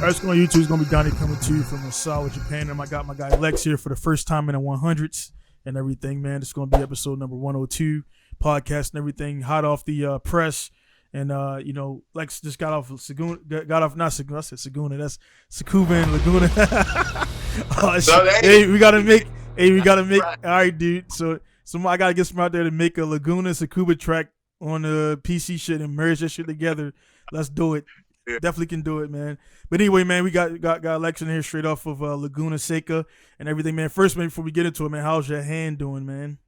What's going on YouTube? It's going to be Donnie coming to you from Osawa, Japan. And I got my guy Lex here for the first time in the 100s and everything, man. It's going to be episode number 102, podcast and everything, hot off the press. And, Lex just got off Saguna, not Saguna, I said Saguna, that's Sakuba and Laguna. We got to make, all right, dude. So I got to get some out there to make a Laguna Sakuba track on the PC shit and merge that shit together. Let's do it. Yeah. Definitely can do it, man. But anyway, man, we got Lex in here straight off of Laguna Seca and everything, man. First, man, before we get into it, man, how's your hand doing, man?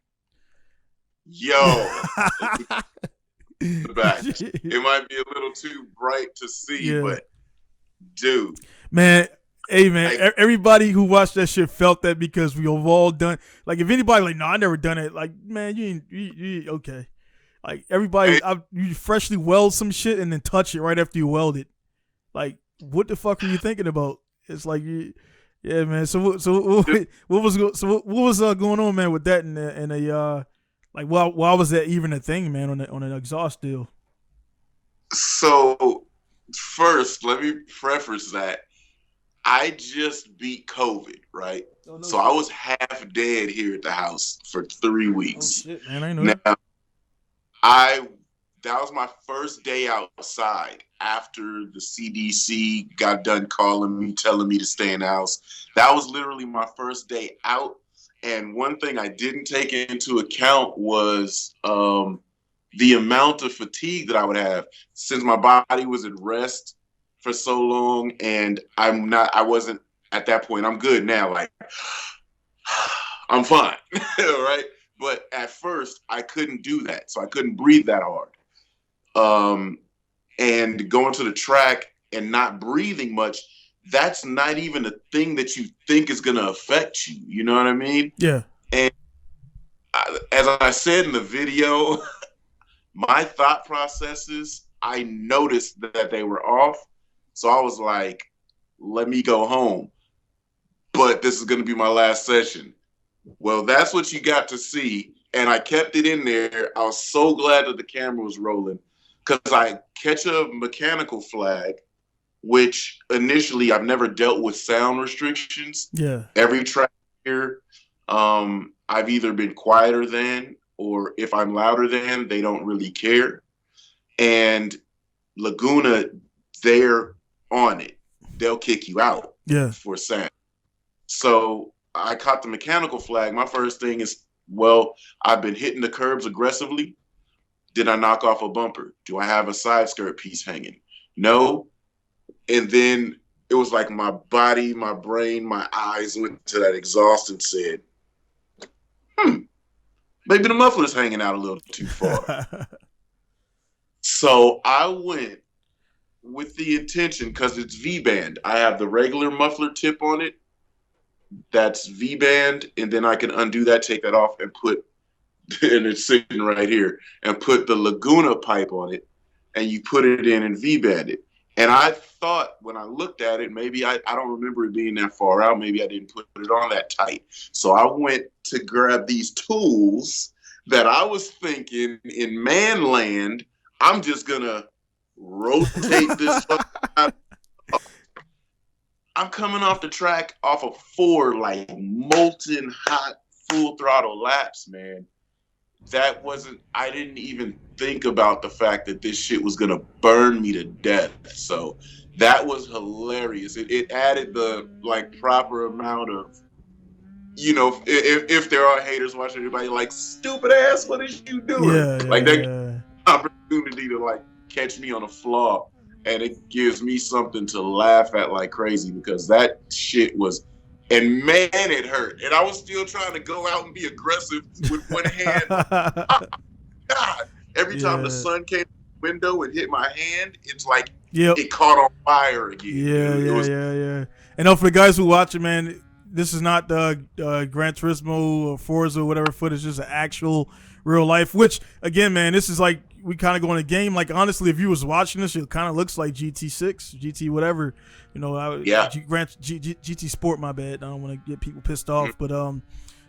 Yo, back. It might be a little too bright to see, but dude, man. Hey, man, everybody who watched that shit felt that because we have all done. Like, if anybody like, no, I never done it. Like, man, you okay. Like, everybody, you freshly weld some shit and then touch it right after you weld it. Like, what the fuck are you thinking about? It's like, yeah, man. So what was going on, man, with that and like, why was that even a thing, man, on an exhaust deal? So first, let me preface that I just beat COVID, right? Oh, no, so I was half dead here at the house for 3 weeks. Oh shit, man, I know that. That was my first day outside after the CDC got done calling me, telling me to stay in the house. That was literally my first day out. And one thing I didn't take into account was the amount of fatigue that I would have since my body was at rest for so long. And I wasn't at that point. I'm good now. Like, I'm fine. Right. But at first, I couldn't do that. So I couldn't breathe that hard. And going to the track and not breathing much, that's not even a thing that you think is going to affect you. You know what I mean? Yeah. And as I said in the video, my thought processes, I noticed that they were off. So I was like, let me go home. But this is going to be my last session. Well, that's what you got to see. And I kept it in there. I was so glad that the camera was rolling because I catch a mechanical flag, which initially I've never dealt with sound restrictions. Yeah. Every track here, I've either been quieter than, or if I'm louder than, they don't really care. And Laguna, they're on it. They'll kick you out for sound. So I caught the mechanical flag. My first thing is, well, I've been hitting the curbs aggressively. Did I knock off a bumper? Do I have a side skirt piece hanging? No. And then it was like my body, my brain, my eyes went to that exhaust and said, maybe the muffler's hanging out a little too far. So I went with the intention, because it's V-band. I have the regular muffler tip on it. That's V-band, and then I can undo that, take that off, and and it's sitting right here, and put the Laguna pipe on it, and you put it in and V-band it. And I thought when I looked at it, maybe I don't remember it being that far out. Maybe I didn't put it on that tight. So I went to grab these tools that I was thinking in man land, I'm just going to rotate this up. I'm coming off the track off of 4 like molten hot full throttle laps, man. I didn't even think about the fact that this shit was going to burn me to death. So that was hilarious. It added the like proper amount of, if there are haters watching, everybody like, stupid ass, what is you doing? That opportunity to like catch me on a flaw. And it gives me something to laugh at like crazy, because that shit was, and man, it hurt. And I was still trying to go out and be aggressive with one hand. God, every time the sun came in the window and hit my hand, it's like it caught on fire again. Yeah. And for the guys who watch it, man, this is not the Gran Turismo or Forza or whatever footage. It's an actual real life, which again, man, this is like, we kind of go in a game. Like, honestly, if you was watching this, it kind of looks like GT6, GT whatever, GT Sport, my bad. I don't want to get people pissed off, but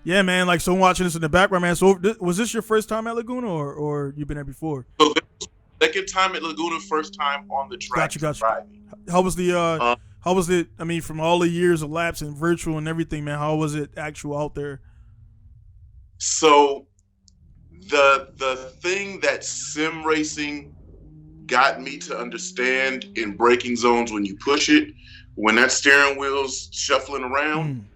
yeah, man, like, so I'm watching this in the background, man. So was this your first time at Laguna, or you've been there before? So this was second time at Laguna, first time on the track. Gotcha. How was the How was it? I mean, from all the years of laps and virtual and everything, man. How was it actual out there? So the thing that sim racing got me to understand in braking zones, when you push it, when that steering wheel's shuffling around,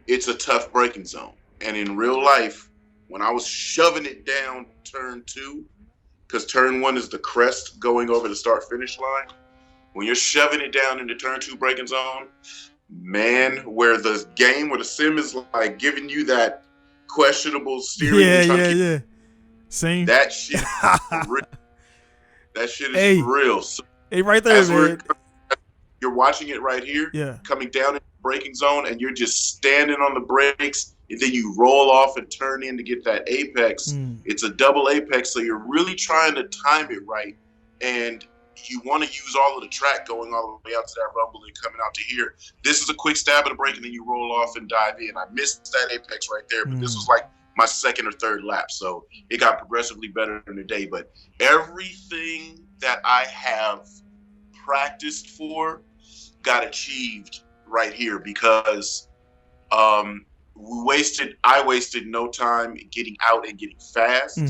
it's a tough braking zone. And in real life, when I was shoving it down turn 2, because turn 1 is the crest going over the start finish line, when you're shoving it down into turn 2 braking zone, man, where the sim is like giving you that questionable steering. Yeah. Same. That shit is real. That shit is real. So right there, man. You're watching it right here, coming down in the braking zone, and you're just standing on the brakes, and then you roll off and turn in to get that apex. It's a double apex, so you're really trying to time it right, and you want to use all of the track going all the way out to that rumble and coming out to here. This is a quick stab of the brake, and then you roll off and dive in. I missed that apex right there, but this was like my second or third lap, so it got progressively better in the day. But everything that I have practiced for got achieved right here, because I wasted no time getting out and getting fast.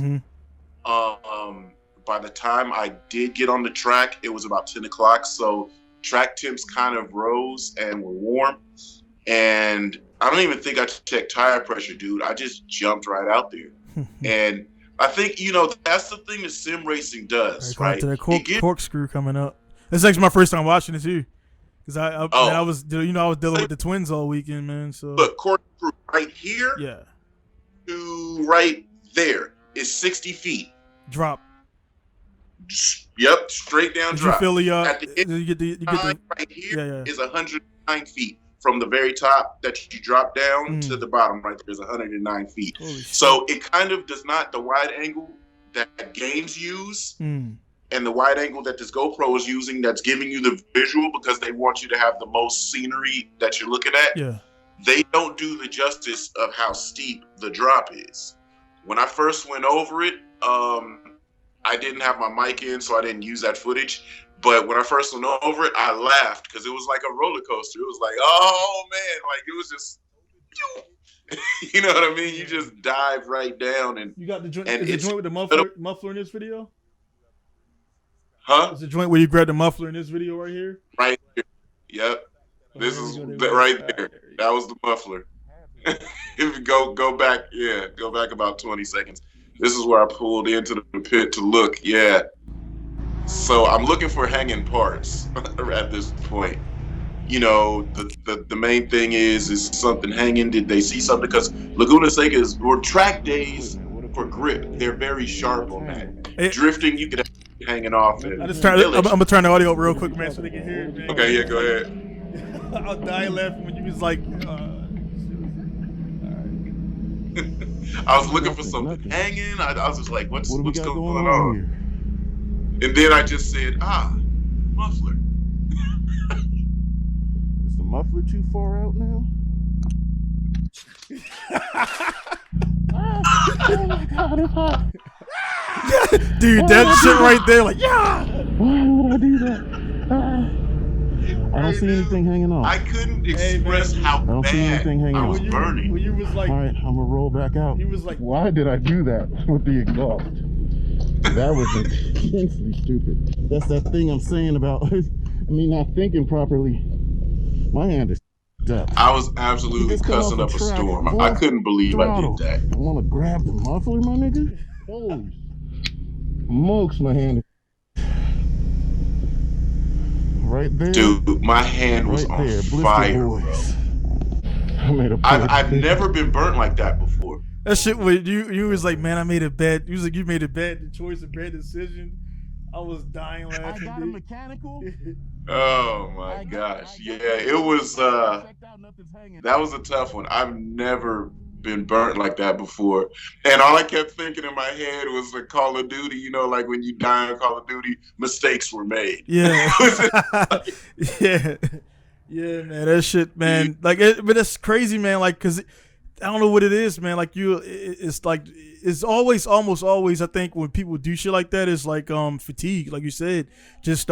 By the time I did get on the track, it was about 10 o'clock, so track temps kind of rose and were warm, and I don't even think I checked tire pressure, dude. I just jumped right out there. And I think, that's the thing that sim racing does, right? To that corkscrew coming up. This is actually my first time watching it too, because I was dealing with the twins all weekend, man. So look, corkscrew right here, to right there is 60 feet. Drop. Yep, straight down drop. You feel the at the end, you get the right here is 109 feet from the very top that you drop down to the bottom. Right there is 109 feet. So it kind of does not, the wide angle that games use and the wide angle that this GoPro is using, that's giving you the visual because they want you to have the most scenery that you're looking at. They don't do the justice of how steep the drop is. When I first went over it, I didn't have my mic in, so I didn't use that footage. But when I first went over it, I laughed because it was like a roller coaster. It was like, oh man, like it was just, you know what I mean? You just dive right down, and you got the joint. Is the joint with the muffler in this video? Huh? Is the joint where you grab the muffler in this video right here? Right here. Yep. This is right there. That was the muffler. If you go back, go back about 20 seconds. This is where I pulled into the pit to look. Yeah. So I'm looking for hanging parts at this point. The main thing is something hanging. Did they see something? Because Laguna Seca or track days for grip, they're very sharp on that. Drifting, you could have hanging off. I'm gonna turn the audio up real quick, man, so they can hear it, man. Okay, yeah, go ahead. I'll die laughing when you was like. I was looking for something hanging. I was just like, what's going on? And then I just said, muffler. Is the muffler too far out now? Oh my God, it's hot. Dude, that shit right there, like, why would I do that? I don't see anything hanging off. I couldn't express how bad I was burning. When you was like, all right, I'm gonna roll back out. He was like, why did I do that with the exhaust? That was intensely stupid. That's that thing I'm saying about me not thinking properly. My hand is up. I was absolutely cussing up a storm. I couldn't believe I did that. I want to grab the muffler, my nigga. Holy smokes, my hand. Right there. Dude, my hand was on fire. I've never been burnt like that before. That shit with you was like, man, I made a bad. You was like, you made a bad choice, a bad decision. I was dying laughing. I got a mechanical. Oh my gosh, yeah, it was. That was a tough one. I've never been burnt like that before, and all I kept thinking in my head was the Call of Duty. Like when you die in Call of Duty, mistakes were made. Yeah, yeah, man, that shit, man. Like, but it's crazy, man. Like, cause I don't know what it is, man. Like it's like it's almost always. I think when people do shit like that, it's like fatigue, like you said, just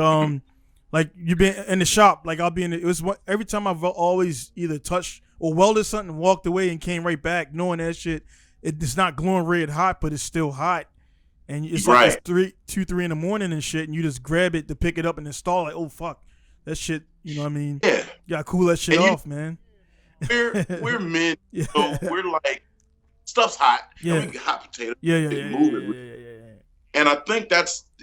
Like you've been in the shop, like I'll be in. It was every time I've always either touched or welded something, walked away, and came right back, knowing that shit. It's not glowing red hot, but it's still hot, and it's like it's 2, 3 in the morning and shit, and you just grab it to pick it up and install. Like, oh fuck, that shit. You know what I mean? Yeah. You gotta cool that shit off, man. We're men, yeah. so we're like, stuff's hot. Yeah. And we get hot potato. Yeah. And I think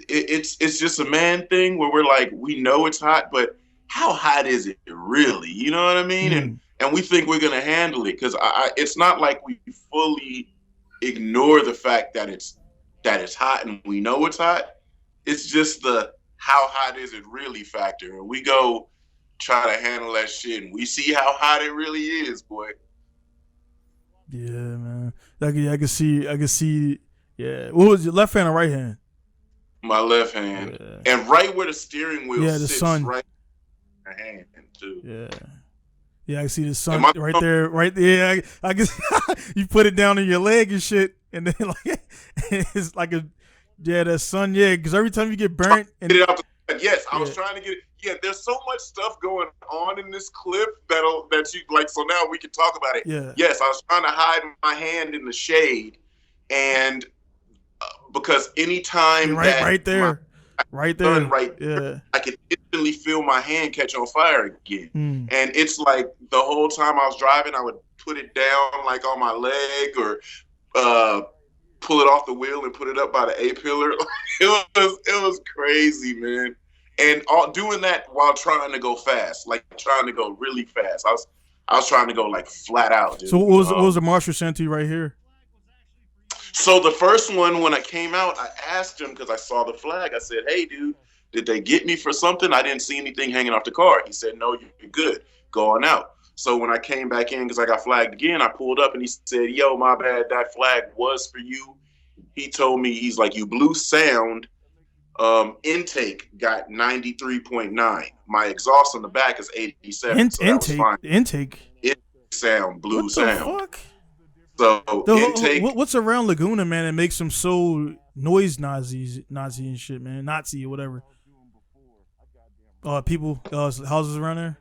it's just a man thing where we're like, we know it's hot, but how hot is it really? You know what I mean? And we think we're gonna handle it because it's not like we fully ignore the fact that it's hot and we know it's hot. It's just the how hot is it really factor, and we go try to handle that shit, and we see how hot it really is, boy. Yeah, man. I can see. Yeah. What was your left hand or right hand? My left hand. Yeah. And right where the steering wheel sits, sun. right in my hand, too. Yeah. Yeah, I can see the sun right there. Right there. Yeah, I guess you put it down on your leg and shit, and then like it's like that sun, because every time you get burnt. And, get it out yes, I was trying to get it. Yeah, there's so much stuff going on in this clip that you like. So now we can talk about it. Yeah. Yes, I was trying to hide my hand in the shade, and because anytime right there, yeah, I could instantly feel my hand catch on fire again. And it's like the whole time I was driving, I would put it down like on my leg or pull it off the wheel and put it up by the A-pillar. It was crazy, man. And doing that while trying to go fast, like trying to go really fast. I was trying to go like flat out, dude. So what was the marshal sent to you right here? So the first one, when I came out, I asked him because I saw the flag. I said, "Hey, dude, did they get me for something? I didn't see anything hanging off the car." He said, "No, you're good. Go on out." So when I came back in because I got flagged again, I pulled up and he said, "Yo, my bad. That flag was for you." He told me, he's like, "You blew sound. Intake got 93.9. My exhaust on the back is 87. So that was fine." Intake sound, blue what sound. The fuck? So intake. What's around Laguna, man, that makes them so Nazi and shit, man, Nazi or whatever. People, houses around there.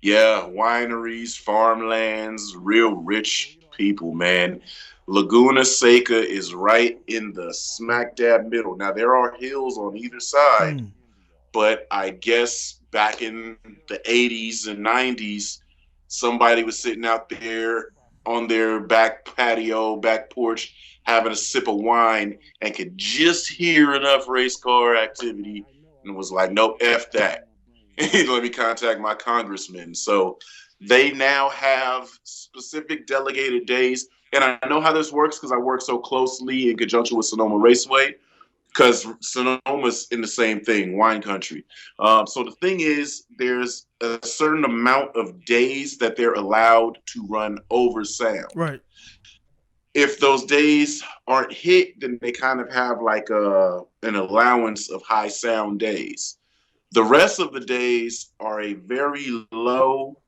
Yeah, wineries, farmlands, real rich people, man. Laguna Seca is right in the smack dab middle. Now, there are hills on either side, but I guess back in the 80s and 90s, somebody was sitting out there on their back patio, back porch, having a sip of wine and could just hear enough race car activity and was like, "Nope, F that." Let me contact my congressman. So they now have specific delegated days. And I know how this works because I work so closely in conjunction with Sonoma Raceway, because Sonoma's in the same thing, wine country. So the thing is, there's a certain amount of days that they're allowed to run over sound. Right. If those days aren't hit, then they kind of have like an allowance of high sound days. The rest of the days are a very low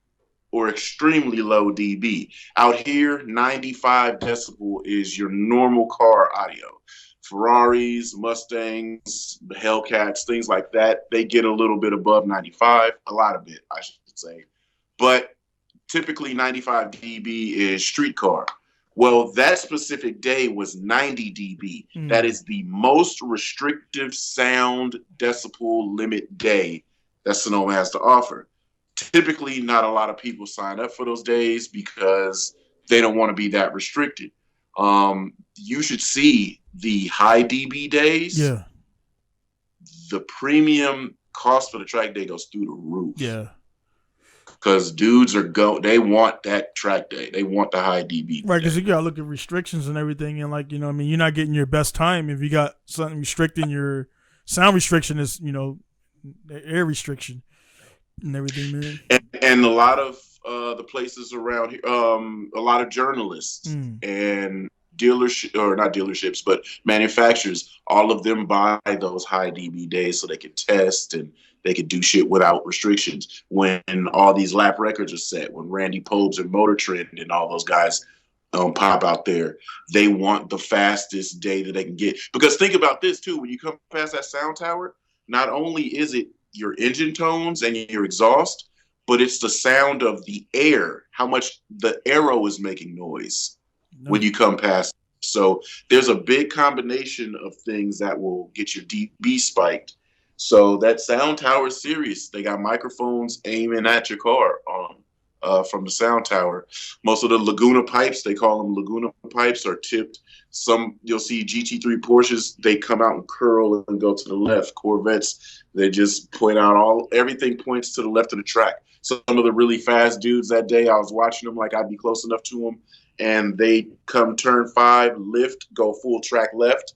or extremely low dB. Out here, 95 decibel is your normal car audio. Ferraris, Mustangs, Hellcats, things like that, they get a little bit above 95, a lot of it, I should say. But typically 95 dB is street car. Well, that specific day was 90 dB. That is the most restrictive sound decibel limit day that Sonoma has to offer. Typically, not a lot of people sign up for those days because they don't want to be that restricted. You should see the high dB days. Yeah. The premium cost for the track day goes through the roof. Yeah. Because dudes they want that track day. They want the high dB. Right, because you got to look at restrictions and everything. And, like, you know what I mean? You're not getting your best time if you got something restricting your sound restriction is, you know, air restriction and everything, man. And a lot of the places around here, a lot of journalists and not dealerships, but manufacturers, all of them buy those high dB days so they can test and they could do shit without restrictions. When all these lap records are set, when Randy Pobes and Motor Trend and all those guys pop out there, they want the fastest day that they can get. Because think about this too, when you come past that sound tower, not only is it your engine tones and your exhaust, but it's the sound of the air, how much the aero is making noise when you come past. So there's a big combination of things that will get your dB spiked. So that sound tower is serious. They got microphones aiming at your car from the sound tower. Most of the Laguna pipes, they call them Laguna pipes, are tipped. Some you'll see GT3 Porsches, they come out and curl and go to the left. Corvettes, they just point out everything points to the left of the track. Some of the really fast dudes that day, I was watching them like I'd be close enough to them, and they come turn 5, lift, go full track left,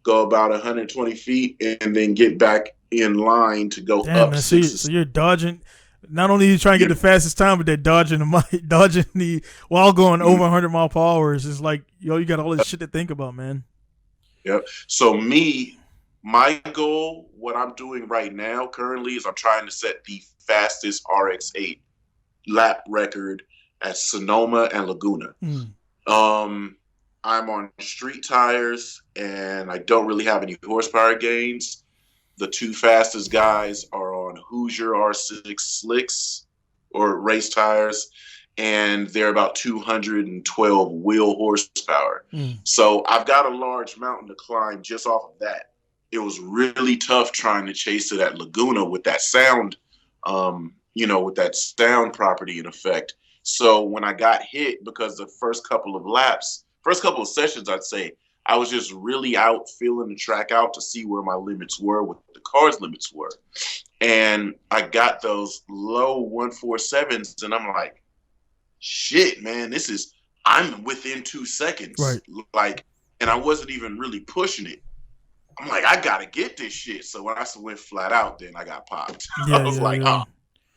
go about 120 feet, and then get back in line to go up. Man, so you're dodging. Not only are you trying to get the fastest time, but they're dodging the while going over 100 mile per hour. It's just like, yo, you got all this shit to think about, man. Yep. So my goal, what I'm doing right now currently is I'm trying to set the fastest RX-8 lap record at Sonoma and Laguna. I'm on street tires, and I don't really have any horsepower gains. The 2 fastest guys are on Hoosier R6 slicks or race tires, and they're about 212 wheel horsepower. So I've got a large mountain to climb just off of that. It was really tough trying to chase it at Laguna with that sound, with that sound property in effect. So when I got hit, because the first couple of sessions, I'd say, I was just really out feeling the track out to see where my limits were, what the car's limits were. And I got those low 147s, and I'm like, shit, man, I'm within 2 seconds. Right. Like, and I wasn't even really pushing it. I'm like, I got to get this shit. So when I went flat out, then I got popped. I was like, oh,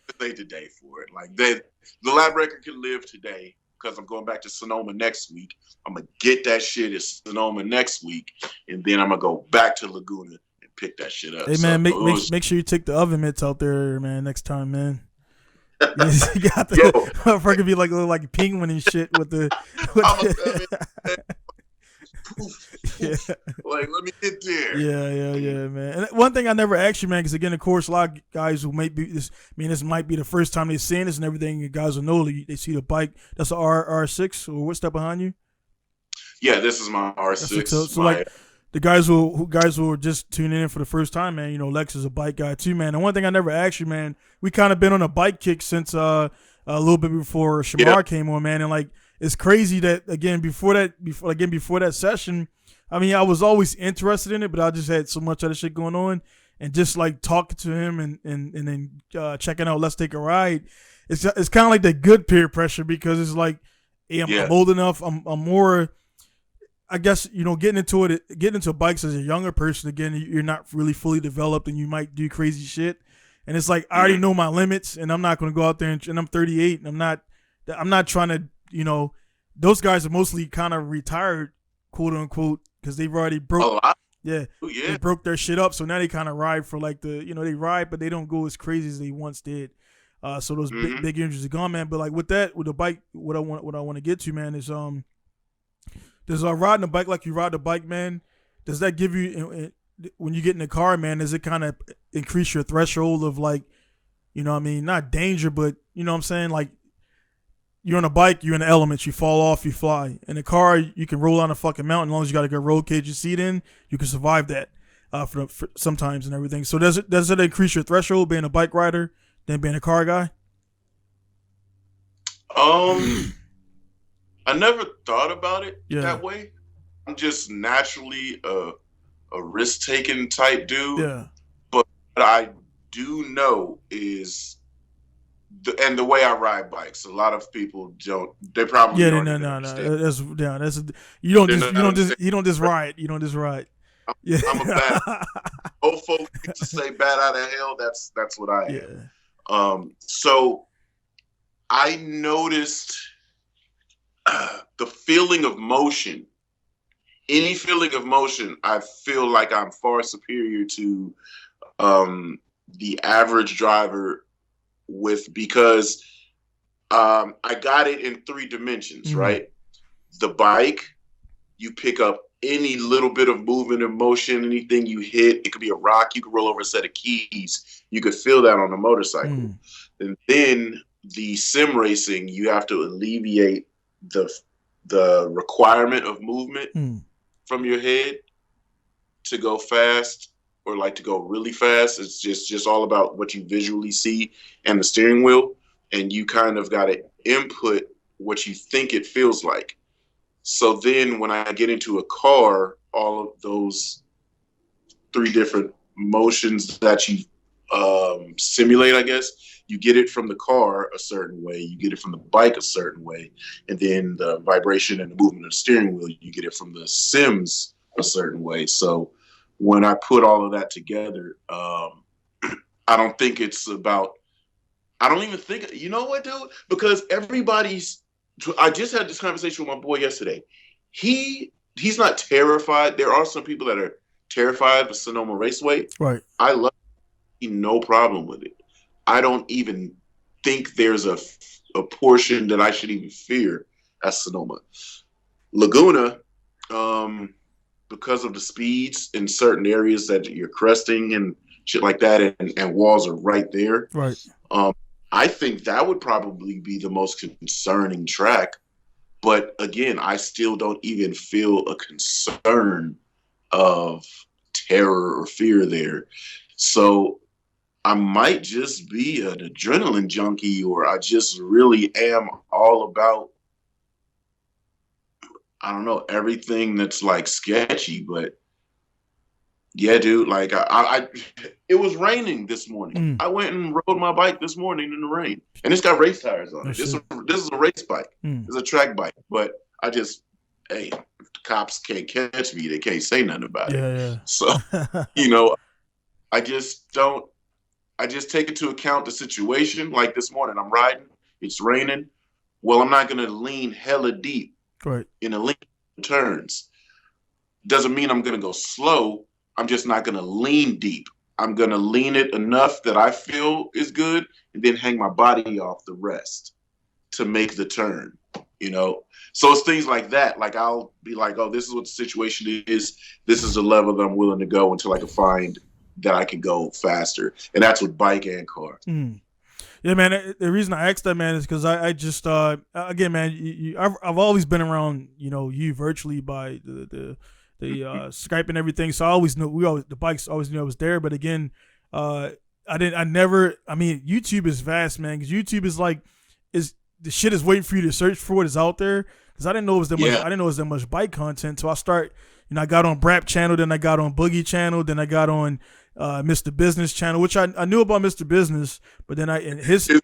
this ain't the day for it. Like, the lap record can live today, because I'm going back to Sonoma next week. I'm going to get that shit at Sonoma next week, and then I'm going to go back to Laguna and pick that shit up. Hey, man, make sure you take the oven mitts out there, man, next time, man. You got the motherfucker be like a little like a penguin and shit with the like, let me get there. Yeah, man. And one thing I never asked you, man, because again, of course, a lot of guys who might be this might be the first time they've seen this and everything. You guys will know they see the bike. That's a R6, or what's that behind you? Yeah, this is my R6. So like the guys who are just tuning in for the first time, man. Lex is a bike guy too, man. And one thing I never asked you, man, we kind of been on a bike kick since a little bit before Shamar came on, man, and like. It's crazy that before that session, I mean, I was always interested in it, but I just had so much other shit going on, and just like talking to him and then checking out Let's Take a Ride. It's kind of like that good peer pressure, because it's like, hey, I'm old enough. I'm more, I guess, getting into bikes as a younger person. Again, you're not really fully developed, and you might do crazy shit. And it's like, I already know my limits, and I'm not going to go out there and I'm 38, and I'm not trying to. Those guys are mostly kind of retired, quote unquote, because they've already broke. They broke their shit up. So now they kind of ride for like they ride, but they don't go as crazy as they once did. So those big injuries are gone, man. But like with the bike, what I want to get to, man, is does riding a bike like you ride a bike, man? Does that give you, when you get in the car, man? Does it kind of increase your threshold of like, not danger, but you know what I'm saying, like. You're on a bike, you're in the elements, you fall off, you fly. In a car, you can roll down a fucking mountain as long as you got a good roll cage your seat in, you can survive that for sometimes and everything. So does it increase your threshold being a bike rider than being a car guy? I never thought about it that way. I'm just naturally a risk-taking type dude. Yeah. But what I do know is the way I ride bikes, a lot of people don't. They probably don't. No. That's you don't just ride. You don't just ride. I'm a bad. Old folks used to say "bad out of hell." That's what I am. So I noticed the feeling of motion. Any feeling of motion, I feel like I'm far superior to the average driver. Because I got it in 3 dimensions, right? The bike, you pick up any little bit of movement and motion, anything you hit, it could be a rock, you could roll over a set of keys, you could feel that on a motorcycle. And then the sim racing, you have to alleviate the requirement of movement from your head to go fast or like to go really fast. It's just all about what you visually see and the steering wheel, and you kind of got to input what you think it feels like. So then when I get into a car, all of those 3 different motions that you simulate, I guess, you get it from the car a certain way, you get it from the bike a certain way, and then the vibration and the movement of the steering wheel, you get it from the sims a certain way. So when I put all of that together, I don't think it's about, I don't even think, you know what, dude? Because I just had this conversation with my boy yesterday. He's not terrified. There are some people that are terrified of Sonoma Raceway. Right. I love it. No problem with it. I don't even think there's a portion that I should even fear at Sonoma. Laguna, because of the speeds in certain areas that you're cresting and shit like that, and walls are right there. Right. I think that would probably be the most concerning track. But again, I still don't even feel a concern of terror or fear there. So I might just be an adrenaline junkie, or I just really am all about, I don't know, everything that's like sketchy. But yeah, dude, like I it was raining this morning. I went and rode my bike this morning in the rain, and it's got race tires on it. This is a race bike. It's a track bike. But I just, hey, if the cops can't catch me, they can't say nothing about it. Yeah. So, I just take into account the situation. Like this morning, I'm riding, it's raining. Well, I'm not gonna lean hella deep in a lane of turns. Doesn't mean I'm gonna go slow. I'm just not going to lean deep. I'm going to lean it enough that I feel is good, and then hang my body off the rest to make the turn, So it's things like that. Like I'll be like, oh, this is what the situation is. This is the level that I'm willing to go until I can find that I can go faster. And that's with bike and car. Yeah, man. The reason I asked that, man, is because I just, again, man, I've always been around, you virtually by the Skype and everything, so I always knew the bikes always knew I was there. But again, YouTube is vast, man, because YouTube is like, the shit is waiting for you to search for what is out there. Because I didn't know it was that much. I didn't know it was that much bike content. So I got on Brap channel, then I got on Boogie channel, then I got on Mr. Business channel, which I knew about Mr. Business, but then and Mr.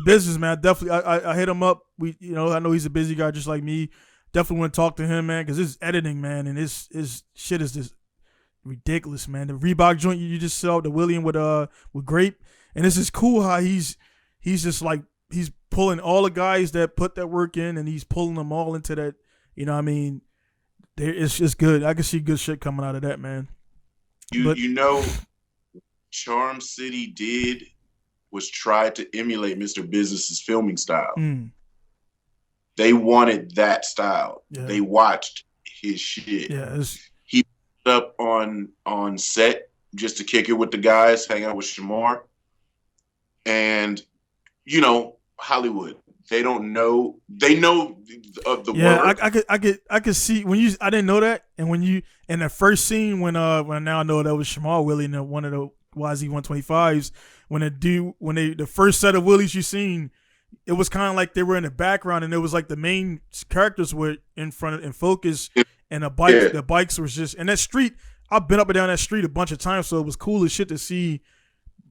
Business, man, I hit him up. I know he's a busy guy just like me. Definitely want to talk to him, man, because his editing, man, and his shit is just ridiculous, man. The Reebok joint you just saw, the William with Grape, and it's just cool how he's just like, he's pulling all the guys that put that work in, and he's pulling them all into that. It's just good. I can see good shit coming out of that, man. Charm City did was try to emulate Mr. Business's filming style. They wanted that style. Yeah. They watched his shit. Yeah, he put up on set just to kick it with the guys, hang out with Shamar. And, Hollywood, they don't know. They know of the work. I could see when I didn't know that, and when in the first scene when now I know that was Shamar Willie in one of the YZ-125s, when the first set of Willies you seen, it was kind of like they were in the background, and it was like the main characters were in focus, and the bikes was just, and that street, I've been up and down that street a bunch of times, so it was cool as shit to see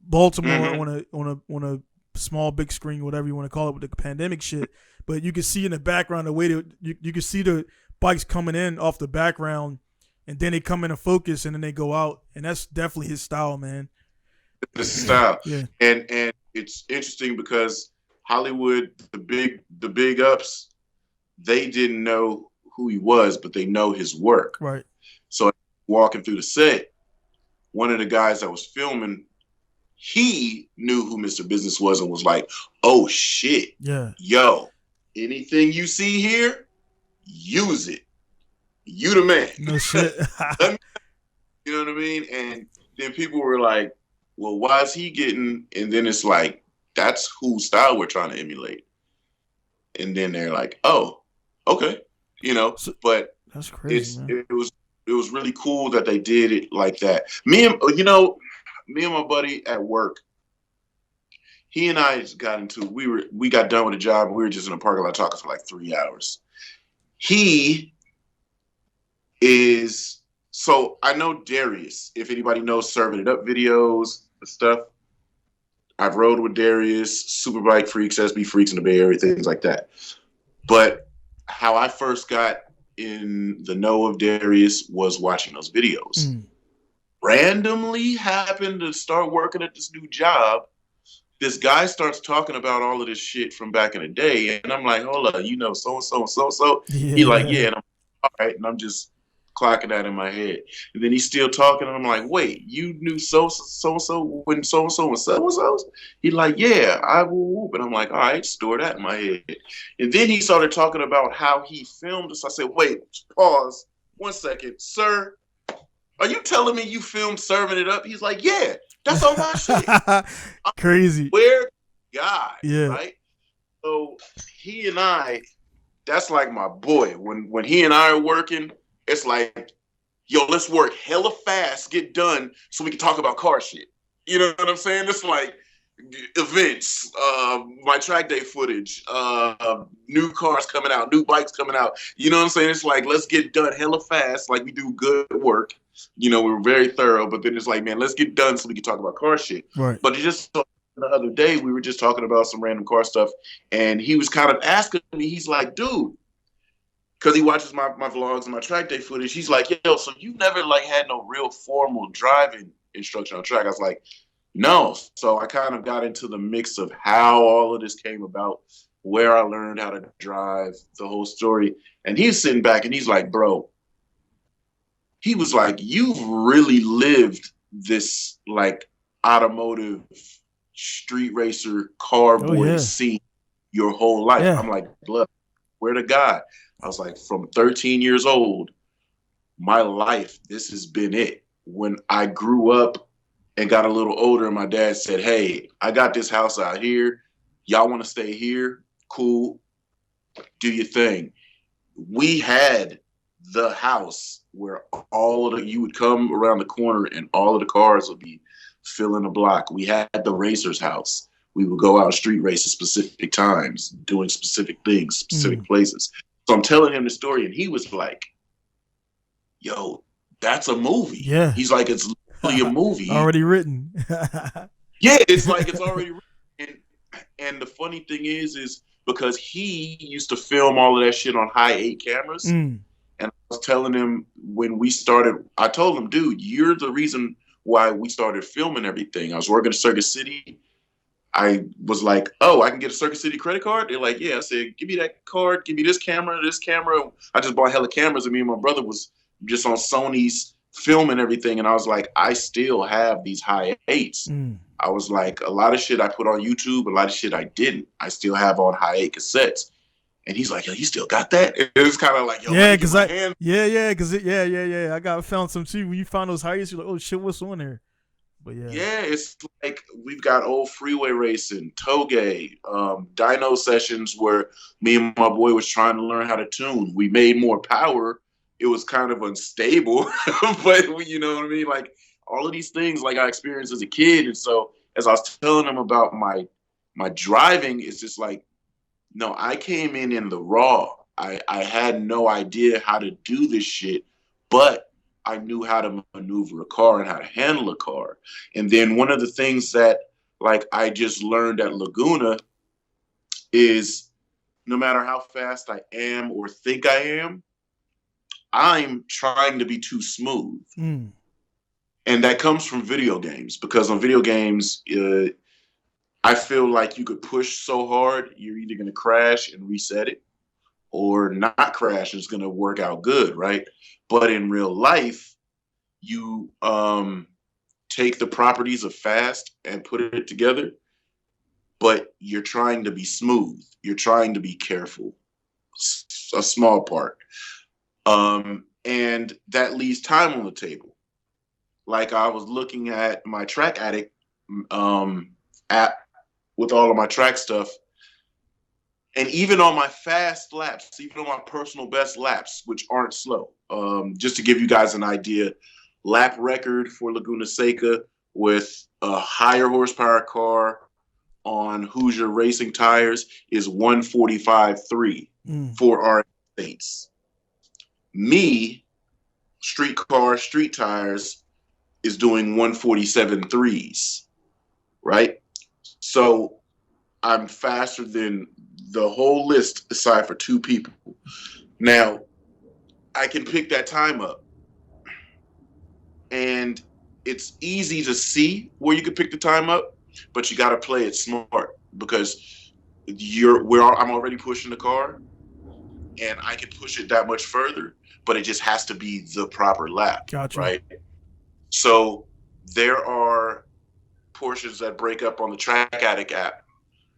Baltimore on a small big screen, whatever you want to call it, with the pandemic shit. But you could see in the background the way that you could see the bikes coming in off the background, and then they come into focus, and then they go out, and that's definitely his style, man. This style, yeah. And it's interesting because Hollywood, the big ups, they didn't know who he was, but they know his work. Right. So walking through the set, one of the guys that was filming, he knew who Mr. Business was and was like, oh shit. Yeah. Yo, anything you see here, use it. You the man. No shit. You know what I mean? And then people were like, well, why is he getting? And then it's like, that's whose style we're trying to emulate. And then they're like, oh, okay, you know. So, but that's crazy, man. it was really cool that they did it like that. Me and my buddy at work, he and I got into we got done with a job and we were just in a parking lot talking for like 3 hours. He is so I know Darius, if anybody knows Serving It Up videos and stuff. I've rode with Darius, Superbike Freaks, SB Freaks in the Bay Area, things like that. But how I first got in the know of Darius was watching those videos. Randomly happened to start working at this new job. This guy starts talking about all of this shit from back in the day. And I'm like, hold up, you know, so-and-so and so-and-so. Yeah. He like, yeah. And I'm all right. And I'm just clocking that in my head. And then he's still talking. And I'm like, wait, you knew so-and-so when so-and-so was so-and-so's? He like, yeah, I will. And I'm like, all right, store that in my head. And then he started talking about how he filmed this. I said, wait, pause, 1 second. Sir, are you telling me you filmed Serving It Up? He's like, yeah, that's on my shit. Crazy. Where guy, yeah. Right? So he and I, that's like my boy. When he and I are working, it's like, yo, let's work hella fast, get done, so we can talk about car shit. You know what I'm saying? It's like events, my track day footage, new cars coming out, new bikes coming out. You know what I'm saying? It's like, let's get done hella fast, like we do good work. You know, we're very thorough, but then it's like, man, let's get done so we can talk about car shit. Right. But it just the other day, we were just talking about some random car stuff, and he was kind of asking me, he's like, dude, because he watches my vlogs and my track day footage. He's like, yo, so you never like had no real formal driving instruction on track? I was like, no. So I kind of got into the mix of how all of this came about, where I learned how to drive, the whole story. And he's sitting back and he's like, bro, he was like, you've really lived this like automotive street racer car boy scene your whole life. Yeah. I'm like, look, where to God? I was like, from 13 years old, my life, this has been it. When I grew up and got a little older, my dad said, hey, I got this house out here. Y'all want to stay here? Cool. Do your thing. We had the house where all of you would come around the corner and all of the cars would be filling the block. We had the racer's house. We would go out street races specific times, doing specific things, specific places. So I'm telling him the story, and he was like, yo, that's a movie. Yeah. He's like, it's literally a movie. Already written. Yeah, it's like it's already written. And the funny thing is because he used to film all of that shit on high 8 cameras. And I was telling him when we started, I told him, dude, you're the reason why we started filming everything. I was working at Circuit City. I was like, oh, I can get a Circuit City credit card? They're like, yeah. I said, give me that card. Give me this camera. I just bought hella cameras, and me and my brother was just on Sony's filming everything. And I was like, I still have these high 8s. I was like, a lot of shit I put on YouTube, a lot of shit I didn't. I still have on high 8 cassettes. And he's like, yo, you still got that? It was kind of like, yo, yeah, because I found some too. When you find those high 8s, you're like, oh shit, what's on there? But yeah, it's like we've got old freeway racing, toge, dyno sessions where me and my boy was trying to learn how to tune. We made more power. It was kind of unstable, but you know what I mean? Like all of these things like I experienced as a kid. And so as I was telling him about my driving, it's just like, no, I came in the raw. I had no idea how to do this shit, but I knew how to maneuver a car and how to handle a car. And then one of the things that like I just learned at Laguna is no matter how fast I am or think I am, I'm trying to be too smooth. And that comes from video games, because on video games, I feel like you could push so hard, you're either going to crash and reset it or not crash. It's going to work out good, right? But in real life, you take the properties of fast and put it together, but you're trying to be smooth. You're trying to be careful. A small part. and that leaves time on the table. Like I was looking at my Track Addict app with all of my track stuff, and even on my fast laps, even on my personal best laps, which aren't slow, just to give you guys an idea, lap record for Laguna Seca with a higher horsepower car on Hoosier Racing tires is 145.3 for our states. Me, street car, street tires is doing 147.3s, right? So I'm faster than the whole list aside for two people. Now, I can pick that time up, and it's easy to see where you can pick the time up, but you got to play it smart because I'm already pushing the car, and I can push it that much further, but it just has to be the proper lap, Gotcha. right? So there are portions that break up on the Track Addict app,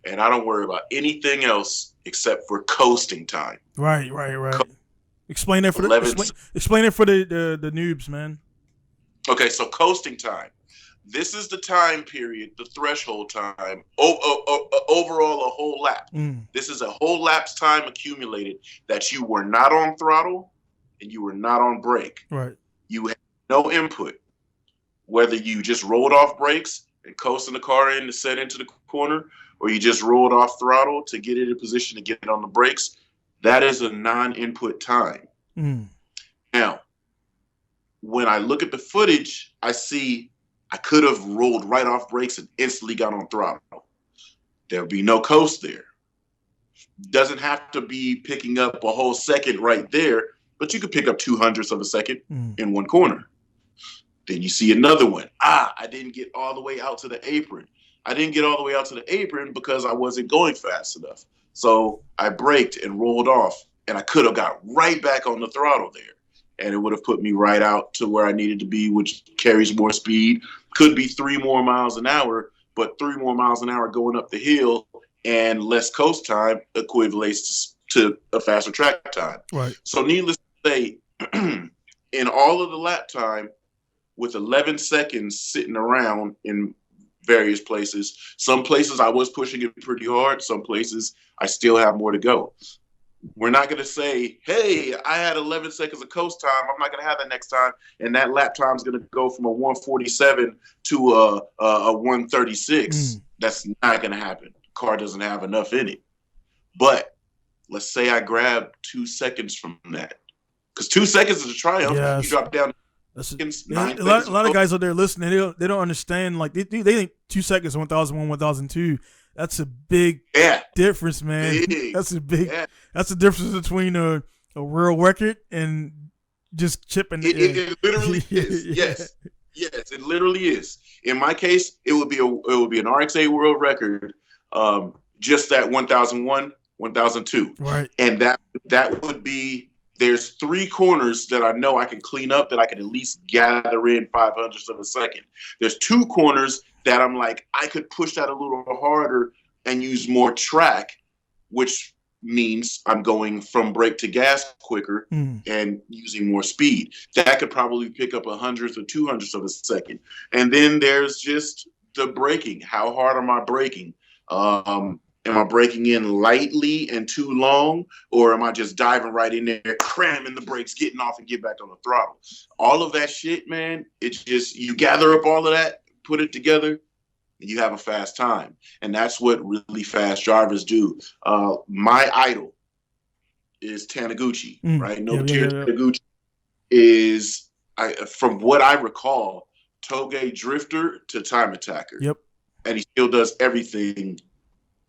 and I don't worry about anything else except for coasting time. Right. Explain it for explain it for the noobs, man. Okay, so coasting time. This is the time period, the threshold time, overall a whole lap. This is a whole lap's time accumulated that you were not on throttle and you were not on brake. Right. You had no input. Whether you just rolled off brakes and coasting the car in to set into the corner, or you just rolled off throttle to get it in position to get on the brakes, that is a non-input time. Now, when I look at the footage, I see I could have rolled right off brakes and instantly got on throttle. There'll be no coast there. Doesn't have to be picking up a whole second right there, but you could pick up 0.02 of a second in one corner. Then you see another one. I didn't get all the way out to the apron. I didn't get all the way out to the apron because I wasn't going fast enough. So I braked and rolled off, and I could have got right back on the throttle there. And it would have put me right out to where I needed to be, which carries more speed. Could be 3 more miles an hour, but 3 more miles an hour going up the hill and less coast time equates to a faster track time. Right. So needless to say, in all of the lap time, with 11 seconds sitting around in various places, some places I was pushing it pretty hard. Some places I still have more to go. We're not going to say, hey, I had 11 seconds of coast time. I'm not going to have that next time. And that lap time is going to go from a 147 to a 136. That's not going to happen. The car doesn't have enough in it. But let's say I grab 2 seconds from that. Because 2 seconds is a triumph. Yes. You drop down. A lot of guys out there listening, they don't understand. Like they think 2 seconds, 1001, 1002. That's a big difference, man. That's a big. That's the difference between a real record and just chipping. It literally is. Yes, it literally is. In my case, it would be an RX-8 world record. Just that 1001, 1002. Right, and that would be. There's 3 corners that I know I can clean up that I can at least gather in 0.05 of a second. There's 2 corners that I'm like, I could push that a little harder and use more track, which means I'm going from brake to gas quicker and using more speed. That could probably pick up 100th or 200th of a second. And then there's just the braking. How hard am I braking? Am I braking in lightly and too long, or am I just diving right in there, cramming the brakes, getting off and get back on the throttle? All of that shit, man, it's just, you gather up all of that, put it together, and you have a fast time. And that's what really fast drivers do. My idol is Taniguchi, right? Taniguchi is, from what I recall, Toge Drifter to Time Attacker. Yep. And he still does everything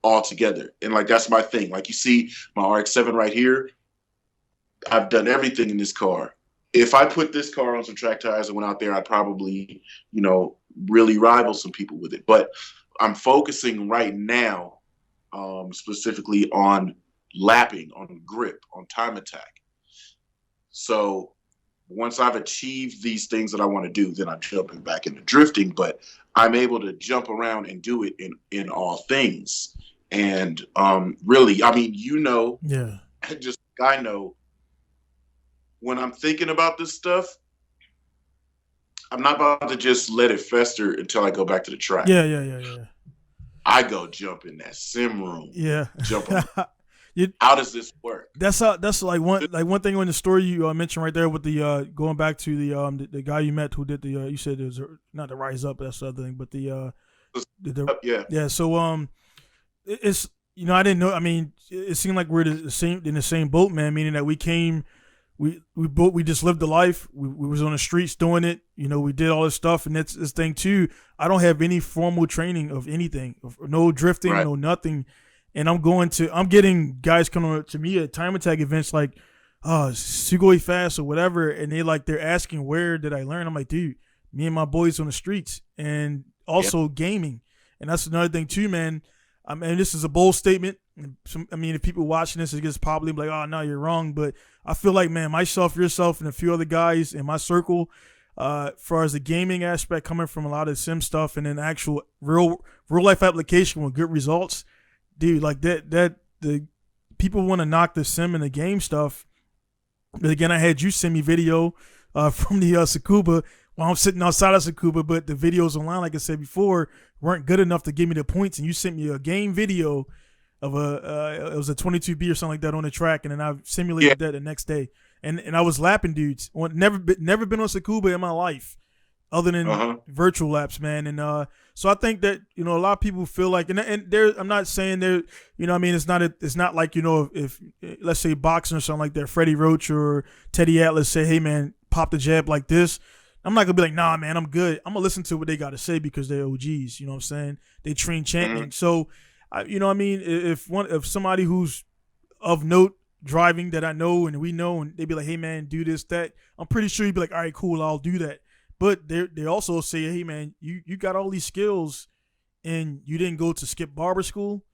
all together. And like, that's my thing. Like, you see my RX-7 right here. I've done everything in this car. If I put this car on some track tires and went out there, I'd probably, really rival some people with it. But I'm focusing right now specifically on lapping, on grip, on time attack. So once I've achieved these things that I want to do, then I'm jumping back into drifting. But I'm able to jump around and do it in all things. And really, I mean, just like I know, when I'm thinking about this stuff, I'm not about to just let it fester until I go back to the track. Yeah. I go jump in that sim room. Yeah. Jump on. How does this work? That's like one thing in the story you mentioned right there with the going back to the guy you met who did the you said it was not the Rise Up, that's the other thing, but yeah. So it's I didn't know. I mean, it seemed like we're in the same boat, man. Meaning that we came, we just lived the life. We was on the streets doing it. We did all this stuff, and it's this thing too. I don't have any formal training of anything, no drifting, no nothing. And I'm getting guys coming to me at time attack events like, Sugoi Fast or whatever, and they're asking where did I learn. I'm like, dude, me and my boys on the streets, and also gaming, and that's another thing too, man. I mean, this is a bold statement. If people watching this, it's probably like, oh no, you're wrong. But I feel like, man, myself, yourself, and a few other guys in my circle, as far as the gaming aspect coming from a lot of sim stuff, and then actual real life application with good results. Dude, like that the people want to knock the sim and the game stuff. But again, I had you send me video from the Tsukuba while I'm sitting outside of Tsukuba, but the videos online, like I said before, weren't good enough to give me the points. And you sent me a game video of it was a 22B or something like that on the track, and then I simulated that the next day. And I was lapping dudes. Never been on Tsukuba in my life, other than virtual laps, man. And so I think that a lot of people feel like, and there, I'm not saying there, it's not like if let's say boxing or something like that, Freddie Roach or Teddy Atlas say, hey man, pop the jab like this. I'm not gonna be like, nah man, I'm good. I'm gonna listen to what they got to say because they're OGs. You know what I'm saying? They train champions. So, if somebody who's of note driving that I know and we know, and they be like, hey man, do this, that, I'm pretty sure you'd be like, all right, cool, I'll do that. But they also say, hey man, you got all these skills, and you didn't go to Skip Barber school.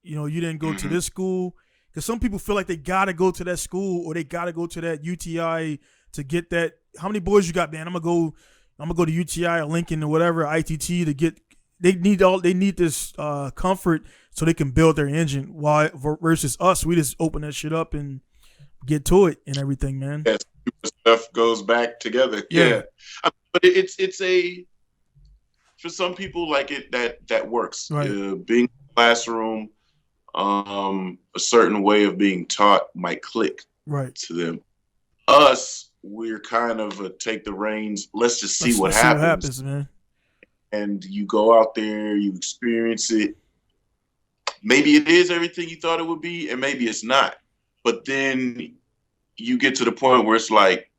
You didn't go to this school, because some people feel like they gotta go to that school or they gotta go to that UTI to get that. How many boys you got, man? I'm gonna go to UTI or Lincoln or whatever ITT to get. They need this comfort so they can build their engine. Why versus us? We just open that shit up and get to it and everything, man. Yes, stuff goes back together. Yeah. But it's for some people like it that works. Right. Being in the classroom, a certain way of being taught might click to them. Us, we're kind of take the reins. Let's just see what happens, man. And you go out there, you experience it. Maybe it is everything you thought it would be, and maybe it's not. But then you get to the point where it's like,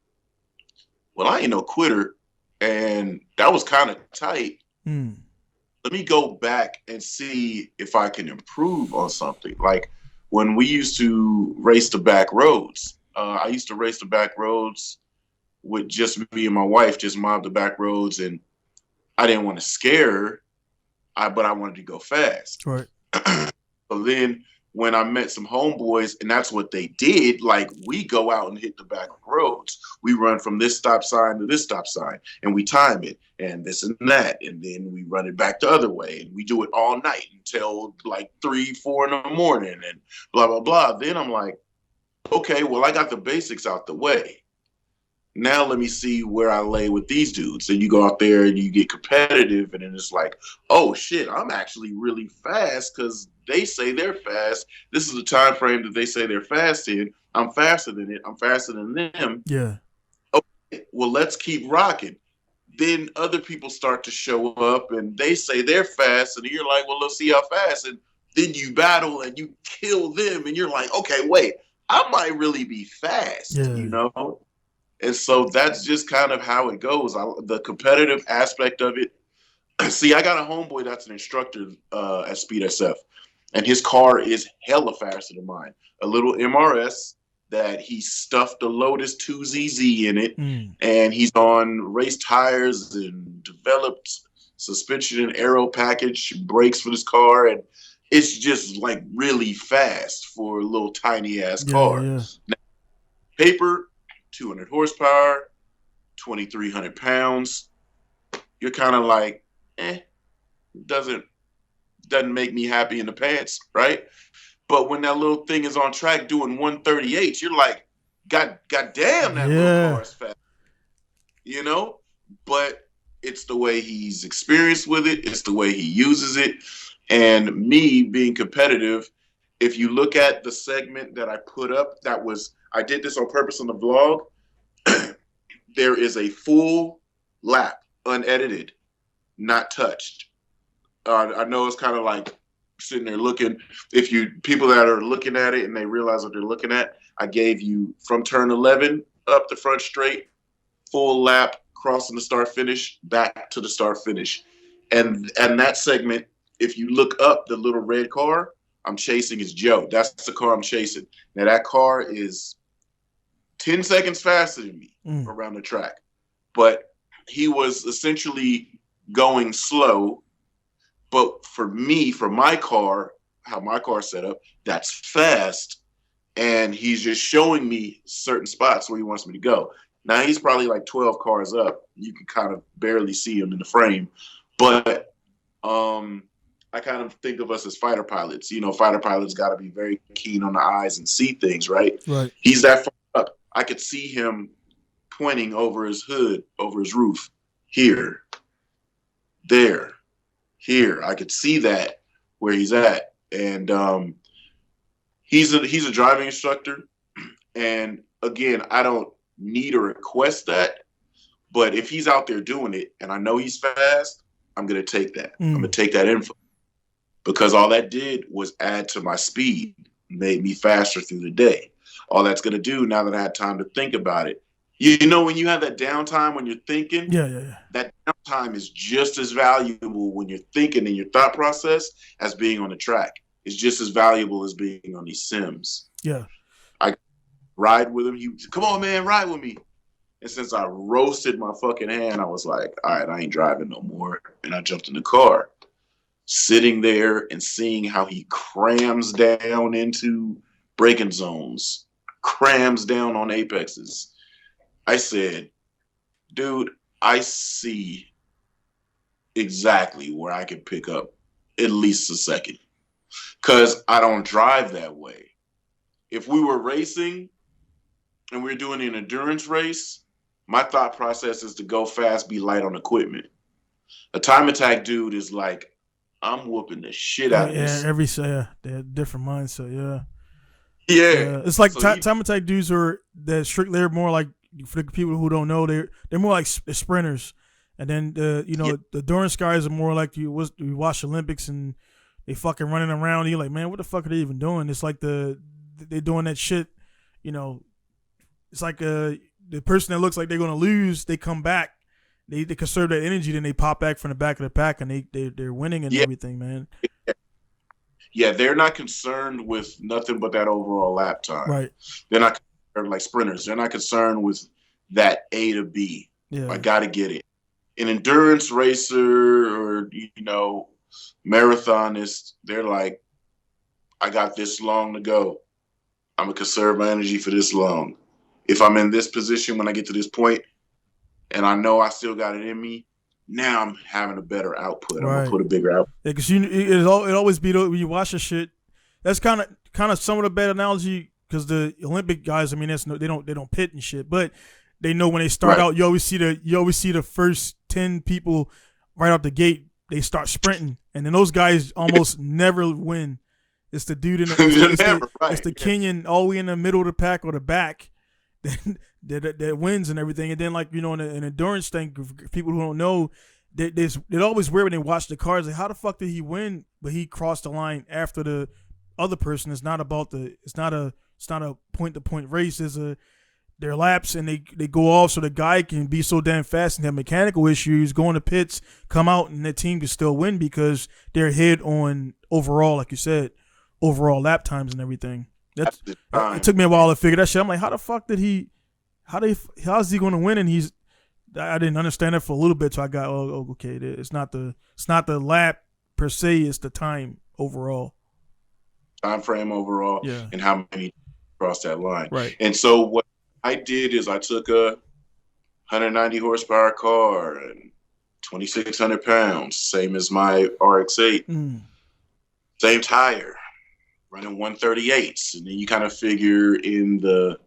well, I ain't no quitter, and that was kind of tight. Let me go back and see if I can improve on something. Like when we used to race the back roads, I used to race the back roads with just me and my wife, just mob the back roads, and I didn't want to scare her, but I wanted to go fast. Right. But then when I met some homeboys, and that's what they did, like we go out and hit the back roads. We run from this stop sign to this stop sign, and we time it, and this and that, and then we run it back the other way, and we do it all night until like 3, 4 in the morning, and blah, blah, blah. Then I'm like, okay, well, I got the basics out the way. Now let me see where I lay with these dudes. And you go out there and you get competitive, and then it's like, oh shit, I'm actually really fast because they say they're fast. This is the time frame that they say they're fast in. I'm faster than it. I'm faster than them. Yeah. Okay, well, let's keep rocking. Then other people start to show up and they say they're fast, and you're like, well, let's see how fast. And then you battle and you kill them, and you're like, okay, wait, I might really be fast, And so that's just kind of how it goes. The competitive aspect of it. See, I got a homeboy that's an instructor at Speed SF, and his car is hella faster than mine. A little MRS that he stuffed a Lotus 2ZZ in it, and he's on race tires and developed suspension and aero package, brakes for this car, and it's just like really fast for a little tiny ass car. Yeah. Now, paper, 200 horsepower, 2,300 pounds. You're kind of like, doesn't make me happy in the pants, right? But when that little thing is on track doing 138, you're like, God damn, that little car is fast. You know, but it's the way he's experienced with it. It's the way he uses it. And me being competitive, if you look at the segment that I put up, I did this on purpose on the vlog. There is a full lap, unedited, not touched. I know it's kind of like sitting there looking. People that are looking at it and they realize what they're looking at, I gave you from turn 11 up the front straight, full lap, crossing the start finish, back to the start finish. And that segment, if you look up the little red car I'm chasing is Joe. That's the car I'm chasing. Now that car is 10 seconds faster than me around the track. But he was essentially going slow. But for me, for my car, how my car's set up, that's fast. And he's just showing me certain spots where he wants me to go. Now he's probably like 12 cars up. You can kind of barely see him in the frame. But I kind of think of us as fighter pilots. You know, fighter pilots got to be very keen on the eyes and see things, right? Right. He's that far up. I could see him pointing over his hood, over his roof. Here, there, here. I could see that where he's at. And he's a driving instructor. And again, I don't need or request that. But if he's out there doing it and I know he's fast, I'm going to take that. I'm going to take that info. Because all that did was add to my speed, made me faster through the day. All that's going to do now that I had time to think about it. You know, when you have that downtime when you're thinking, that downtime is just as valuable when you're thinking in your thought process as being on the track. It's just as valuable as being on these sims. Yeah. I ride with him. He said, come on, man, ride with me. And since I roasted my fucking hand, I was like, all right, I ain't driving no more. And I jumped in the car. Sitting there and seeing how he crams down into braking zones, crams down on apexes. I said, dude, I see exactly where I can pick up at least a second. Because I don't drive that way. If we were racing and we were doing an endurance race, my thought process is to go fast, be light on equipment. A time attack dude is like, I'm whooping the shit out of this. They have different mindset. Yeah. It's like so time attack dudes are that strictly. They're more like, for the people who don't know, they're more like sprinters, and then the endurance guys are more like you watch Olympics and they fucking running around. And you're like, man, what the fuck are they even doing? It's like they're doing that shit. You know, it's like the person that looks like they're gonna lose, they come back. They conserve that energy, then they pop back from the back of the pack, and they're winning and everything, man. Yeah, they're not concerned with nothing but that overall lap time. Right. They're not concerned like sprinters. They're not concerned with that A to B. Yeah. I got to get it. An endurance racer or, marathonist, they're like, I got this long to go. I'm going to conserve my energy for this long. If I'm in this position when I get to this point, and I know I still got it in me, now I'm having a better output. I'm gonna put a bigger output. Yeah, because it always be when you watch the shit. That's kind of some of the bad analogy because the Olympic guys. I mean, they don't pit and shit, but they know when they start out. You always see the first 10 people right out the gate. They start sprinting, and then those guys almost never win. It's the dude it's the Kenyan all the way in the middle of the pack or the back. That wins and everything, and then in an endurance thing, for people who don't know, they're always weird when they watch the cars. Like, how the fuck did he win? But he crossed the line after the other person. It's not a point to point race. Their laps and they go off so the guy can be so damn fast and have mechanical issues, go in the pits, come out, and the team can still win because they're ahead on overall, like you said, overall lap times and everything. It took me a while to figure that shit. I'm like, how the fuck did he? How's he going to win? And I didn't understand it for a little bit. So I got, okay. It's not the lap per se. It's the time overall. Time frame overall, and how many crossed that line. Right. And so what I did is I took a 190 horsepower car and 2,600 pounds, same as my RX-8, same tire. Running 138s, and then you kind of figure in the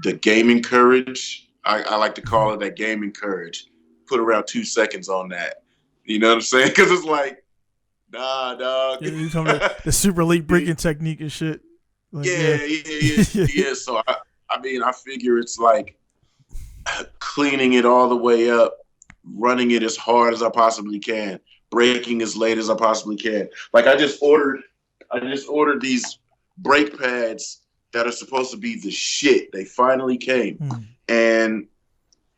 the gaming courage. I like to call it that gaming courage. Put around 2 seconds on that. You know what I'm saying? Because it's like, nah, dog. Yeah, you talking about the super late braking technique and shit. Like, yeah. So I mean, I figure it's like cleaning it all the way up, running it as hard as I possibly can, braking as late as I possibly can. Like I just ordered these brake pads that are supposed to be the shit. They finally came, and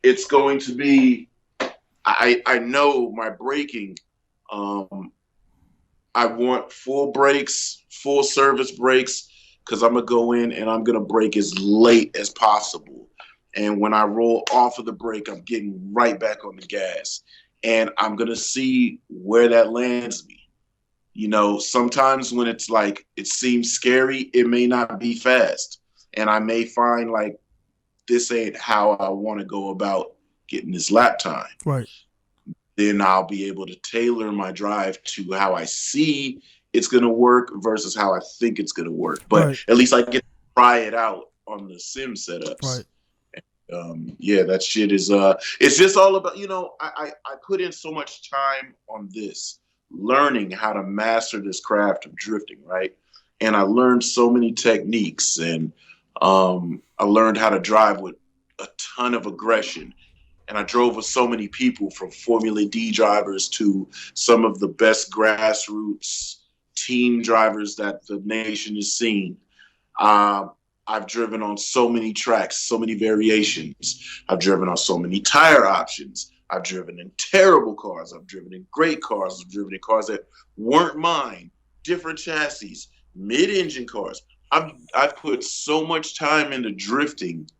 it's going to be. I know my braking. I want full brakes, full service brakes, because I'm gonna go in and I'm gonna brake as late as possible. And when I roll off of the brake, I'm getting right back on the gas, and I'm gonna see where that lands me. You know, sometimes when it's like it seems scary, it may not be fast, and I may find like this ain't how I want to go about getting this lap time. Right. Then I'll be able to tailor my drive to how I see it's going to work versus how I think it's going to work. But at least I get to try it out on the sim setups. Right. Yeah, that shit is, it's just all about, you know, I put in so much time on this, learning how to master this craft of drifting, right? And I learned so many techniques, and I learned how to drive with a ton of aggression. And I drove with so many people, from Formula D drivers to some of the best grassroots team drivers that the nation has seen. I've driven on so many tracks, so many variations. I've driven on so many tire options. I've driven in terrible cars. I've driven in great cars. I've driven in cars that weren't mine, different chassis, mid-engine cars. I've put so much time into drifting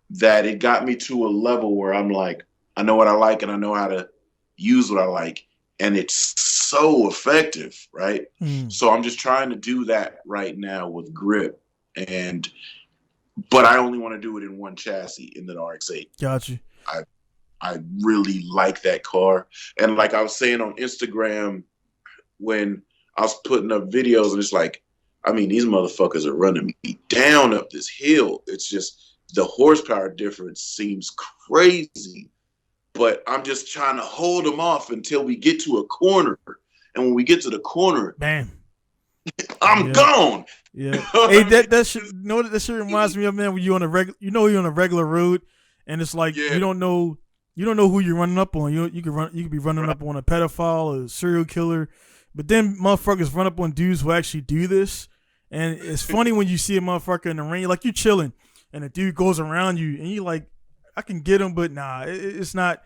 that it got me to a level where I'm like, I know what I like and I know how to use what I like. And it's so effective, right? So I'm just trying to do that right now with grip. But I only want to do it in one chassis, in the RX-8. Got you. I really like that car. And like I was saying on Instagram, when I was putting up videos, and it's like, I mean, these motherfuckers are running me down up this hill. It's just, the horsepower difference seems crazy, but I'm just trying to hold them off until we get to a corner. And when we get to the corner, bam, I'm gone. Yeah. Hey, that shit, you know what that shit reminds me of, man, when you're on a regular, you know, you're on a regular road, and it's like you don't know who you're running up on. You could be running up on a pedophile or a serial killer, but then motherfuckers run up on dudes who actually do this. And it's funny when you see a motherfucker in the rain, like you chilling, and a dude goes around you, and you like, I can get him, but nah, it's not.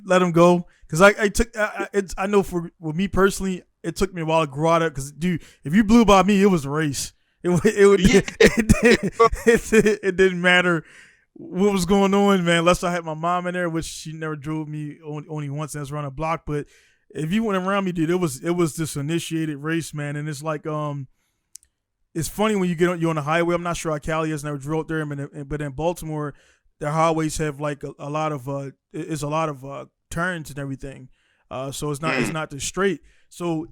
Let him go, because I know for me personally, it took me a while to grow out of it. Because dude, if you blew by me, it was a race. It didn't matter what was going on, man. Unless I had my mom in there, which she never drove me only once, and I was running a block. But if you went around me, dude, it was this initiated race, man. And it's like it's funny when you're on the highway. I'm not sure how Cali is, never drove there, but in Baltimore, their highways have like a lot of turns and everything. So it's not just straight. So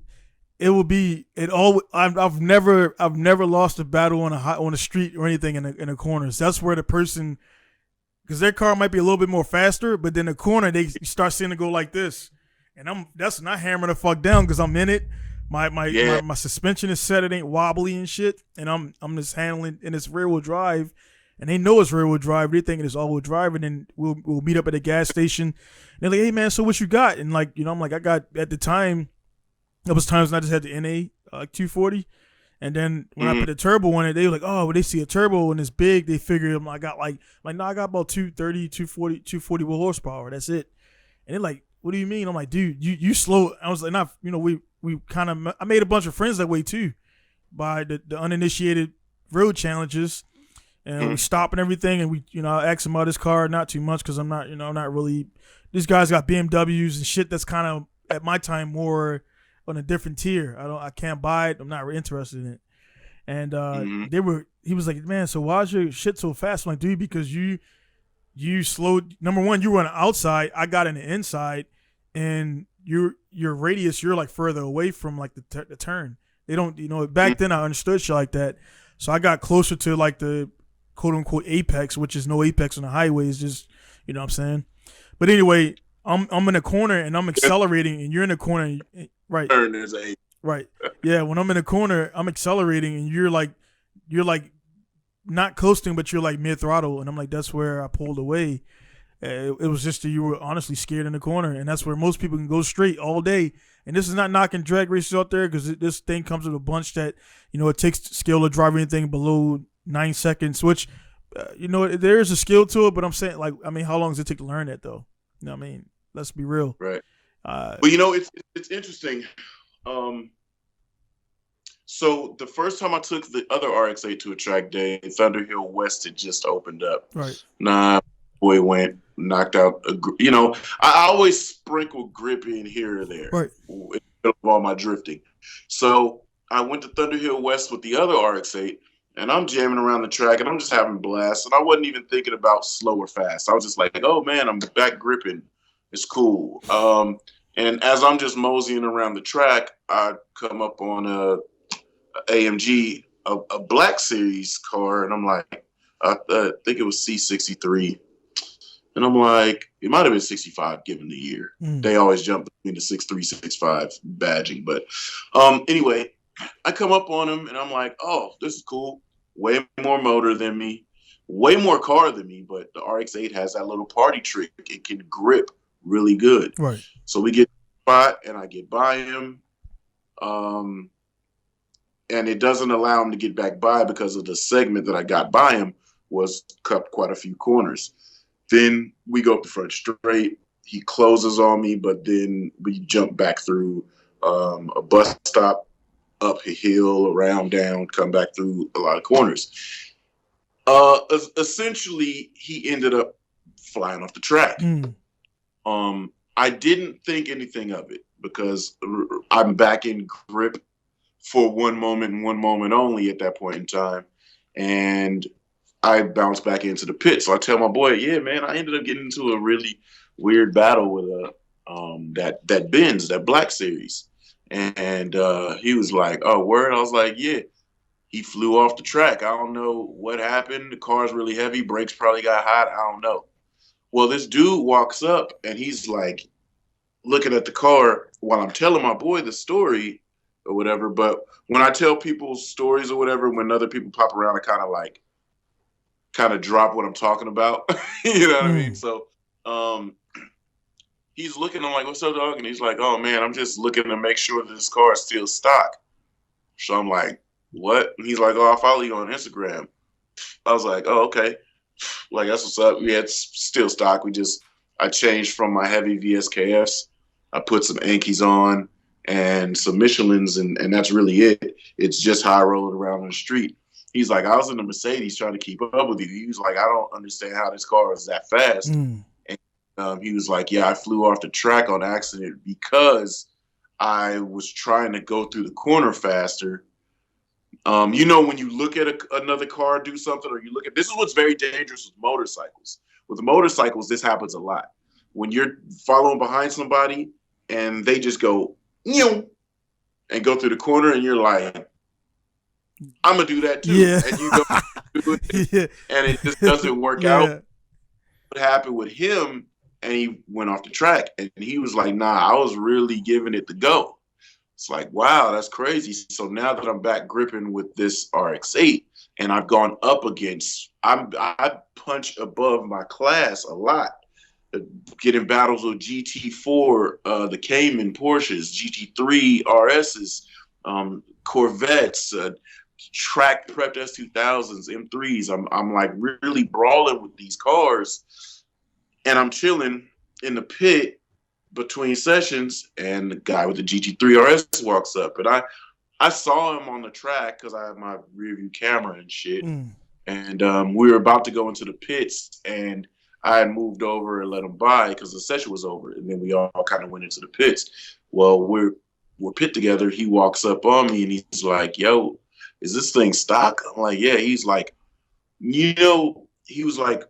it will be I've never lost a battle on a street or anything in the corners. That's where the person, because their car might be a little bit more faster, but then the corner they start seeing it go like this, and that's not hammering the fuck down because I'm in it. My suspension is set, it ain't wobbly and shit, and I'm just handling, and it's rear wheel drive, and they know it's rear wheel drive. They thinking it's all wheel drive, and then we'll meet up at a gas station. And they're like, hey man, so what you got? And like, you know, I'm like, I got, at the time, there was times when I just had the NA 240, and then when I put a turbo on it, they were like, oh, when they see a turbo and it's big, they figure I got I got about 230, 240, 240 horsepower. That's it. And they're like, what do you mean? I'm like, dude, you slow. I was like, not, you know, we kind of, I made a bunch of friends that way too, by the uninitiated road challenges, and we stop and everything, and we, you know, I ask them about his car, not too much because I'm not, you know, not really. These guys got BMWs and shit that's kind of at my time more on a different tier. I can't buy it. I'm not really interested in it. And he was like, man, so why's your shit so fast? I'm like, dude, because you slowed. Number one, you were on the outside. I got in the inside, and your radius, you're like further away from like the turn. They don't, you know, back then I understood shit like that. So I got closer to like the quote unquote apex, which is no apex on the highway. It's just, you know what I'm saying? But anyway, I'm in a corner and I'm accelerating, and you're in a corner, right? There's a Right. Yeah. When I'm in a corner, I'm accelerating, and you're like not coasting, but you're like mid throttle, and I'm like, that's where I pulled away. It was just that you were honestly scared in the corner, and that's where most people can go straight all day. And this is not knocking drag races out there, because this thing comes with a bunch that, you know, it takes skill to drive anything below 9 seconds, which, you know, there is a skill to it, but I'm saying, like, I mean, how long does it take to learn that, though? You know what I mean? Let's be real. Right. But, you know, it's interesting. So the first time I took the other RX-8 to a track day, Thunderhill West had just opened up. Right. Nah, boy went, knocked out, you know, I always sprinkle grip in here or there. Right. In the middle of all my drifting. So I went to Thunderhill West with the other RX-8, and I'm jamming around the track, and I'm just having a blast. And I wasn't even thinking about slow or fast. I was just like, oh, man, I'm back gripping. It's cool. And as I'm just moseying around the track, I come up on a AMG, a Black Series car, and I'm like, I think it was C63. And I'm like, it might have been 65 given the year. They always jump between the 63, 65 badging. But anyway, I come up on him, and I'm like, oh, this is cool. Way more motor than me, way more car than me, but the RX-8 has that little party trick. It can grip really good. Right. So we get spot, and I get by him. And it doesn't allow him to get back by because of the segment that I got by him was cut quite a few corners. Then we go up the front straight. He closes on me, but then we jump back through a bus stop, up a hill, around, down, come back through a lot of corners. Essentially, he ended up flying off the track. I didn't think anything of it because I'm back in grip for one moment and one moment only at that point in time. And I bounced back into the pit. So I tell my boy, yeah, man, I ended up getting into a really weird battle with that Benz, that Black Series. And he was like, oh, word? I was like, yeah. He flew off the track. I don't know what happened. The car's really heavy. Brakes probably got hot. I don't know. Well, this dude walks up, and he's like looking at the car while I'm telling my boy the story or whatever. But when I tell people stories or whatever, when other people pop around, I kind of drop what I'm talking about. You know what I mean? So he's looking, I'm like, what's up, dog? And he's like, oh, man, I'm just looking to make sure that this car is still stock. So I'm like, what? And he's like, oh, I follow you on Instagram. I was like, oh, okay. Like, that's what's up. Yeah, it's still stock. I changed from my heavy VSKFs. I put some Ankies on and some Michelins, and that's really it. It's just how I roll it around on the street. He's like, I was in the Mercedes trying to keep up with you. He was like, I don't understand how this car is that fast. And he was like, yeah, I flew off the track on accident because I was trying to go through the corner faster. You know, when you look at another car do something, or this is what's very dangerous with motorcycles. With motorcycles, this happens a lot. When you're following behind somebody and they just go, and go through the corner, and you're like, I'm going to do that too. Yeah. And you go do it, yeah. And it just doesn't work out. What happened with him, and he went off the track, and he was like, nah, I was really giving it the go. It's like, wow, that's crazy. So now that I'm back gripping with this RX-8, and I've gone up against, I punch above my class a lot. Getting battles with GT4, the Cayman Porsches, GT3 RSs, Corvettes, track prepped S2000s, M3s. I'm like really brawling with these cars, and I'm chilling in the pit between sessions, and the guy with the GT3 RS walks up, and I saw him on the track because I have my rear view camera and shit, and we were about to go into the pits, and I had moved over and let him by because the session was over, and then we all kind of went into the pits. Well, we're pit together. He walks up on me, and he's like, yo, is this thing stock? I'm like, yeah. He's like, he was like,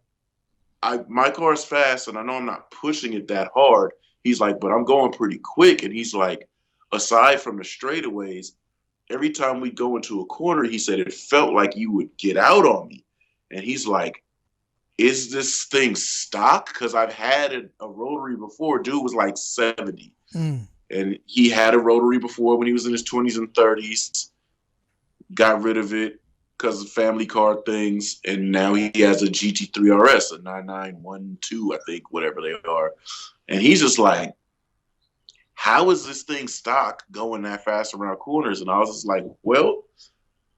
my car's fast, and I know I'm not pushing it that hard. He's like, but I'm going pretty quick. And he's like, aside from the straightaways, every time we go into a corner, he said, it felt like you would get out on me. and he's like, "Is this thing stock? Because I've had a rotary before." Dude was like 70, and he had a rotary before when he was in his 20s and 30s. Got rid of it because of family car things, and now he has a GT3 RS, a 9912, I think, whatever they are. And he's just like, how is this thing stock going that fast around corners? And I was just like, well,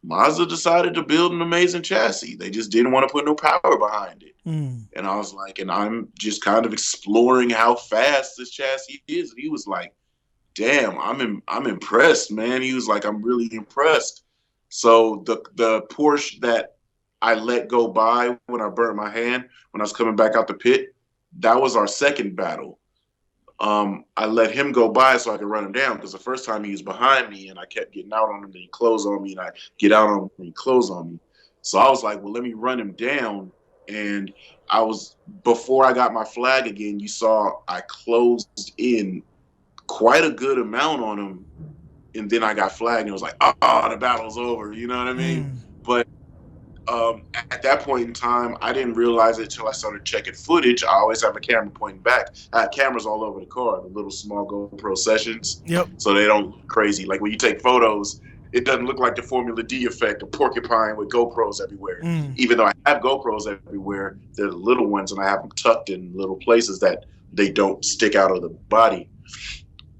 Mazda decided to build an amazing chassis. They just didn't want to put no power behind it. And I was like, and I'm just kind of exploring how fast this chassis is. And he was like, damn, I'm impressed, man. He was like, I'm really impressed. So the Porsche that I let go by when I burnt my hand when I was coming back out the pit, that was our second battle. I let him go by so I could run him down, because the first time he was behind me and I kept getting out on him, then he closed on me, and I get out on him and he closed on me. So I was like, well, let me run him down. And before I got my flag again, you saw I closed in quite a good amount on him. And then I got flagged, and it was like, oh, the battle's over. You know what I mean? But at that point in time, I didn't realize it until I started checking footage. I always have a camera pointing back. I had cameras all over the car, the little small GoPro sessions. Yep. So they don't look crazy. Like when you take photos, it doesn't look like the Formula D effect of porcupine with GoPros everywhere. Even though I have GoPros everywhere, they're the little ones, and I have them tucked in little places that they don't stick out of the body.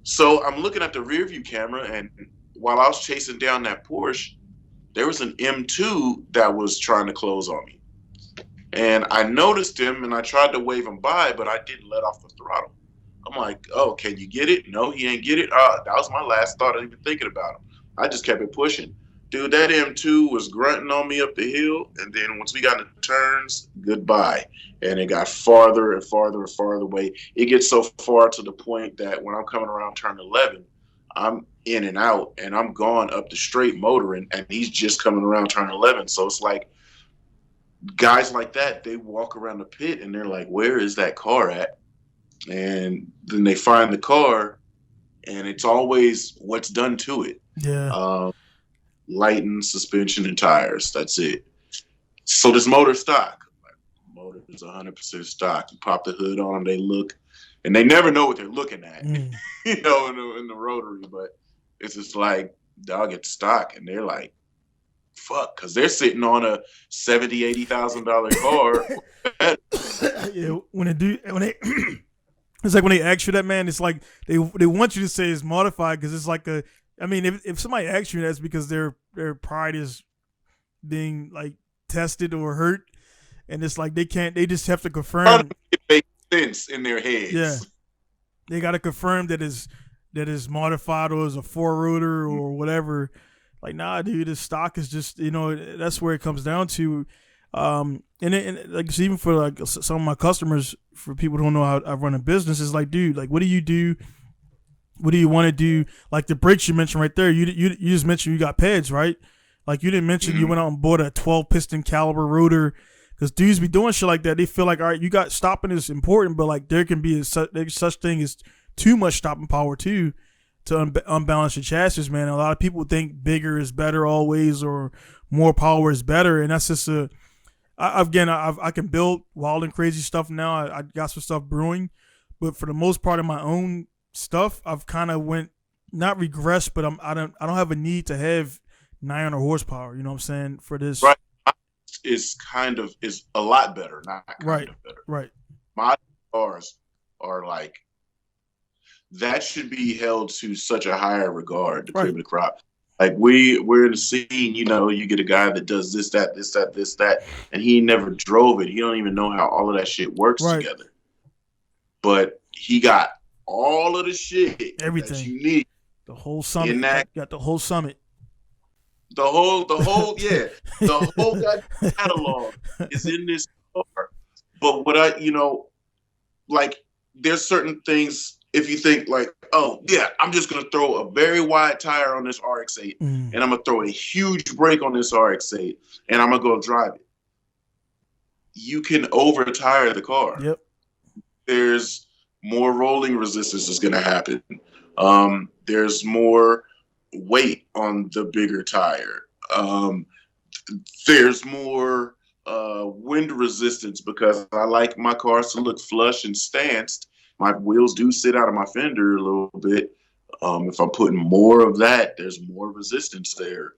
So I'm looking at the rear view camera, and while I was chasing down that Porsche, there was an M2 that was trying to close on me. And I noticed him, and I tried to wave him by, but I didn't let off the throttle. I'm like, oh, can you get it? No, he ain't get it. That was my last thought of even thinking about him. I just kept it pushing. Dude, that M2 was grunting on me up the hill, and then once we got into turns, goodbye. And it got farther and farther and farther away. It gets so far to the point that when I'm coming around turn 11, I'm in and out, and I'm gone up the straight motoring, and he's just coming around turn 11. So it's like guys like that, they walk around the pit, and they're like, where is that car at? And then they find the car, and it's always what's done to it. Yeah. Lighting, suspension, and tires. That's it. So this motor stock. Motor is 100% stock. You pop the hood on them, they look, and they never know what they're looking at, you know, in the rotary. But it's just like, dog, it's stock, and they're like, fuck, because they're sitting on a $70,000-$80,000 car. Yeah, when they it's like when they ask you that, man, it's like they want you to say it's modified, because it's like I mean, if somebody asks you, that's because their pride is being like tested or hurt, and it's like they just have to confirm. It makes sense in their heads. Yeah, they got to confirm that is modified or is a four rotor or whatever. Like, nah, dude, this stock is just, you know, that's where it comes down to. And like, even for like some of my customers, for people who don't know how I run a business, is like, dude, like, what do you do? What do you want to do? Like the brakes you mentioned right there, you just mentioned you got pads, right? Like you didn't mention you went out and bought a 12 piston caliber rotor, because dudes be doing shit like that. They feel like, all right, you got stopping is important, but like there can be such thing as too much stopping power too, to unbalance your chassis, man. A lot of people think bigger is better always, or more power is better, and that's just I can build wild and crazy stuff now. I got some stuff brewing, but for the most part of my own stuff, I've kind of went, not regressed, but I don't have a need to have 900 horsepower. You know what I'm saying? For this, right? Is a lot better, not kind of better. Right. My cars are like, that should be held to such a higher regard. The cream of the crop. Like we're in the scene, you know, you get a guy that does this, that, and he never drove it. He don't even know how all of that shit works together. But he got all of the shit, everything that you need. The whole summit. Got the whole summit. The whole yeah. The whole catalog is in this car. But what like, there's certain things, if you think like, oh yeah, I'm just gonna throw a very wide tire on this RX-8 and I'm gonna throw a huge brake on this RX-8 and I'm gonna go drive it. You can over tire the car. Yep. There's more rolling resistance is gonna happen. There's more weight on the bigger tire. There's more wind resistance because I like my cars to look flush and stanced. My wheels do sit out of my fender a little bit. If I'm putting more of that, there's more resistance there.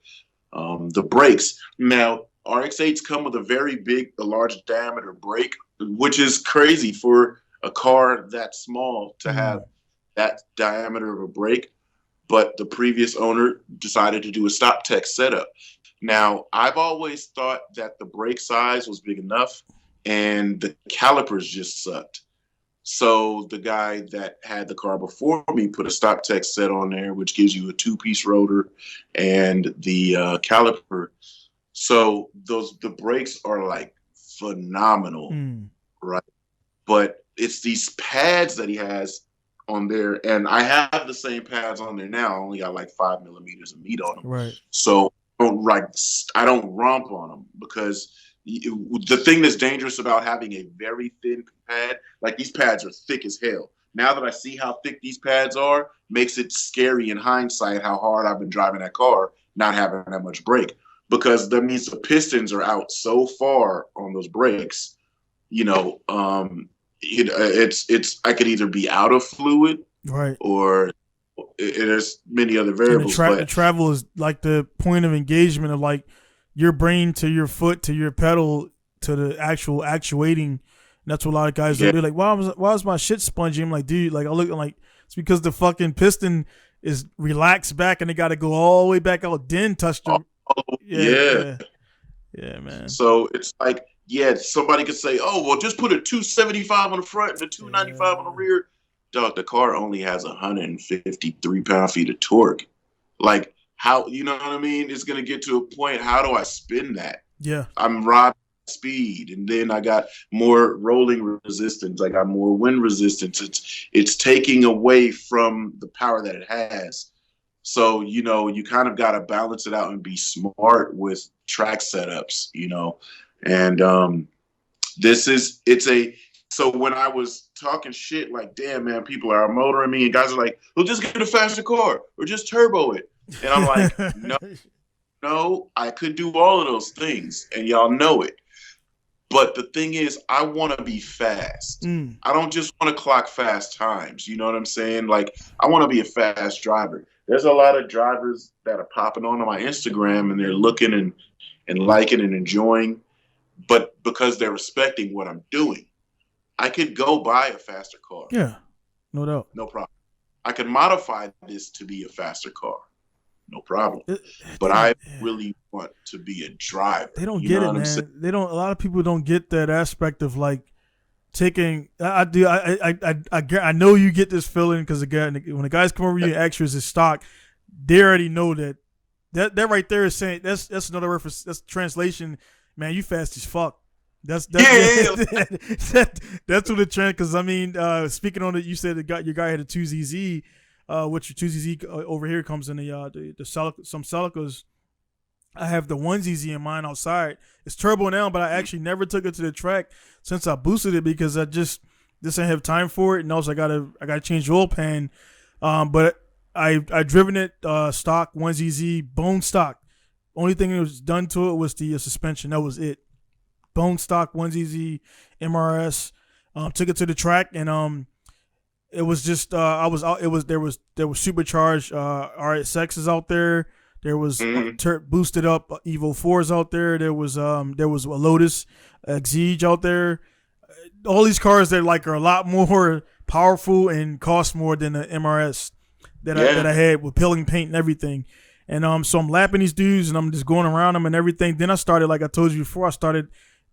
The brakes. Now, RX-8s come with a large diameter brake, which is crazy for a car that small to have that diameter of a brake. But the previous owner decided to do a stop tech setup. Now, I've always thought that the brake size was big enough and the calipers just sucked. So the guy that had the car before me put a stop tech set on there, which gives you a 2-piece rotor and the caliper. So the brakes are like phenomenal, right? But it's these pads that he has on there, and I have the same pads on there now. I only got like 5 millimeters of meat on them, right? So I don't romp on them because the thing that's dangerous about having a very thin pad, like these pads are thick as hell. Now that I see how thick these pads are, makes it scary in hindsight how hard I've been driving that car, not having that much brake, because that means the pistons are out so far on those brakes. It's I could either be out of fluid, right, or there's many other variables. The travel is like the point of engagement of like your brain to your foot to your pedal to the actual actuating. And that's what a lot of guys do. They're like, why was my shit spongy? I'm like, dude, like I look, I'm like, it's because the fucking piston is relaxed back and they got to go all the way back out, then touch the. Yeah, man. So it's like, somebody could say, oh, well, just put a 275 on the front and a 295 on the rear. Dog, the car only has 153 pound-feet of torque. Like, how, you know what I mean? It's going to get to a point, how do I spin that? Yeah. I'm riding speed, and then I got more rolling resistance. I got more wind resistance. It's taking away from the power that it has. So, you kind of got to balance it out and be smart with track setups, And so when I was talking shit, like, damn, man, people are motoring me, and guys are like, well, just get a faster car or just turbo it. And I'm like, no, I could do all of those things, and y'all know it. But the thing is, I want to be fast. I don't just want to clock fast times. You know what I'm saying? Like, I want to be a fast driver. There's a lot of drivers that are popping onto my Instagram, and they're looking and liking and enjoying, but because they're respecting what I'm doing. I could go buy a faster car. Yeah, no doubt. No problem. I can modify this to be a faster car. No problem. But I really want to be a driver. They don't get it, man. They don't. A lot of people don't get that aspect of like taking. I do. I know you get this feeling because again, when the guys come over you and ask you is it stock, they already know that right there is saying that's another word for that's translation. Man, you fast as fuck. That's what the trend. Because I mean, speaking on it, you said your guy had a 2ZZ, which your 2ZZ over here comes in some Celicas. I have the 1ZZ in mine outside. It's turbo now, but I actually never took it to the track since I boosted it because I just didn't have time for it, and also I gotta change the oil pan. But I driven it stock 1ZZ bone stock. Only thing that was done to it was the suspension. That was it. Bone stock 1ZZ MRS. Took it to the track and it was just there was supercharged RSXs out there. There was boosted up Evo 4s out there. There was a Lotus Exige out there. All these cars that are a lot more powerful and cost more than the MRS that I had with peeling paint and everything. And so I'm lapping these dudes and I'm just going around them and everything. Then I started, like I told you before,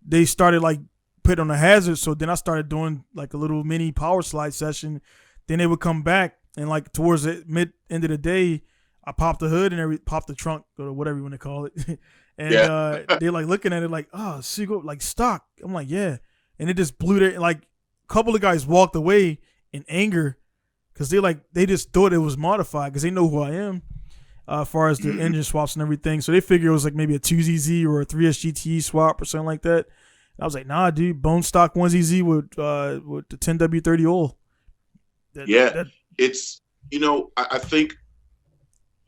they started like put on a hazard. So then I started doing like a little mini power slide session. Then they would come back and like towards the end of the day, I popped the hood and popped the trunk or whatever you want to call it. And they're like looking at it like, oh, Seagull, like stock. I'm like, yeah. And it just blew their, like a couple of guys walked away in anger because they just thought it was modified because they know who I am. As far as the engine swaps and everything. So they figure it was like maybe a 2ZZ or a 3S GTE swap or something like that. And I was like, nah, dude, bone stock 1ZZ with the 10W30 oil. It's, I think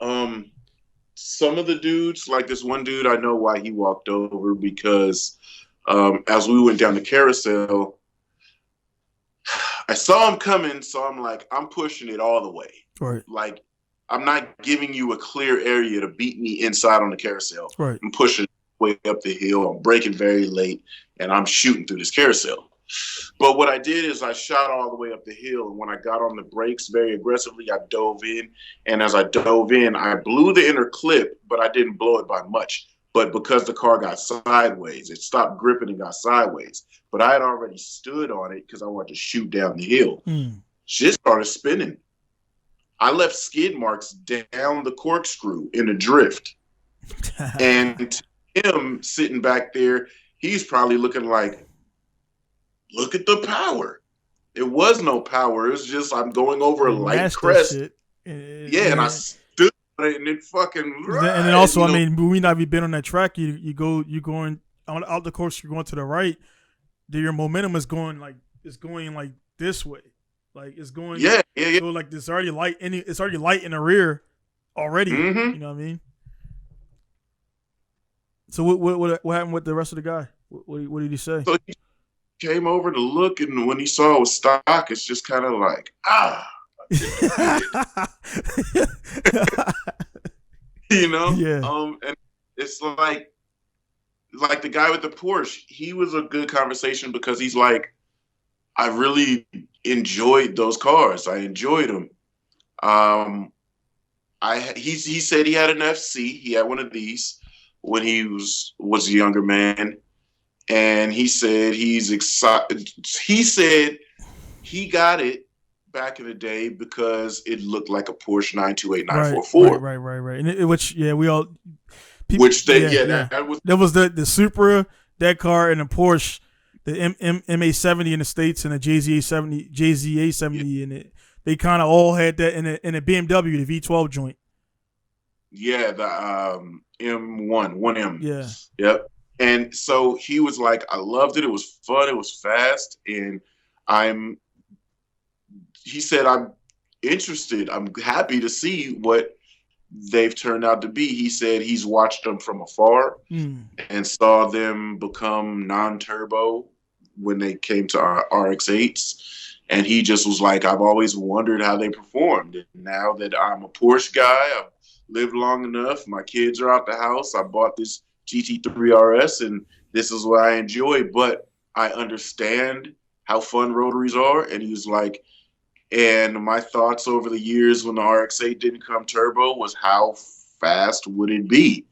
some of the dudes, like this one dude, I know why he walked over because as we went down the carousel, I saw him coming, so I'm like, I'm pushing it all the way. Right. Like, I'm not giving you a clear area to beat me inside on the carousel. Right. I'm pushing way up the hill. I'm braking very late, and I'm shooting through this carousel. But what I did is I shot all the way up the hill, and when I got on the brakes very aggressively, I dove in. And as I dove in, I blew the inner clip, but I didn't blow it by much. But because the car got sideways, it stopped gripping and got sideways. But I had already stood on it because I wanted to shoot down the hill. Shit started spinning. I left skid marks down the corkscrew in a drift. And him sitting back there, he's probably looking like, look at the power. There was no power. It was just I'm going over a light crest. And I stood on it and it fucking. And then also, I mean, we not even been on that track. You going out the course. You're going to the right. Your momentum is going like this way. Like it's going. Yeah. So like it's already light. It's already light in the rear already. Mm-hmm. You know what I mean? So what happened with the rest of the guy? What did he say? So he came over to look, and when he saw it was stock, it's just kind of like, you know? Yeah. And it's like the guy with the Porsche, he was a good conversation because he's like, I really enjoyed those cars. I enjoyed them. He said he had an FC. He had one of these when he was a younger man. And he said he's excited. He said he got it back in the day because it looked like a Porsche 928 944. Right. And which we all. That was the Supra, that car, and the Porsche, the MA70 in the States, and the JZA70 in it. They kind of all had that in a BMW, the V12 joint. Yeah, the M1, 1M. Yeah. Yep. And so he was like, I loved it. It was fun. It was fast. And he said, I'm interested. I'm happy to see what they've turned out to be. He said he's watched them from afar and saw them become non-turbo when they came to our RX-8s. And he just was like, I've always wondered how they performed. And now that I'm a Porsche guy, I've lived long enough. My kids are out the house. I bought this GT3 RS, and this is what I enjoy, but I understand how fun rotaries are. And he was like, and my thoughts over the years when the RX-8 didn't come turbo was how fast would it be?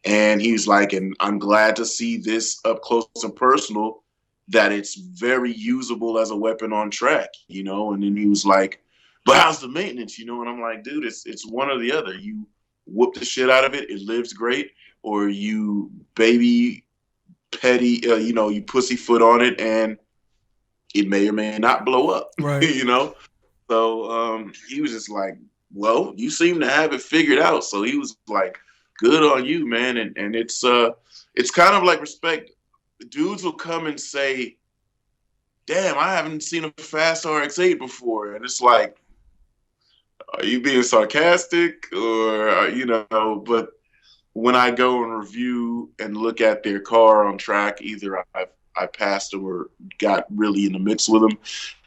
And he's like, and I'm glad to see this up close and personal, that it's very usable as a weapon on track, you know? And then he was like, but how's the maintenance, you know? And I'm like, dude, it's one or the other. You whoop the shit out of it, it lives great, or you baby petty, you pussyfoot on it and it may or may not blow up, right? You know? So he was just like, well, you seem to have it figured out. So he was like, good on you, man. And it's kind of like respect. Dudes will come and say, damn, I haven't seen a fast RX-8 before. And it's like, are you being sarcastic or, but when I go and review and look at their car on track, either I passed them or got really in the mix with them.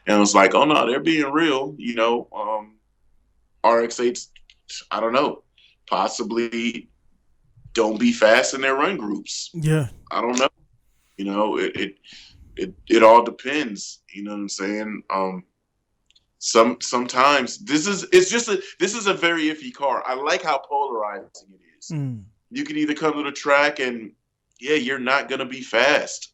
And I was like, oh no, they're being real, RX-8s, I don't know, possibly don't be fast in their run groups. Yeah. I don't know. It all depends. You know what I'm saying? Sometimes this is a very iffy car. I like how polarizing it is. You can either come to the track and you're not gonna be fast,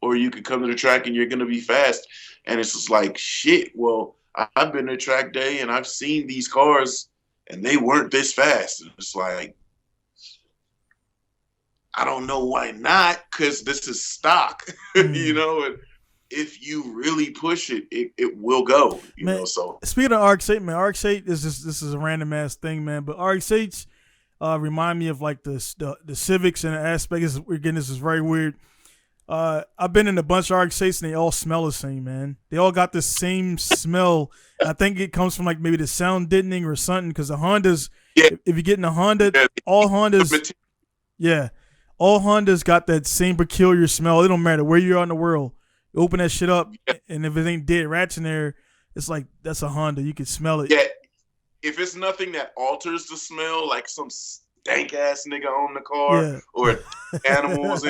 or you could come to the track and you're gonna be fast. And it's just like, shit, well, I've been to track day and I've seen these cars and they weren't this fast. And it's like, I don't know why not, because this is stock, and if you really push it, it will go, man, so. Speaking of RX-8, man, RX-8 this is a random ass thing, man, but RX-8s remind me of like the Civics in an aspect. This is very weird. I've been in a bunch of RX-8s and they all smell the same, man. They all got the same smell. I think it comes from like maybe the sound deadening or something, because the Hondas, if you get in a Honda, all Hondas, all Hondas got that same peculiar smell. It don't matter where you are in the world. You open that shit up, and if it ain't dead rats in there, it's like that's a Honda. You can smell it. Yeah, if it's nothing that alters the smell, like some stank ass nigga on the car or animals.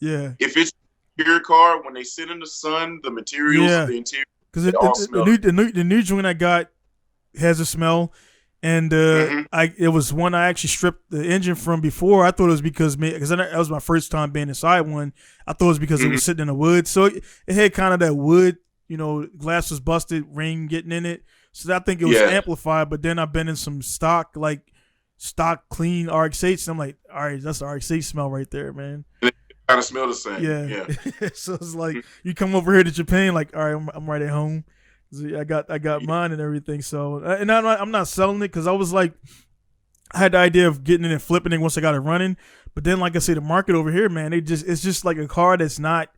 Yeah. If it's your car, when they sit in the sun, the materials of the interior, because the new joint I got has a smell. And it was one I actually stripped the engine from before. I thought it was because that was my first time being inside one. I thought it was because it was sitting in the wood. So it had kind of that wood, glass was busted, rain getting in it. So I think it was amplified. But then I've been in some stock clean RX-8s. And I'm like, all right, that's the RX-8 smell right there, man. And it kind of smell the same. Yeah. So it's like you come over here to Japan, like, all right, I'm right at home. I got mine and everything. So, and I'm not selling it because I was like, I had the idea of getting it and flipping it once I got it running. But then, like I say, the market over here, man, it's just like a car that's not.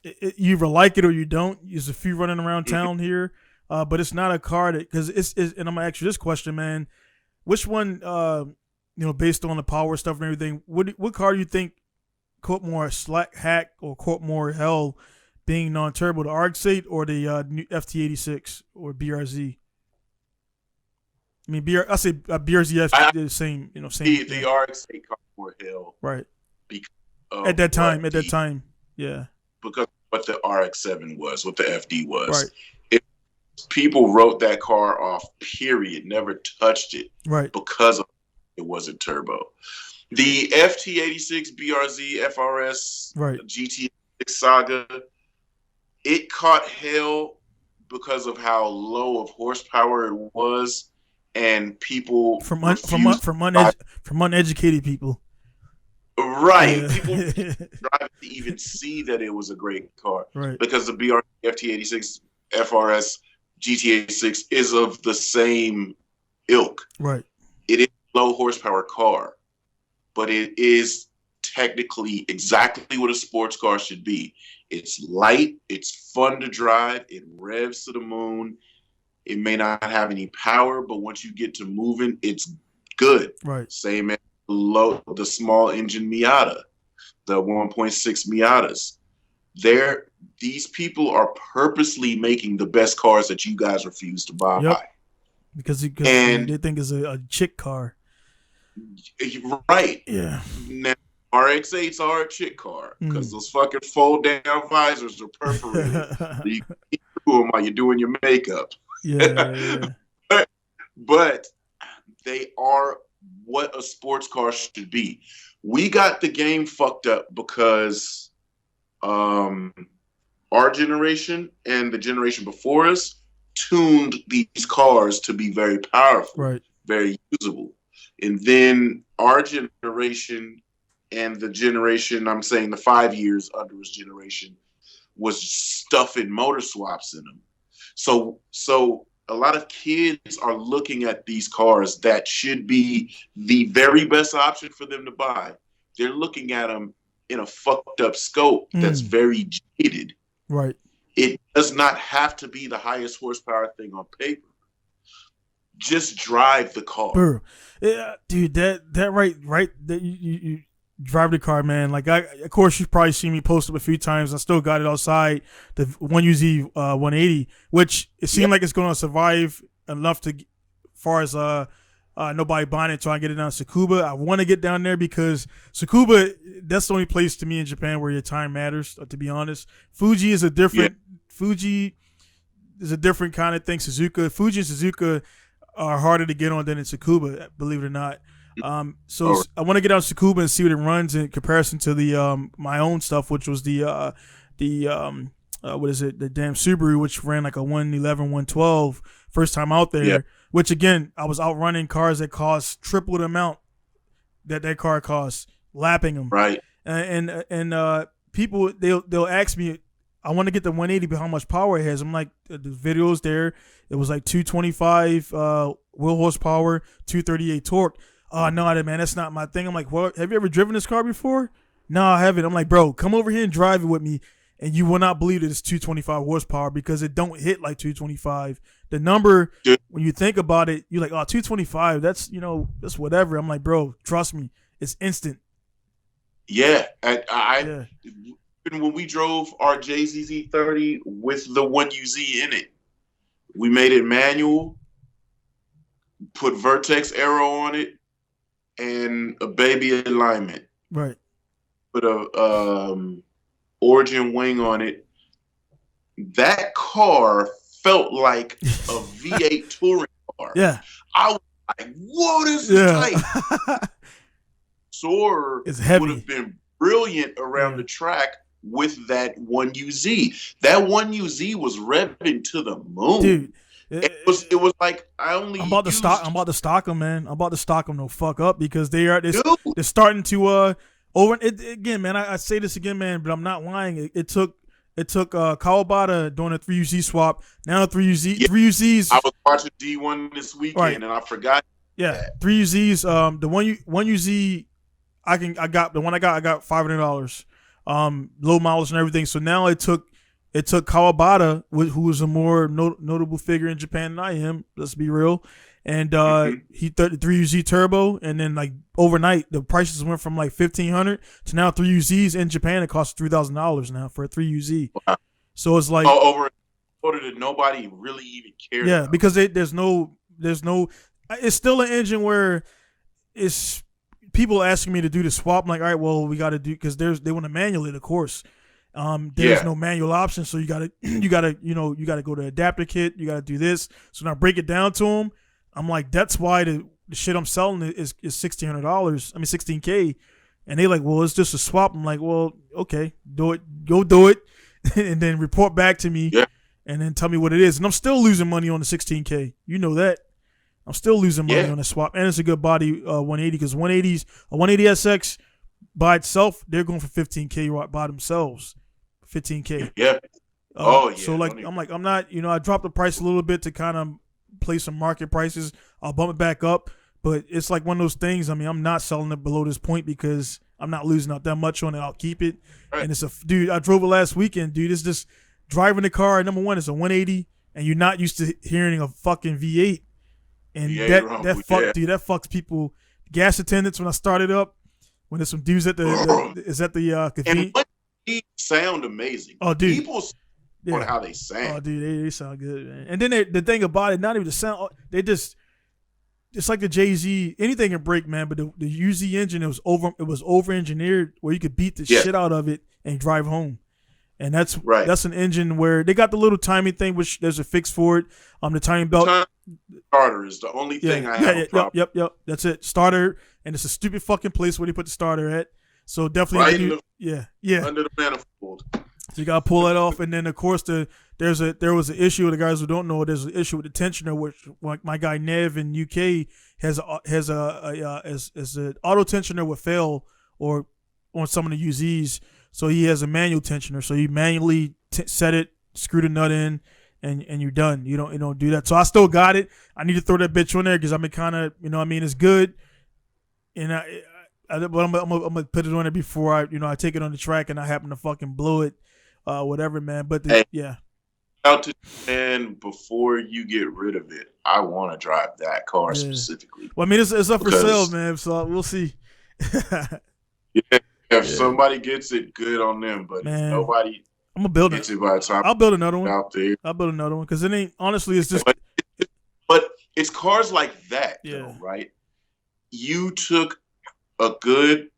You either like it or you don't. There's a few running around town here, but it's not a car that because it's. And I'm gonna ask you this question, man. Which one, based on the power stuff and everything, what car do you think caught more hack or caught more hell? Being non-turbo, the RX-8 or the new FT86 or BRZ? I mean, I say BRZ the same, same. The RX-8 caught more hell, right? At that time, yeah. Because what the RX-7 was, what the FD was, right? People wrote that car off. Period. Never touched it, right? Because it wasn't turbo. The FT86, BRZ, FRS, right? GT6 saga. It caught hell because of how low of horsepower it was, and people from uneducated people. Right, people drive to even see that it was a great car, right? Because the BR FT86 FRS GT86 is of the same ilk, right? It is a low horsepower car, but it is technically exactly what a sports car should be. It's light, it's fun to drive, it revs to the moon. It may not have any power, but once you get to moving, it's good. Right. Same as the small engine Miata, the 1.6 Miatas. These people are purposely making the best cars that you guys refuse to buy. Yep. Because they think it's a chick car. Right. Yeah. Now, RX-8s are a chick car because those fucking fold down visors are perforated. You can see through them while you're doing your makeup. Yeah. But they are what a sports car should be. We got the game fucked up because our generation and the generation before us tuned these cars to be very powerful, right, very usable. And then our generation and the generation, I'm saying the 5 years under his generation, was stuffing motor swaps in them. So a lot of kids are looking at these cars that should be the very best option for them to buy. They're looking at them in a fucked up scope that's very jaded. Right. It does not have to be the highest horsepower thing on paper. Just drive the car. Bro. Yeah, dude, that right that you drive the car, man. Like of course you've probably seen me post up a few times. I still got it outside, the 1UZ 180, which it seemed like it's going to survive enough to, far as nobody buying it, trying to get it down to Tsukuba. I want to get down there because Tsukuba, that's the only place to me in Japan where your time matters. To be honest, Fuji is a different kind of thing. Fuji and Suzuka are harder to get on than in Tsukuba, believe it or not. So I want to get out of Tsukuba and see what it runs in comparison to the my own stuff, which was the what is it? The damn Subaru, which ran like a 111, 112 first time out there. Yeah. Which again, I was outrunning cars that cost triple the amount that car costs, lapping them. Right. And people they'll ask me, I want to get the 180, but how much power it has? I'm like, the videos there, it was like 225 wheel horsepower, 238 torque. Oh, no, man, that's not my thing. I'm like, well, have you ever driven this car before? No, I haven't. I'm like, bro, come over here and drive it with me, and you will not believe that it's 225 horsepower because it don't hit like 225. The number, when you think about it, you're like, oh, 225, that's whatever. I'm like, bro, trust me, it's instant. Yeah, even when we drove our JZZ30 with the 1UZ in it, we made it manual, put Vertex Aero on it, and a baby alignment. Right. Put a Origin wing on it. That car felt like a V8 touring car. Yeah. I was like, whoa, this is tight. Soarer would have been brilliant around the track with that 1UZ. That 1UZ was revving to the moon. Dude. It was like I'm about to stock them, man. I'm about to stock them the fuck up because they're starting to over it again, man. I say this again, man, but I'm not lying. It took Kawabata doing a 3UZ swap. Now 3UZs. I was watching D1 this weekend and I forgot. Yeah, that. 3UZs. The 1UZ I got $500. Low mileage and everything. So now it took Kawabata, who was a more notable figure in Japan than I am. Let's be real. And he the 3UZ turbo, and then like overnight the prices went from like $1,500 to now 3UZs in Japan. It costs $3,000 now for a 3UZ. Wow. So it's like over that nobody really even cares. Yeah, about. because there's no. It's still an engine where it's people asking me to do the swap. I'm like, all right, well, we got to do because they want to manual it, of course. There's no manual option, so you gotta go to adapter kit. You gotta do this. So now break it down to them. I'm like, that's why the shit I'm selling is $1,600. I mean $16K, and they like, well, it's just a swap. I'm like, well, okay, do it. Go do it, and then report back to me, and then tell me what it is. And I'm still losing money on the $16K. You know that. I'm still losing money on the swap, and it's a good body 180 because 180SX by itself, they're going for $15K by themselves. $15K. Yeah. So like, I'm not, I dropped the price a little bit to kind of play some market prices. I'll bump it back up, but it's like one of those things. I mean, I'm not selling it below this point because I'm not losing out that much on it. I'll keep it. Right. And dude, I drove it last weekend, dude. It's just driving the car. Number one, it's a 180, and you're not used to hearing a fucking V8. And dude, that fucks people. Gas attendants when I started up, when there's some dudes at the convenience. Sound amazing. Oh, dude. People on how they sound. Oh, dude, they sound good, man. And then the thing about it, not even the sound, it's like the Jay-Z, anything can break, man, but the UZ engine, it was over engineered where you could beat the shit out of it and drive home. And that's an engine where they got the little timing thing, which there's a fix for it. The timing belt. Starter is the only thing I have a problem. Yep. That's it. Starter, and it's a stupid fucking place where they put the starter at. So definitely, under the manifold. So you gotta pull that off, and then of course there was an issue. The guys who don't know, there's an issue with the tensioner, which like my guy Nev in UK has an auto tensioner would fail or on some of the UZs, so he has a manual tensioner. So you manually set it, screw the nut in, and you're done. You don't do that. So I still got it. I need to throw that bitch on there because I've been kind of it's good, and but I'm gonna put it on there before I take it on the track and I happen to fucking blow it, whatever, man. But out to and before you get rid of it, I want to drive that car specifically. Well, I mean, it's up for sale, man. So we'll see. If somebody gets it, good on them. But if nobody, I'm gonna build it by the time I'll build another one out there. I'll build another one because it ain't honestly. It's just. But it's cars like that, though, right? You took a good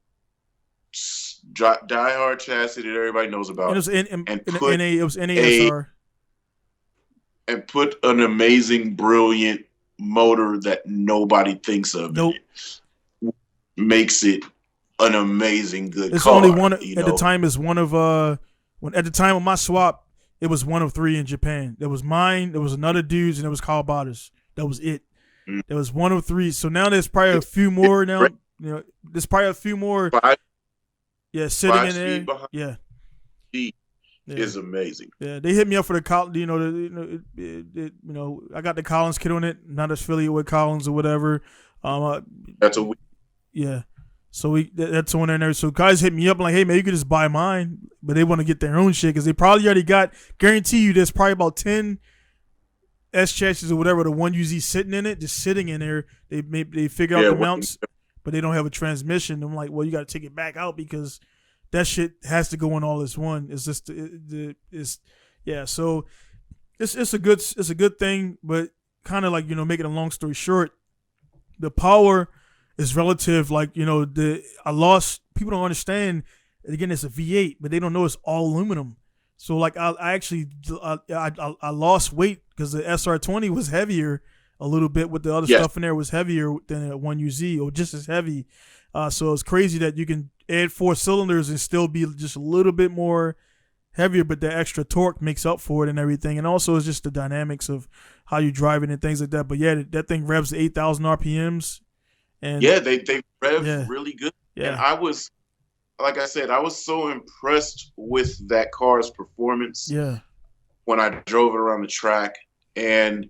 diehard chassis that everybody knows about, it was NASR, and put an amazing, brilliant motor that nobody thinks of. Nope. Makes it an amazing good it's car. Only one at the time is one of at the time of my swap, it was one of three in Japan. There was mine, there was another dude's, and there was Kawabata's. That was it. There was one of three. So now there's probably a few more now. There's probably a few more. Sitting in there. Yeah. Is amazing. Yeah, they hit me up for the Collins. I got the Collins kit on it. Not affiliated with Collins or whatever. That's a. Yeah. So that's on there. So guys hit me up like, hey man, you could just buy mine, but they want to get their own shit because they probably already got. Guarantee you, there's probably about 10 S chassis or whatever, the 1UZ sitting in it, just sitting in there. They figure out the mounts. but they don't have a transmission. I'm like, well, you got to take it back out because that shit has to go in all as one. It's just yeah. So it's a good thing, but kind of like, you know, making a long story short, the power is relative. Like, you know, people don't understand. Again, it's a V8, but they don't know it's all aluminum. So like I actually lost weight because the SR20 was heavier a little bit with the other stuff in there was heavier than a 1UZ or just as heavy. So it's crazy that you can add 4 cylinders and still be just a little bit more heavier, but the extra torque makes up for it and everything. And also it's just the dynamics of how you drive it and things like that. But yeah, that thing revs 8,000 RPMs. And yeah, they rev really good. Yeah. And I was, like I said, I was so impressed with that car's performance. Yeah. When I drove it around the track, and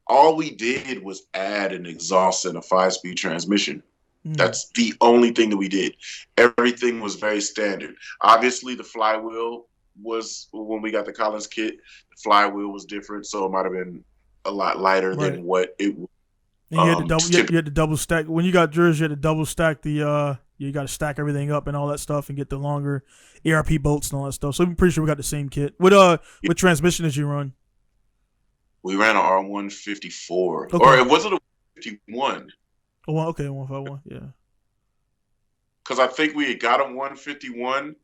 all we did was add an exhaust and a 5-speed transmission. That's the only thing that we did. Everything was very standard. Obviously, the flywheel was, when we got the Collins kit, the flywheel was different, so it might have been a lot lighter than what it was. And you had to double stack. When you got yours, you had to double stack the you got to stack everything up and all that stuff and get the longer ARP bolts and all that stuff. So I'm pretty sure we got the same kit. What transmission did you run? We ran an R154, okay. Or it wasn't a 51. Oh, okay, 151, yeah. Because I think we had got a 151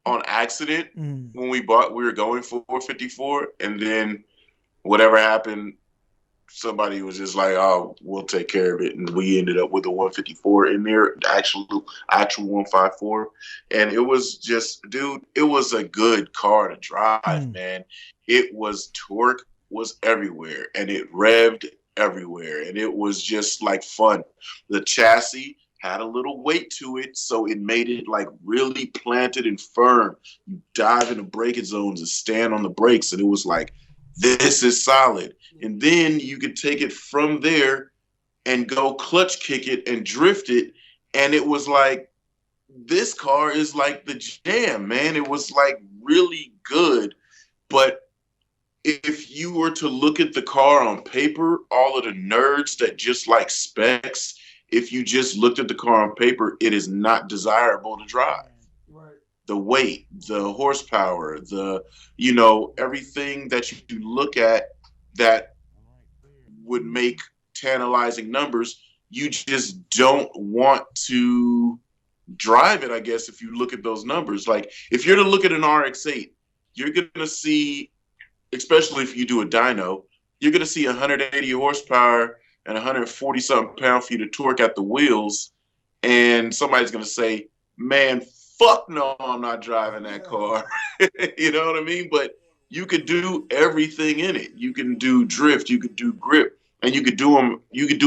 on accident when we were going for 454, and then whatever happened, somebody was just like, "Oh, we'll take care of it," and we ended up with a 154 in there, the actual 154, and it was just, dude, it was a good car to drive, man. It was torque was everywhere, and it revved everywhere, and it was just like fun. The chassis had a little weight to it, so it made it like really planted and firm. You dive into braking zones and stand on the brakes, and it was like, this is solid. And then you could take it from there and go clutch kick it and drift it, and it was like, this car is like the jam, man. It was like really good. But if you were to look at the car on paper, all of the nerds that just like specs, if you just looked at the car on paper, it is not desirable to drive. Right. The weight, the horsepower, the, you know, everything that you look at that would make tantalizing numbers, you just don't want to drive it, I guess, if you look at those numbers. Like, if you're to look at an RX-8, you're going to see, especially if you do a dyno, you're going to see 180 horsepower and 140-something pound-feet of torque at the wheels, and somebody's going to say, man, fuck no, I'm not driving that car. You know what I mean? But you could do everything in it. You can do drift, you could do grip, and you could do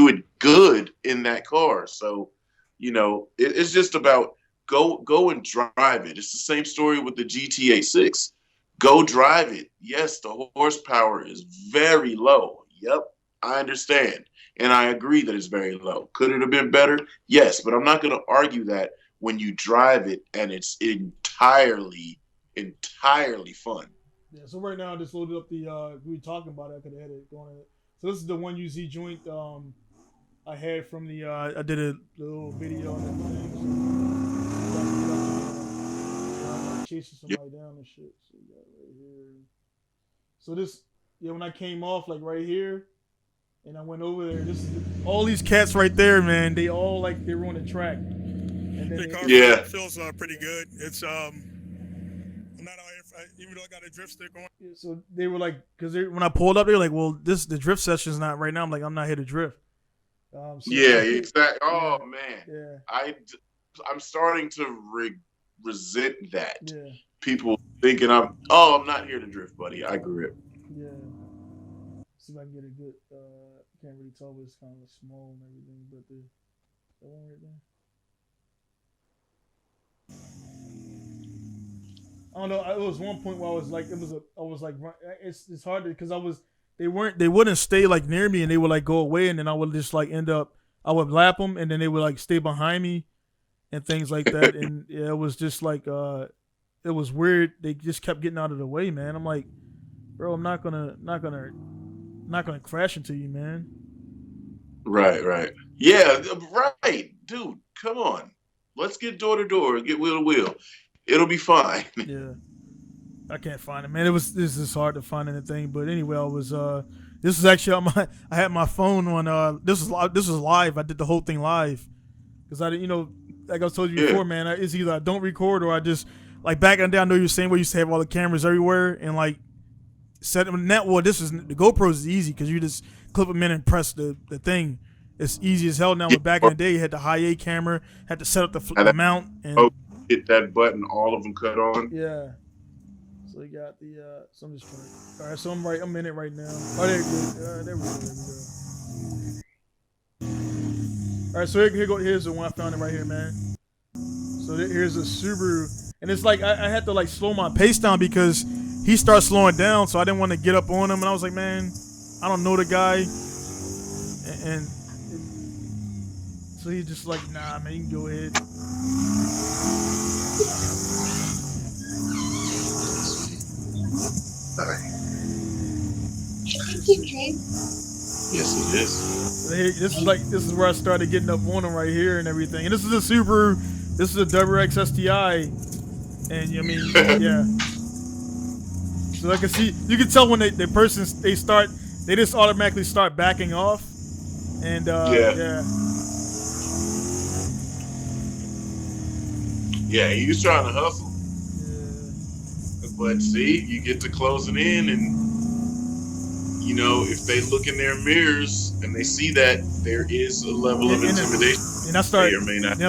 it good in that car. So, you know, it's just about go and drive it. It's the same story with the GT86. Go drive it. Yes, the horsepower is very low. Yep, I understand. And I agree that it's very low. Could it have been better? Yes, but I'm not going to argue that when you drive it and it's entirely fun. Yeah, so right now I just loaded up we were talking about it, I could have had it going. So this is the 1UZ joint I had from the I did a little video on that thing. Chasing somebody down and shit. So we got right here. So this, when I came off like right here, and I went over there. This is all these cats right there, man. They all like they were on the track. And then feels pretty good. It's I'm not out here, even though I got a drift stick on. Yeah, so they were like, because when I pulled up, they were like, "Well, the drift session's not right now." I'm like, "I'm not here to drift." So yeah, exactly. Oh man, yeah. I'm starting to resent that. Yeah. People thinking I'm not here to drift, buddy. I grip. Yeah. See if I can get a good. Can't really tell, but it's kind of small and everything. But that one right there. I don't know. It was one point where I was like, it's hard because they wouldn't stay like near me, and they would like go away, and then I would just like I would lap them, and then they would like stay behind me, and things like that. And yeah, it was just like it was weird. They just kept getting out of the way, man. I'm like, bro, I'm not gonna crash into you, man. Right. Yeah, right, dude. Come on, let's get door to door, get wheel to wheel. It'll be fine. Yeah. I can't find it, man. This is hard to find anything. But anyway, this is actually on my. I had my phone on. This was live. I did the whole thing live because I didn't, like I told you before, man. It's either I don't record or I just like back in the day. I know you were saying where you used to have all the cameras everywhere and like set them. Well, this is the GoPros is easy because you just clip them in and press the thing. It's easy as hell now. But back in the day, you had the high A camera, had to set up the mount and hit that button. All of them cut on. Yeah. So we got the so I'm just trying. All right, so I'm in it right now. Oh, there we go. There we go. All right, so here's the one I found it right here, man. So here's a Subaru, and it's like I had to like slow my pace down because he starts slowing down, so I didn't want to get up on him, and I was like, man, I don't know the guy, and so he's just like, nah, man, you can go ahead. Yes, it is. This is where I started getting up on him right here and everything. And this is a Subaru. This is a WX STI, and I mean, yeah. So I can see, you can tell when they just automatically start backing off, and yeah. Yeah, he was trying to hustle. But see, you get to closing in, and if they look in their mirrors and they see that there is a level of intimidation, and I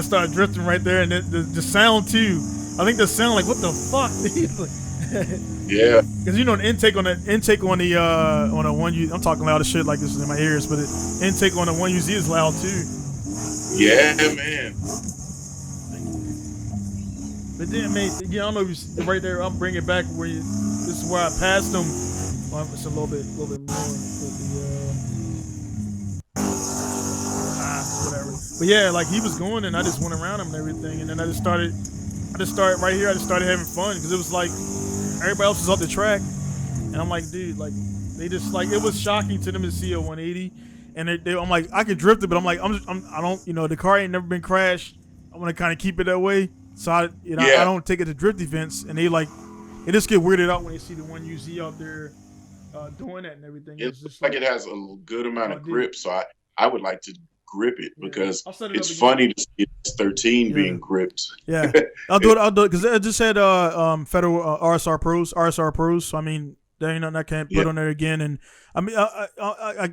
start drifting right there, and the sound too. I think the sound like, what the fuck? Yeah. Because the intake on the one U. I'm talking loud as shit like this is in my ears, but the intake on the one UZ is loud too. Yeah, man. But then, mate, I don't know if you right there. I'm bringing it back where this is where I passed them. Well, it's a little bit more. Whatever. But yeah, like he was going, and I just went around him and everything, and then I just started right here. I just started having fun because it was like everybody else was off the track, and I'm like, dude, like they just like it was shocking to them to see a 180, and I'm like, I could drift it, but I'm like, I don't, the car ain't never been crashed. I want to kind of keep it that way. So I don't take it to drift events, and they just get weirded out when they see the one UZ out there doing that and everything. It looks like it has a good amount of grip, so I would like to grip it because it's funny to see S13 being gripped. Yeah, I'll do it because I just had federal RSR Pros. So I mean, there ain't nothing I can't put on there again, and I mean, I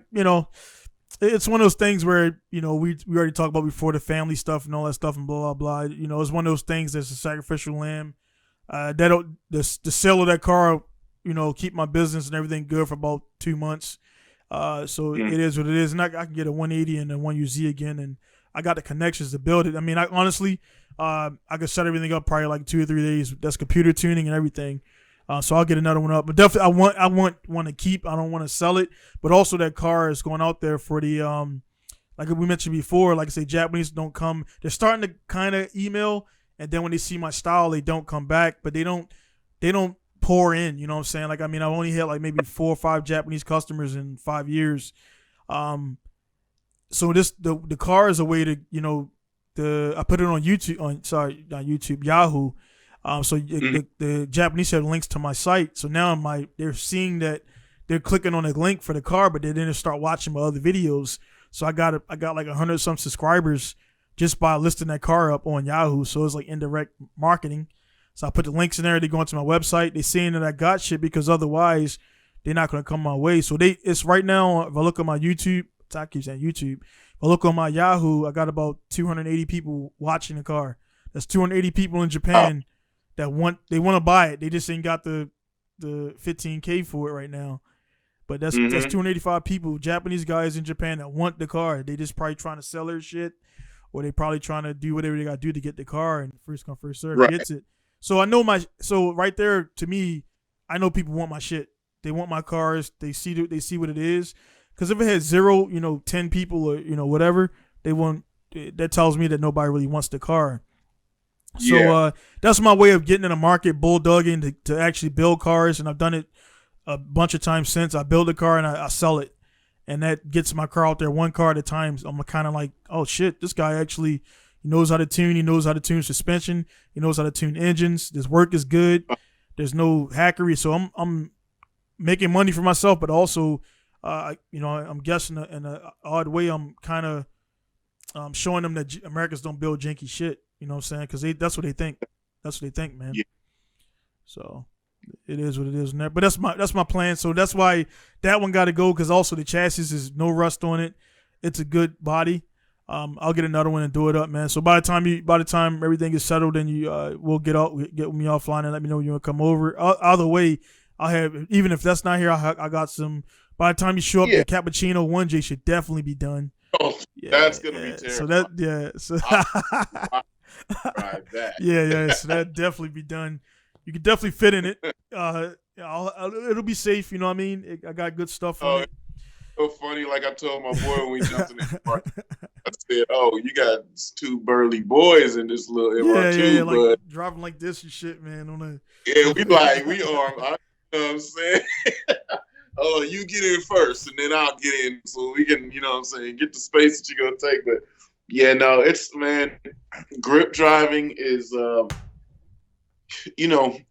it's one of those things where we already talked about before the family stuff and all that stuff and blah blah blah. It's one of those things that's a sacrificial lamb. The sale of that car, keep my business and everything good for about 2 months. So it is what it is, and I can get a 180 and a 1UZ again, and I got the connections to build it. I mean, I honestly, I could set everything up probably like 2 or 3 days. That's computer tuning and everything. So I'll get another one up, but definitely I want one to keep. I don't want to sell it, but also that car is going out there for the like we mentioned before. Like I say, Japanese don't come. They're starting to kind of email, and then when they see my style, they don't come back. But they don't pour in. You know what I'm saying? Like I mean, I've only had like maybe 4 or 5 Japanese customers in 5 years. So the car is a way to I put it on YouTube not YouTube, Yahoo. So the Japanese have links to my site. So now they're seeing that they're clicking on a link for the car, but they didn't start watching my other videos. So I got like 100 some subscribers just by listing that car up on Yahoo. So it's like indirect marketing. So I put the links in there. They go into my website. They seeing that I got shit because otherwise they're not going to come my way. So it's right now. If I look at my YouTube, I keep saying YouTube. If I look on my Yahoo, I got about 280 people watching the car. That's 280 people in Japan. That they want to buy it. They just ain't got the $15K for it right now. But that's 285 people, Japanese guys in Japan that want the car. They just probably trying to sell their shit, or they probably trying to do whatever they got to do to get the car. And first come first serve gets it. So I know right there to me, I know people want my shit. They want my cars. They see what it is. Because if it had 0, 10 people or whatever, they want. That tells me that nobody really wants the car. So that's my way of getting in the market, bulldogging to actually build cars, and I've done it a bunch of times since. I build a car and I sell it, and that gets my car out there one car at a time. So I'm kind of like, oh shit, this guy actually he knows how to tune. He knows how to tune suspension. He knows how to tune engines. This work is good. There's no hackery. So I'm making money for myself, but also, I'm guessing in an odd way, I'm kind of showing them that Americans don't build janky shit. You know what I'm saying? Because that's what they think. That's what they think, man. Yeah. So it is what it is. But that's my plan. So that's why that one got to go, because also the chassis is no rust on it. It's a good body. I'll get another one and do it up, man. So by the time everything is settled, then we'll get me offline and let me know when you want to come over. Either way, I'll have, even if that's not here, I got some. By the time you show up, the Cappuccino 1J should definitely be done. Oh, that's gonna be terrible. So that, yeah. So that definitely be done. You could definitely fit in it. It'll be safe. You know what I mean? I got good stuff on it. So funny. Like I told my boy when we jumped in the car, I said, "Oh, you got two burly boys in this little MR2, like but driving like this and shit, man." We armed. You know what I'm saying? Oh, you get in first, and then I'll get in, so we can, you know what I'm saying, get the space that you're gonna take. But yeah, no, grip driving is,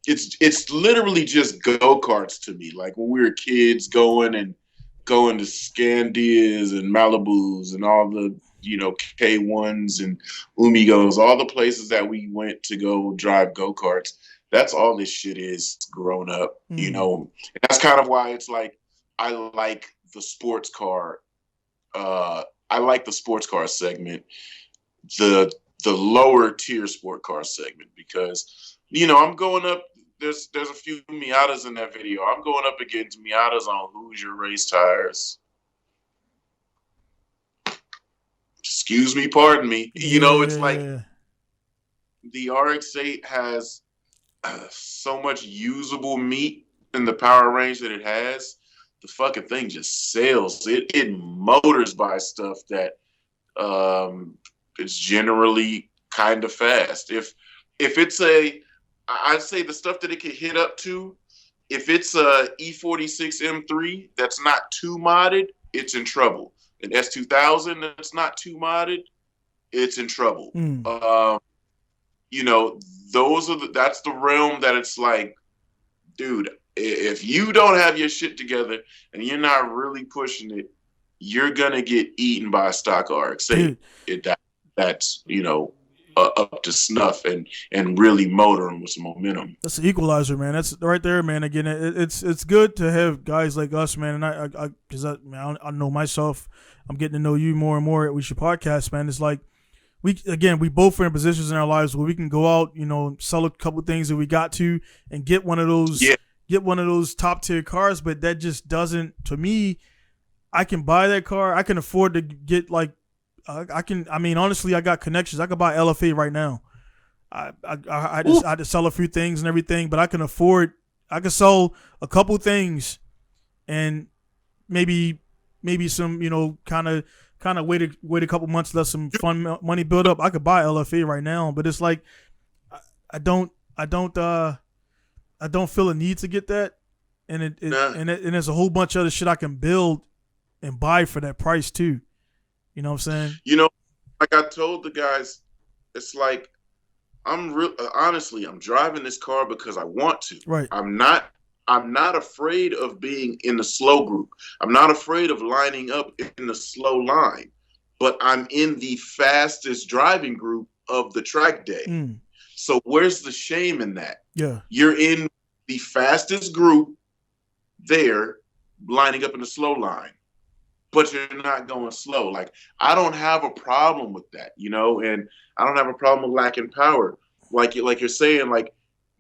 it's literally just go-karts to me. Like when we were kids, going to Scandias and Malibus and all the, K1s and Umigos, all the places that we went to go drive go-karts. That's all this shit is grown up, And that's kind of why it's like I like the sports car. I like the sports car segment, the lower tier sport car segment, because I'm going up. There's a few Miatas in that video. I'm going up against Miatas on Hoosier race tires. Excuse me, pardon me. It's like the RX-8 has so much usable meat in the power range that it has. The fucking thing just sails. It motors by stuff that is generally kind of fast. If it's I'd say the stuff that it could hit up to, if it's a E46 M3 that's not too modded, it's in trouble. An S2000 that's not too modded, it's in trouble. That's the realm that it's like, dude, if you don't have your shit together and you're not really pushing it, you're gonna get eaten by a stock RX-8. That's up to snuff and really motoring with some momentum. That's the equalizer, man. That's right there, man. Again, it's good to have guys like us, man. And I know myself. I'm getting to know you more and more with your podcast, man. It's like we both are in positions in our lives where we can go out, sell a couple things that we got to, and get one of those top tier cars. But that just doesn't, to me. I can buy that car. I can afford to get honestly, I got connections. I could buy LFA right now. I had to sell a few things and everything, but I can sell a couple things and maybe some, kind of wait a couple months, let some fun money build up. I could buy LFA right now, but it's like, I don't feel a need to get that. And and there's a whole bunch of other shit I can build and buy for that price too. You know what I'm saying? Like I told the guys, it's like, honestly, I'm driving this car because I want to. Right. I'm not afraid of being in the slow group. I'm not afraid of lining up in the slow line, but I'm in the fastest driving group of the track day. So where's the shame in that? Yeah. You're in the fastest group there, lining up in the slow line, but you're not going slow. Like, I don't have a problem with that, and I don't have a problem with lacking power. Like you're saying, like,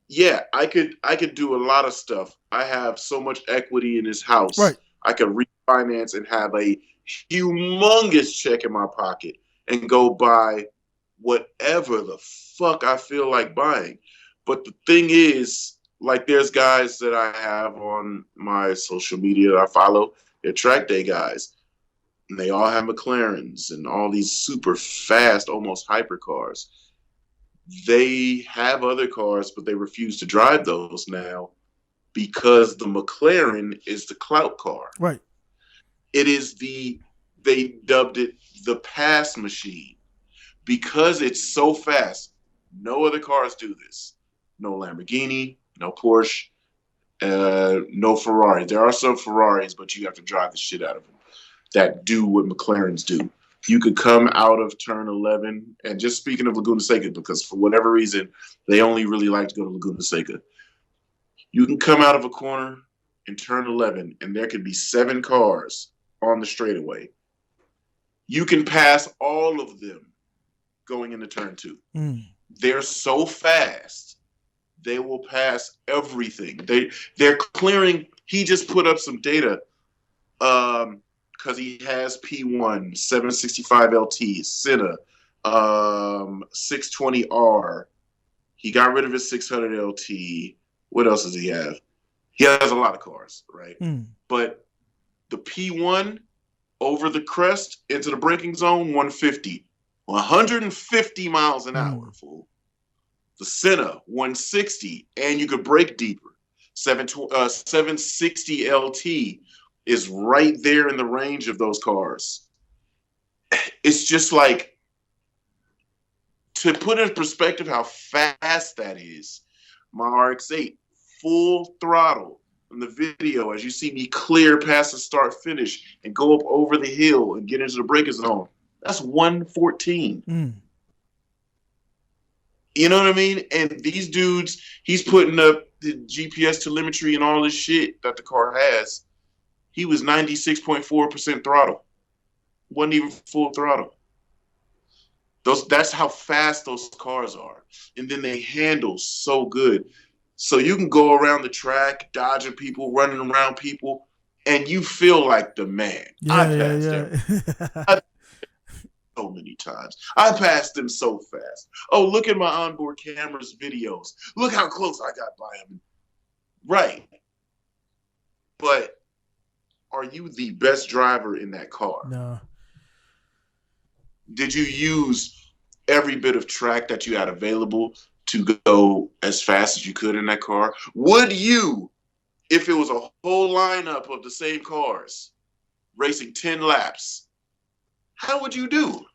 yeah, I could do a lot of stuff. I have so much equity in this house. Right. I could refinance and have a humongous check in my pocket and go buy whatever the fuck I feel like buying. But the thing is, like, there's guys that I have on my social media that I follow, they're track day guys. And they all have McLarens and all these super fast, almost hypercars. They have other cars, but they refuse to drive those now because the McLaren is the clout car. Right. It is they dubbed it the pass machine because it's so fast. No other cars do this. No Lamborghini, no Porsche, no Ferrari. There are some Ferraris, but you have to drive the shit out of them that do what McLarens do. You could come out of turn 11, and just speaking of Laguna Seca, because for whatever reason, they only really like to go to Laguna Seca. You can come out of a corner in turn 11, and there could be 7 cars on the straightaway. You can pass all of them going into turn 2. They're so fast, they will pass everything. They're clearing. He just put up some data because he has P1, 765 LT, Senna, 620R. He got rid of his 600 LT. What else does he have? He has a lot of cars, right? But the P1 over the crest into the braking zone, 150. 150 miles an hour, fool. The Senna, 160, and you could brake deeper. 760 LT is right there in the range of those cars. It's just like, to put in perspective how fast that is, my RX-8, full throttle in the video, as you see me clear past the start finish and go up over the hill and get into the braking zone, that's 114. You know what I mean? And these dudes, he's putting up the GPS telemetry and all this shit that the car has. He was 96.4% throttle. Wasn't even full throttle. That's how fast those cars are. And then they handle so good. So you can go around the track, dodging people, running around people, and you feel like the man. I passed them so many times. I passed them so fast. Oh, look at my onboard cameras videos. Look how close I got by them. Right. But are you the best driver in that car? No. Did you use every bit of track that you had available to go as fast as you could in that car? Would you, if it was a whole lineup of the same cars racing 10 laps, how would you do?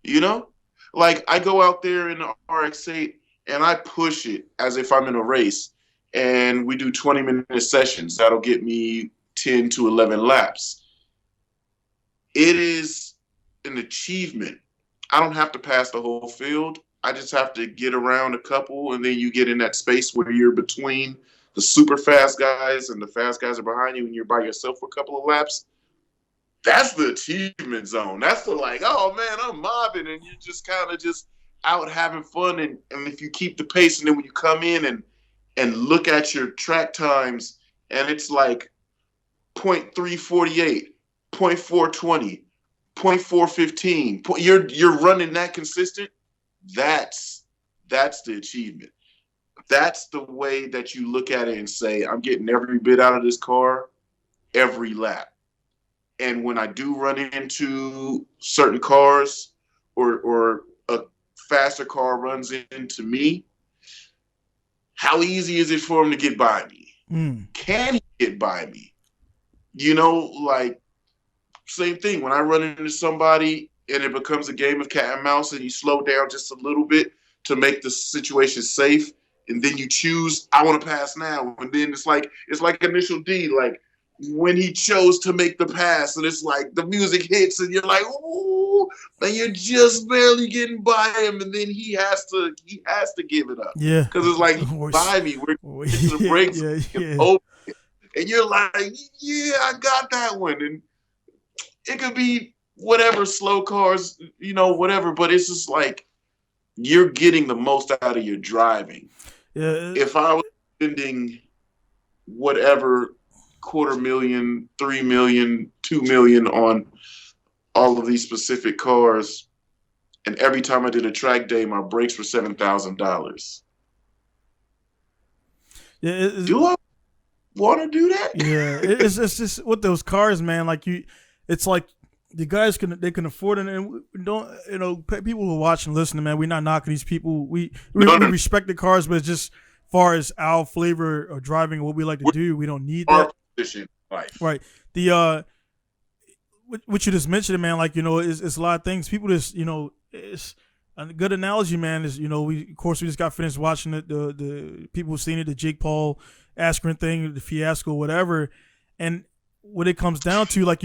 You know? Like, I go out there in the RX-8 and I push it as if I'm in a race, and we do 20-minute sessions. That'll get me 10 to 11 laps. It is an achievement. I don't have to pass the whole field. I just have to get around a couple, and then you get in that space where you're between the super fast guys and the fast guys are behind you, and you're by yourself for a couple of laps. That's the achievement zone. That's the like, oh man, I'm mobbing, and you're just kind of just out having fun. And if you keep the pace, and then when you come in and look at your track times, and it's like 0.348, 0.420, 0.415, you're running that consistent. That's the achievement. That's the way that you look at it and say, I'm getting every bit out of this car every lap. And when I do run into certain cars or a faster car runs into me, how easy is it for him to get by me? Can he get by me? You know, like, same thing. When I run into somebody and it becomes a game of cat and mouse and you slow down just a little bit to make the situation safe, and then you choose, I want to pass now. And then it's like Initial D, like, when he chose to make the pass, and it's like the music hits and you're like, ooh, and you're just barely getting by him, and then he has to give it up. Yeah. Because it's like, by me, we're getting the brakes open. And you're like, yeah, I got that one. And it could be whatever, slow cars, you know, whatever, but it's just like you're getting the most out of your driving. Yeah. If I was spending whatever, $250,000, $3 million, $2 million on all of these specific cars, and every time I did a track day, my brakes were $7,000. Yeah, do I want to do that? Yeah, it's just with those cars, man. Like it's like the guys can afford it, and we don't, you know, people who watch and listen, man. We're not knocking these people. We respect the cars, but it's just far as our flavor of driving and what we like to do, we don't need that. Position in life. Right. the what you just mentioned, man, like, it's a lot of things. People just, it's a good analogy, man. Is, we just got finished watching the people who've seen it, the Jake Paul Askren thing, the fiasco, whatever, and what it comes down to, like,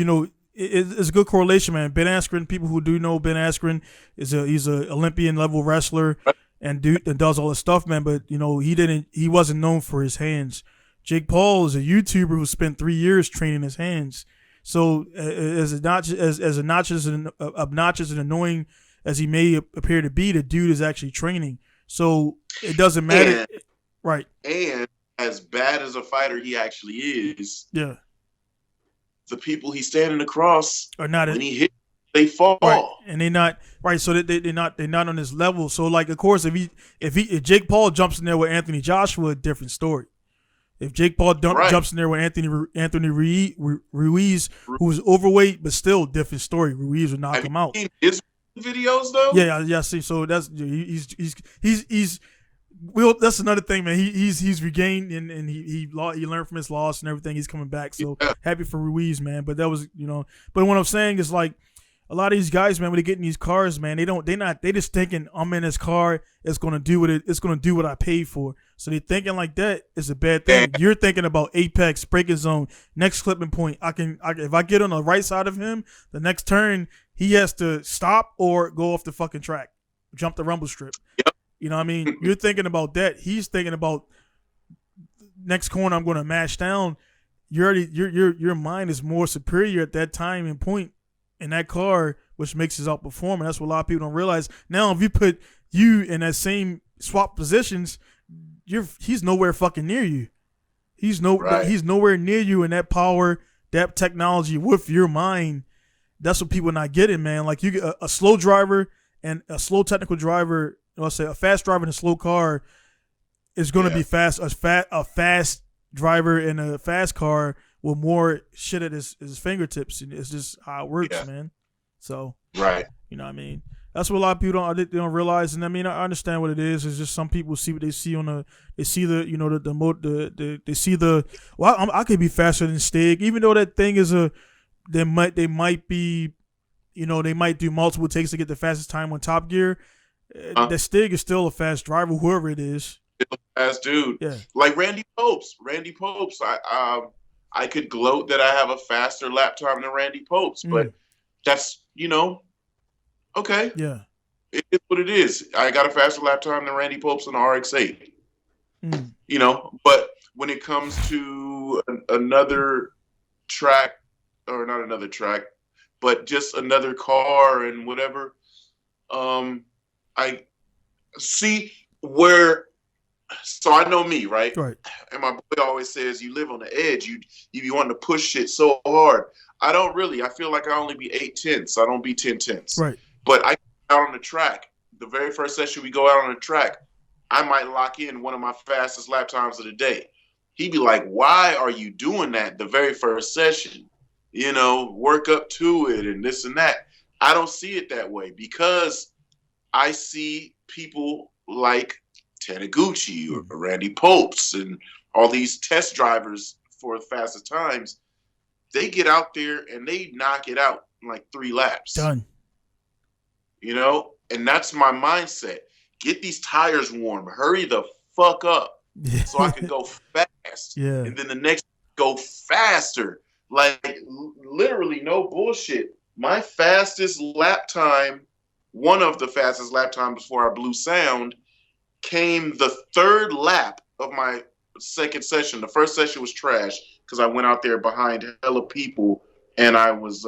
it's a good correlation, man. Ben Askren, people who do know Ben Askren, he's a Olympian level wrestler and does all this stuff, man. But he wasn't known for his hands. Jake Paul is a YouTuber who spent 3 years training his hands. So as obnoxious and annoying as he may appear to be, the dude is actually training. So it doesn't matter, right? And as bad as a fighter he actually is, yeah, the people he's standing across are not when he hit, they fall, right. And they're not right. So they're not on this level. So, like, of course, if Jake Paul jumps in there with Anthony Joshua, different story. If Jake Paul jumps in there with Anthony Ruiz, who's overweight but still different story, Ruiz would knock him out. His videos though, yeah. See, so that's he's well, that's another thing, man. He's regained and he learned from his loss and everything. He's coming back, so happy for Ruiz, man. But that was But what I'm saying is, like, a lot of these guys, man, when they get in these cars, man, they just thinking, I'm in this car, it's gonna do what I paid for. So they thinking like that is a bad thing. You're thinking about apex, braking zone, next clipping point. If I get on the right side of him, the next turn he has to stop or go off the fucking track, jump the rumble strip. Yep. You know what I mean? You're thinking about that. He's thinking about next corner I'm going to mash down. Your mind is more superior at that time and point in that car, which makes his outperform. And that's what a lot of people don't realize. Now, if you put you in that same swap positions, he's nowhere fucking near you. He's nowhere near you in that power, that technology with your mind. That's what people are not getting, man. Like, you get a slow driver and a slow technical driver. Let's say a fast driver in a slow car is going to be fast. A fast driver in a fast car with more shit at his fingertips. And it's just how it works, man. So, right. You know what I mean? That's what a lot of people don't realize. And I mean, I understand what it is. It's just some people see what they see they see I could be faster than Stig, even though that thing is they might be, they might do multiple takes to get the fastest time on Top Gear. The Stig is still a fast driver, whoever it is. Still a fast dude. Yeah. Like Randy Popes. I could gloat that I have a faster lap time than Randy Popes, but that's, okay. Yeah. It is what it is. I got a faster lap time than Randy Popes on the RX-8. But when it comes to another track, or not another track, but just another car and whatever, I see where. So I know me, right? Right. And my boy always says, you live on the edge. You want to push shit so hard. I don't really. I feel like I only be 8/10. I don't be 10/10. Right. But I go out on the track. The very first session we go out on the track, I might lock in one of my fastest lap times of the day. He'd be like, why are you doing that the very first session? Work up to it and this and that. I don't see it that way because I see people like Taniguchi or Randy Popes and all these test drivers for the fastest times. They get out there and they knock it out in like 3 laps. Done. And that's my mindset. Get these tires warm. Hurry the fuck up so I can go fast. Yeah. And then the next go faster. Like, literally, no bullshit. My fastest lap time, one of the fastest lap times before I blew sound, came the 3rd lap of my second session. The first session was trash because I went out there behind hella people and I was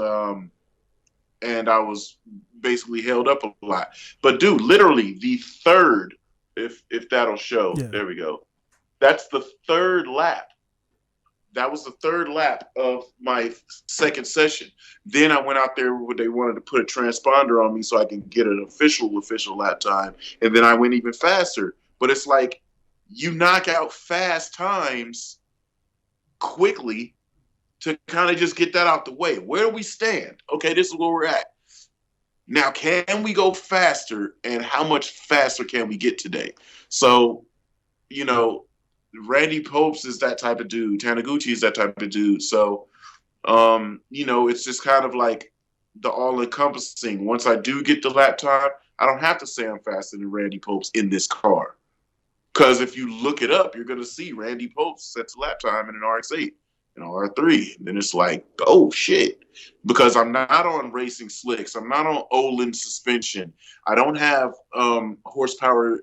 basically held up a lot. But dude, literally the 3rd, if that'll show, There we go. That's the 3rd lap. That was the 3rd lap of my second session. Then I went out there where they wanted to put a transponder on me so I can get an official lap time. And then I went even faster. But it's like you knock out fast times quickly to kind of just get that out the way. Where do we stand? Okay, this is where we're at. Now, can we go faster? And how much faster can we get today? So, Randy Popes is that type of dude. Taniguchi is that type of dude. So, It's just kind of like the all-encompassing. Once I do get the lap time, I don't have to say I'm faster than Randy Popes in this car. Because if you look it up, you're going to see Randy Popes sets a lap time in an RX-8 and R3. And then it's like, oh, shit. Because I'm not on racing slicks. I'm not on Olin suspension. I don't have horsepower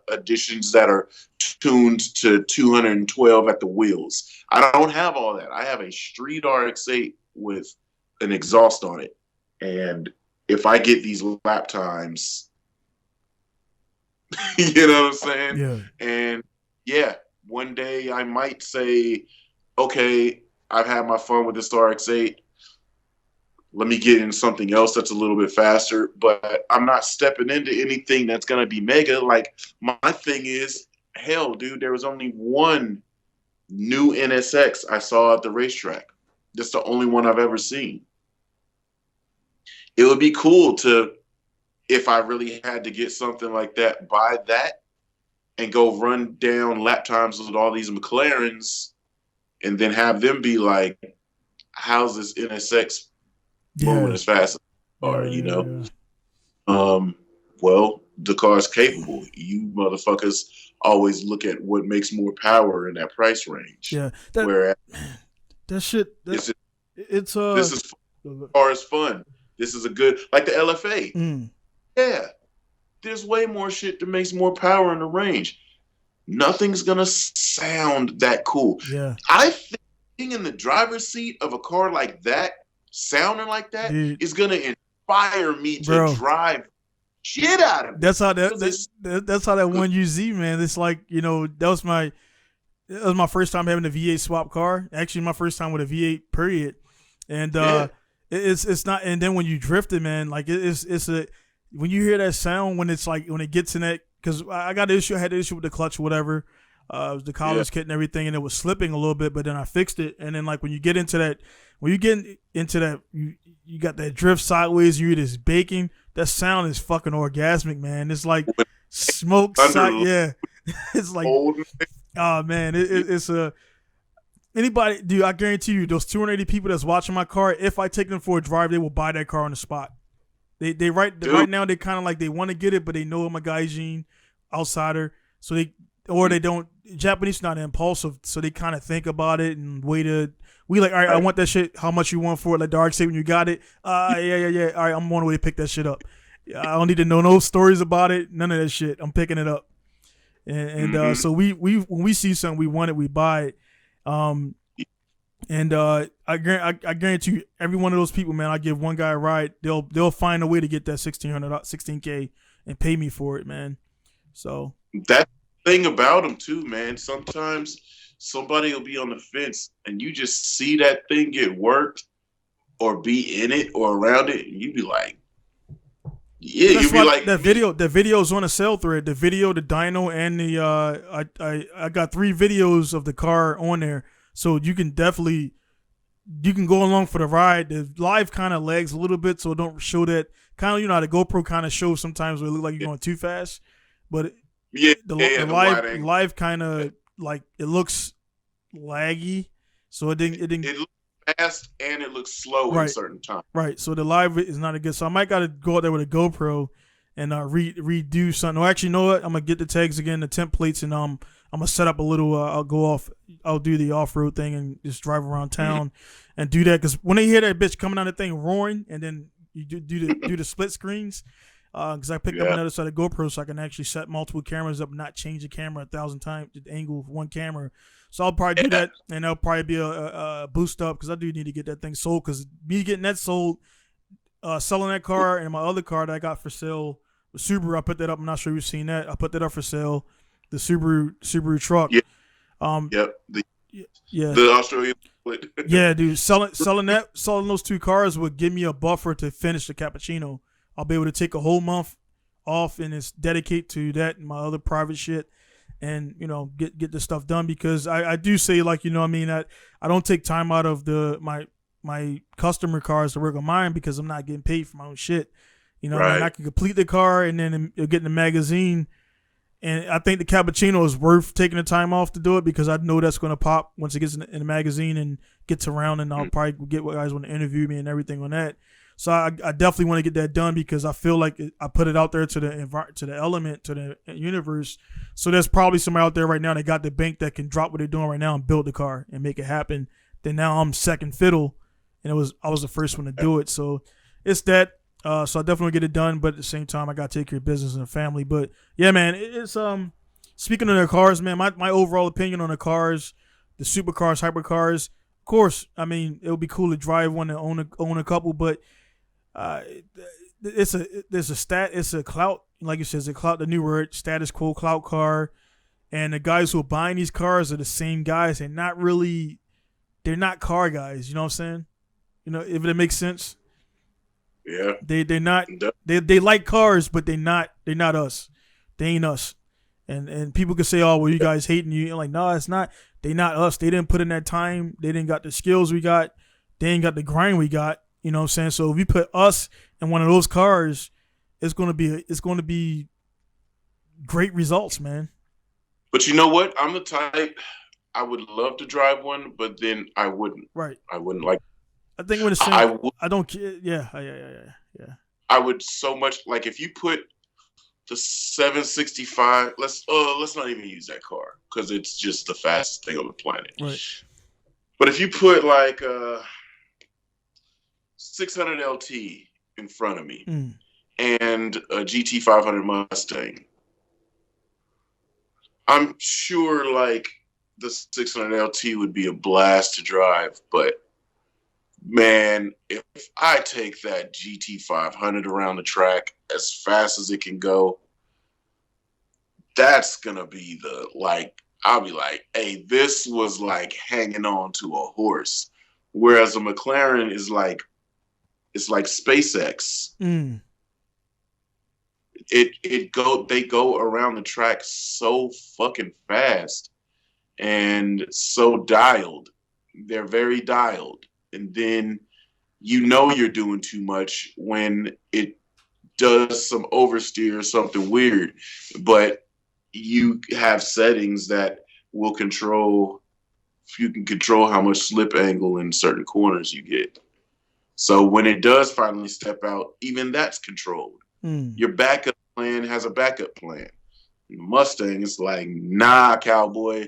additions that are tuned to 212 at the wheels. I don't have all that. I have a street RX-8 with an exhaust on it. And if I get these lap times, you know what I'm saying? Yeah. And yeah, one day I might say, okay, I've had my fun with this RX-8. Let me get in something else that's a little bit faster. But I'm not stepping into anything that's going to be mega. Like, my thing is, hell, dude, there was only one new NSX I saw at the racetrack. That's the only one I've ever seen. It would be cool to, if I really had to get something like that, buy that and go run down lap times with all these McLarens and then have them be like, how's this NSX moving as fast as the car, Well, the car's capable. You motherfuckers always look at what makes more power in that price range. Yeah. Whereas that shit, this is car is fun. This is a good, like the LFA. Yeah, there's way more shit that makes more power in the range. Nothing's gonna sound that cool. Yeah, I think being in the driver's seat of a car like that, sounding like that, dude, is gonna inspire me to drive shit out of it. That's how that's how that one UZ, man. It's like, that was my first time having a V8 swap car. Actually, my first time with a V8 period. And it's not. And then when you drift it, man, like it's a. When you hear that sound, when it's like, when it gets in that, because I had the issue with the clutch or whatever, the collar's kit and everything, and it was slipping a little bit, but then I fixed it. And then, like, when you get into that, you got that drift sideways, you hear this baking, that sound is fucking orgasmic, man. It's like smoke, yeah. It's like, oh man, it's a, anybody, dude, I guarantee you, those 280 people that's watching my car, if I take them for a drive, they will buy that car on the spot. They right now they kind of like, they want to get it, but they know I'm a gaijin outsider, so they don't. Japanese not impulsive, so they kind of think about it and we like, all right, I want that shit. How much you want for it? Like Dark say when you got it. Yeah. All right, I'm on the way to pick that shit up. I don't need to know no stories about it. None of that shit. I'm picking it up. And so we when we see something we want it, we buy it. And I guarantee you, every one of those people, man, I give one guy a ride, they'll find a way to get that $16K and pay me for it, man. So that thing about them too, man. Sometimes somebody will be on the fence, and you just see that thing get worked, or be in it or around it, and you be like, yeah, you be like, that video's on a sale thread. The video, the dyno, and the I got 3 videos of the car on there. So you can definitely, go along for the ride. The live kind of lags a little bit, so don't show that. Kind of, how the GoPro kind of shows sometimes where it look like you're going too fast. But the live kind of, like, it looks laggy. So it looks fast and it looks slow at a certain time. Right. So the live is not a good. So I might got to go out there with a GoPro and redo something. Or actually, you know what? I'm going to get the tags again, the templates, and I'm gonna set up a little. I'll do the off road thing and just drive around town and do that. Because when they hear that bitch coming down the thing roaring, and then you do the split screens. Because I picked up another set of GoPro, so I can actually set multiple cameras up, and not change the camera 1,000 times, the angle of one camera. So I'll probably do that, and that'll probably be a boost up, because I do need to get that thing sold. Because me getting that sold, selling that car, and my other car that I got for sale, the Subaru, I put that up. I'm not sure you've seen that. I put that up for sale. The Subaru truck. Yeah. The Australian. Yeah, dude. Selling those 2 cars would give me a buffer to finish the cappuccino. I'll be able to take a whole month off and just dedicate to that and my other private shit, and get the stuff done, because I do say, like, I don't take time out of my customer cars to work on mine, because I'm not getting paid for my own shit. I can complete the car, and then it'll get in the magazine. And I think the cappuccino is worth taking the time off to do it because I know that's going to pop once it gets in the magazine and gets around, and I'll probably get what guys want to interview me and everything on that. So I definitely want to get that done because I feel like I put it out there to the element, to the universe. So there's probably somebody out there right now that got the bank that can drop what they're doing right now and build the car and make it happen. Then now I'm second fiddle, and I was the first one to do it. So it's that. So I definitely want to get it done, but at the same time I got to take care of business and the family. But yeah, man, it's speaking of the cars, man, my overall opinion on the cars, the supercars, hypercars. Of course, I mean it would be cool to drive one and own a couple, but it's a clout, like you said, it's a clout, the new word, status quo clout car, and the guys who are buying these cars are the same guys. They're not car guys. You know what I'm saying? You know, if it makes sense. Yeah. They're not. They like cars, but they're not us. They ain't us. And people can say, oh, well, you guys hating you. And like, no, it's not. They not us. They didn't put in that time. They didn't got the skills we got. They ain't got the grind we got. You know what I'm saying? So if we put us in one of those cars, it's gonna be great results, man. But you know what? I'm the type, I would love to drive one, but then I wouldn't. Right. I wouldn't like. I think we're the same. I don't care. Yeah. I would so much like if you put the 765. Let's not even use that car because it's just the fastest thing on the planet. Right. But if you put like 600 LT in front of me and a GT 500 Mustang, I'm sure like the 600 LT would be a blast to drive, but man, if I take that GT 500 around the track as fast as it can go, that's gonna be I'll be like, hey, this was like hanging on to a horse. Whereas a McLaren is like, it's like SpaceX. They go around the track so fucking fast and so dialed. They're very dialed. And then you know you're doing too much when it does some oversteer or something weird. But you have settings that will control, you can control how much slip angle in certain corners you get. So when it does finally step out, even that's controlled. Your backup plan has a backup plan. Mustang is like, nah, cowboy,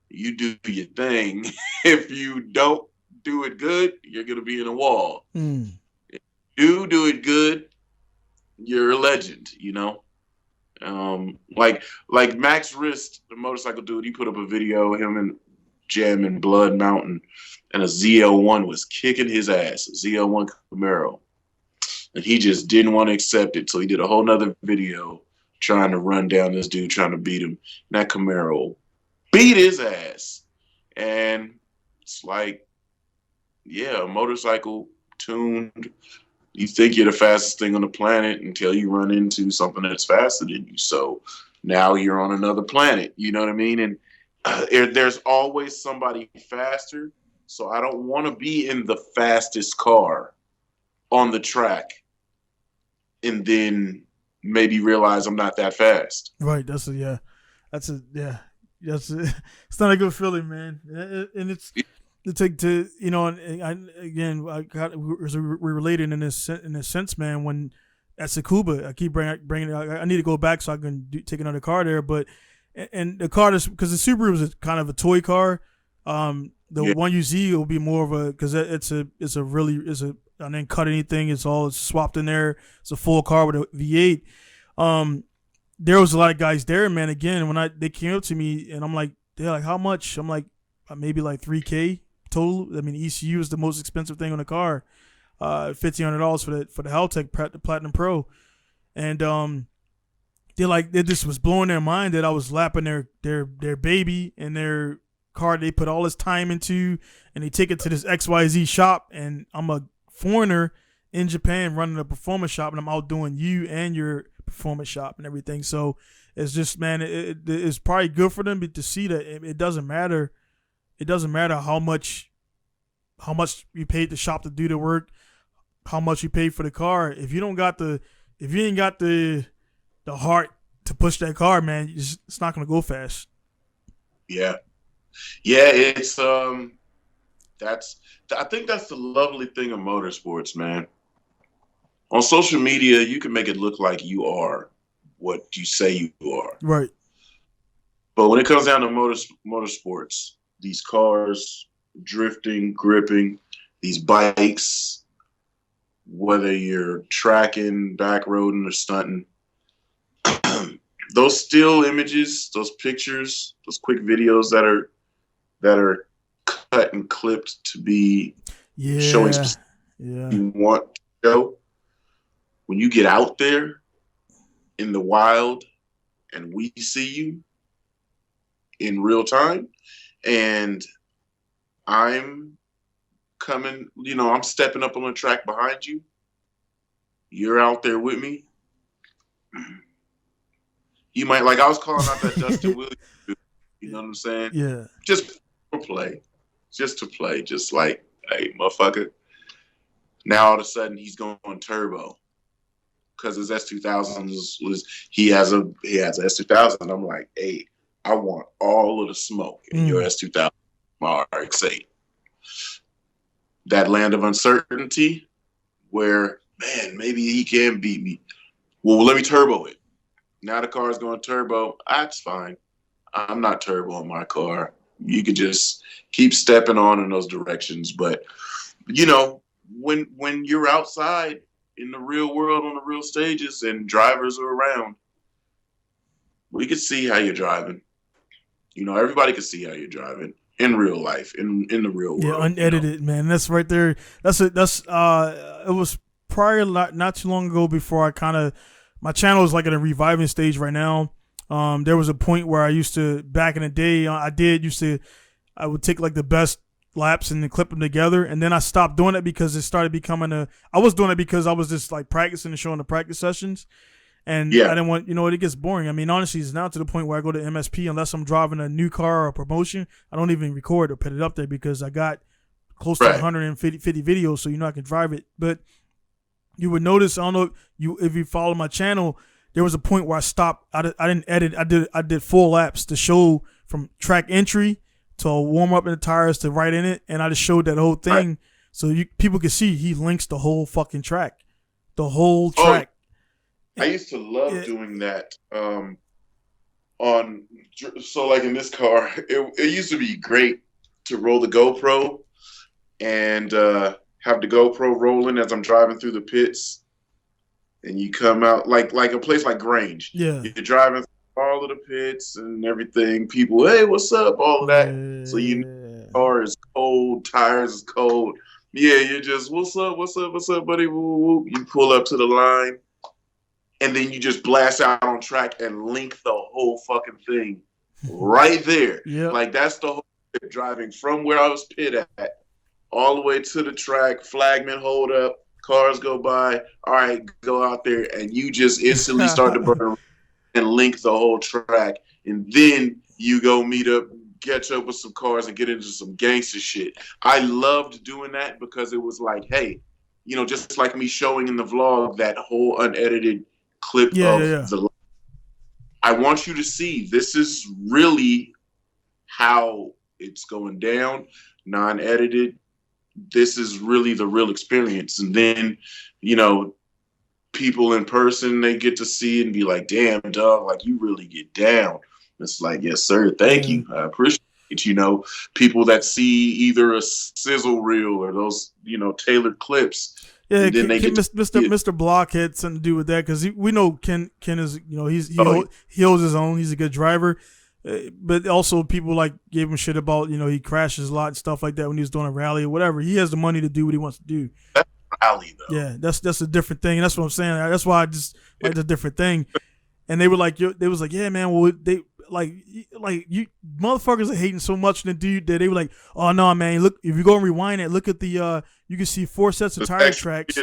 you do your thing. If you don't do it good, you're gonna be in a wall. If you do it good, you're a legend, you know. Like Max Wrist, the motorcycle dude, he put up a video of him and Jam in Blood Mountain, and a ZL1 was kicking his ass, a ZL1 Camaro. And he just didn't want to accept it. So he did a whole nother video trying to run down this dude, trying to beat him. And that Camaro beat his ass. And it's like, yeah, a motorcycle tuned. You think you're the fastest thing on the planet until you run into something that's faster than you. So now you're on another planet. You know what I mean? And there's always somebody faster. So I don't want to be in the fastest car on the track and then maybe realize I'm not that fast. Right. It's not a good feeling, man. And it's to you know, and we're related in this sense, man. When at Tsukuba, I keep bringing I need to go back so I can take another car there, but and the car is, because the Subaru is kind of a toy car. The one you see will be more of a, because it's a I didn't cut anything. It's all swapped in there. It's a full car with a V8. There was a lot of guys there, man. Again, when they came up to me and I'm like, they're like, how much? I'm like, maybe like $3,000 total. I mean, ECU is the most expensive thing on the car. $1,500 for the Haltech the Platinum Pro, and they're like, it just was blowing their mind that I was lapping their baby and their car they put all this time into, and they take it to this XYZ shop, and I'm a foreigner in Japan running a performance shop, and I'm outdoing you and your performance shop and everything. So it's just, man, it's probably good for them to see that it doesn't matter. It doesn't matter how much you paid the shop to do the work, how much you paid for the car. If you ain't got the heart to push that car, man, it's not gonna go fast. Yeah, it's I think that's the lovely thing of motorsports, man. On social media, you can make it look like you are what you say you are. Right. But when it comes down to motorsports, these cars drifting, gripping, these bikes, whether you're tracking, backroading, or stunting, those still images, those pictures, those quick videos that are cut and clipped to be showing you want to show. When you get out there in the wild and we see you in real time, and I'm coming, I'm stepping up on the track behind you, you're out there with me, you might, like I was calling out that Dustin Williams, you know what I'm saying? Yeah. Just to play. Just like, hey, motherfucker. Now all of a sudden he's going turbo because his S2000 he has a S2000. I'm like, hey, I want all of the smoke in your S2000 RX-8. That land of uncertainty where, man, maybe he can beat me. Well, let me turbo it. Now the car's going turbo. That's fine. I'm not turbo in my car. You could just keep stepping on in those directions. But, when you're outside in the real world on the real stages and drivers are around, we can see how you're driving. Everybody can see how you're driving in real life, in the real world. Yeah, unedited, man. That's right there. It was prior, not too long ago before my channel is like in a reviving stage right now. There was a point where I used to, back in the day, I would take like the best laps and then clip them together, and then I stopped doing it because it started becoming I was doing it because I was just like practicing and showing the practice sessions, and I didn't want, it gets boring. I mean, honestly, it's now to the point where I go to MSP, unless I'm driving a new car or a promotion, I don't even record or put it up there because I got close to 150 videos, so I can drive it. But you would notice, I don't know if you follow my channel, there was a point where I stopped. I didn't edit. I did full laps to show from track entry to warm up in the tires to right in it, and I just showed that whole thing so people could see he links the whole fucking track, the whole track. I used to love doing that. So like in this car, it used to be great to roll the GoPro and have the GoPro rolling as I'm driving through the pits. And you come out like a place like Grange. Yeah. You're driving through all of the pits and everything. People, hey, what's up? All of that. Yeah. So the car is cold, tires is cold. Yeah, you're just, what's up, buddy? Woo, woo. You pull up to the line, and then you just blast out on track and link the whole fucking thing right there. Yeah. Like that's the whole driving from where I was pit at all the way to the track, flagman hold up. Cars go by, all right, go out there, and you just instantly start to burn and link the whole track. And then you go catch up with some cars and get into some gangster shit. I loved doing that because it was like, hey, just like me showing in the vlog that whole unedited clip the. I want you to see this is really how it's going down, non-edited. This is really the real experience. And then, people in person, they get to see it and be like, damn, dog, like you really get down. It's like, yes, sir. Thank you. I appreciate it. People that see either a sizzle reel or those, tailored clips. Yeah, then Mr. Block had something to do with that because we know Ken is, he holds his own. He's a good driver. But also people like gave him shit about, he crashes a lot and stuff like that when he was doing a rally or whatever. He has the money to do what he wants to do. That's a rally though. Yeah, that's a different thing. That's what I'm saying. That's why I just like a different thing. And they were like, yeah, man, well, they like you motherfuckers are hating so much on the dude that they were like, oh no, man, look, if you go and rewind it, look at the you can see 4 sets of tire tracks.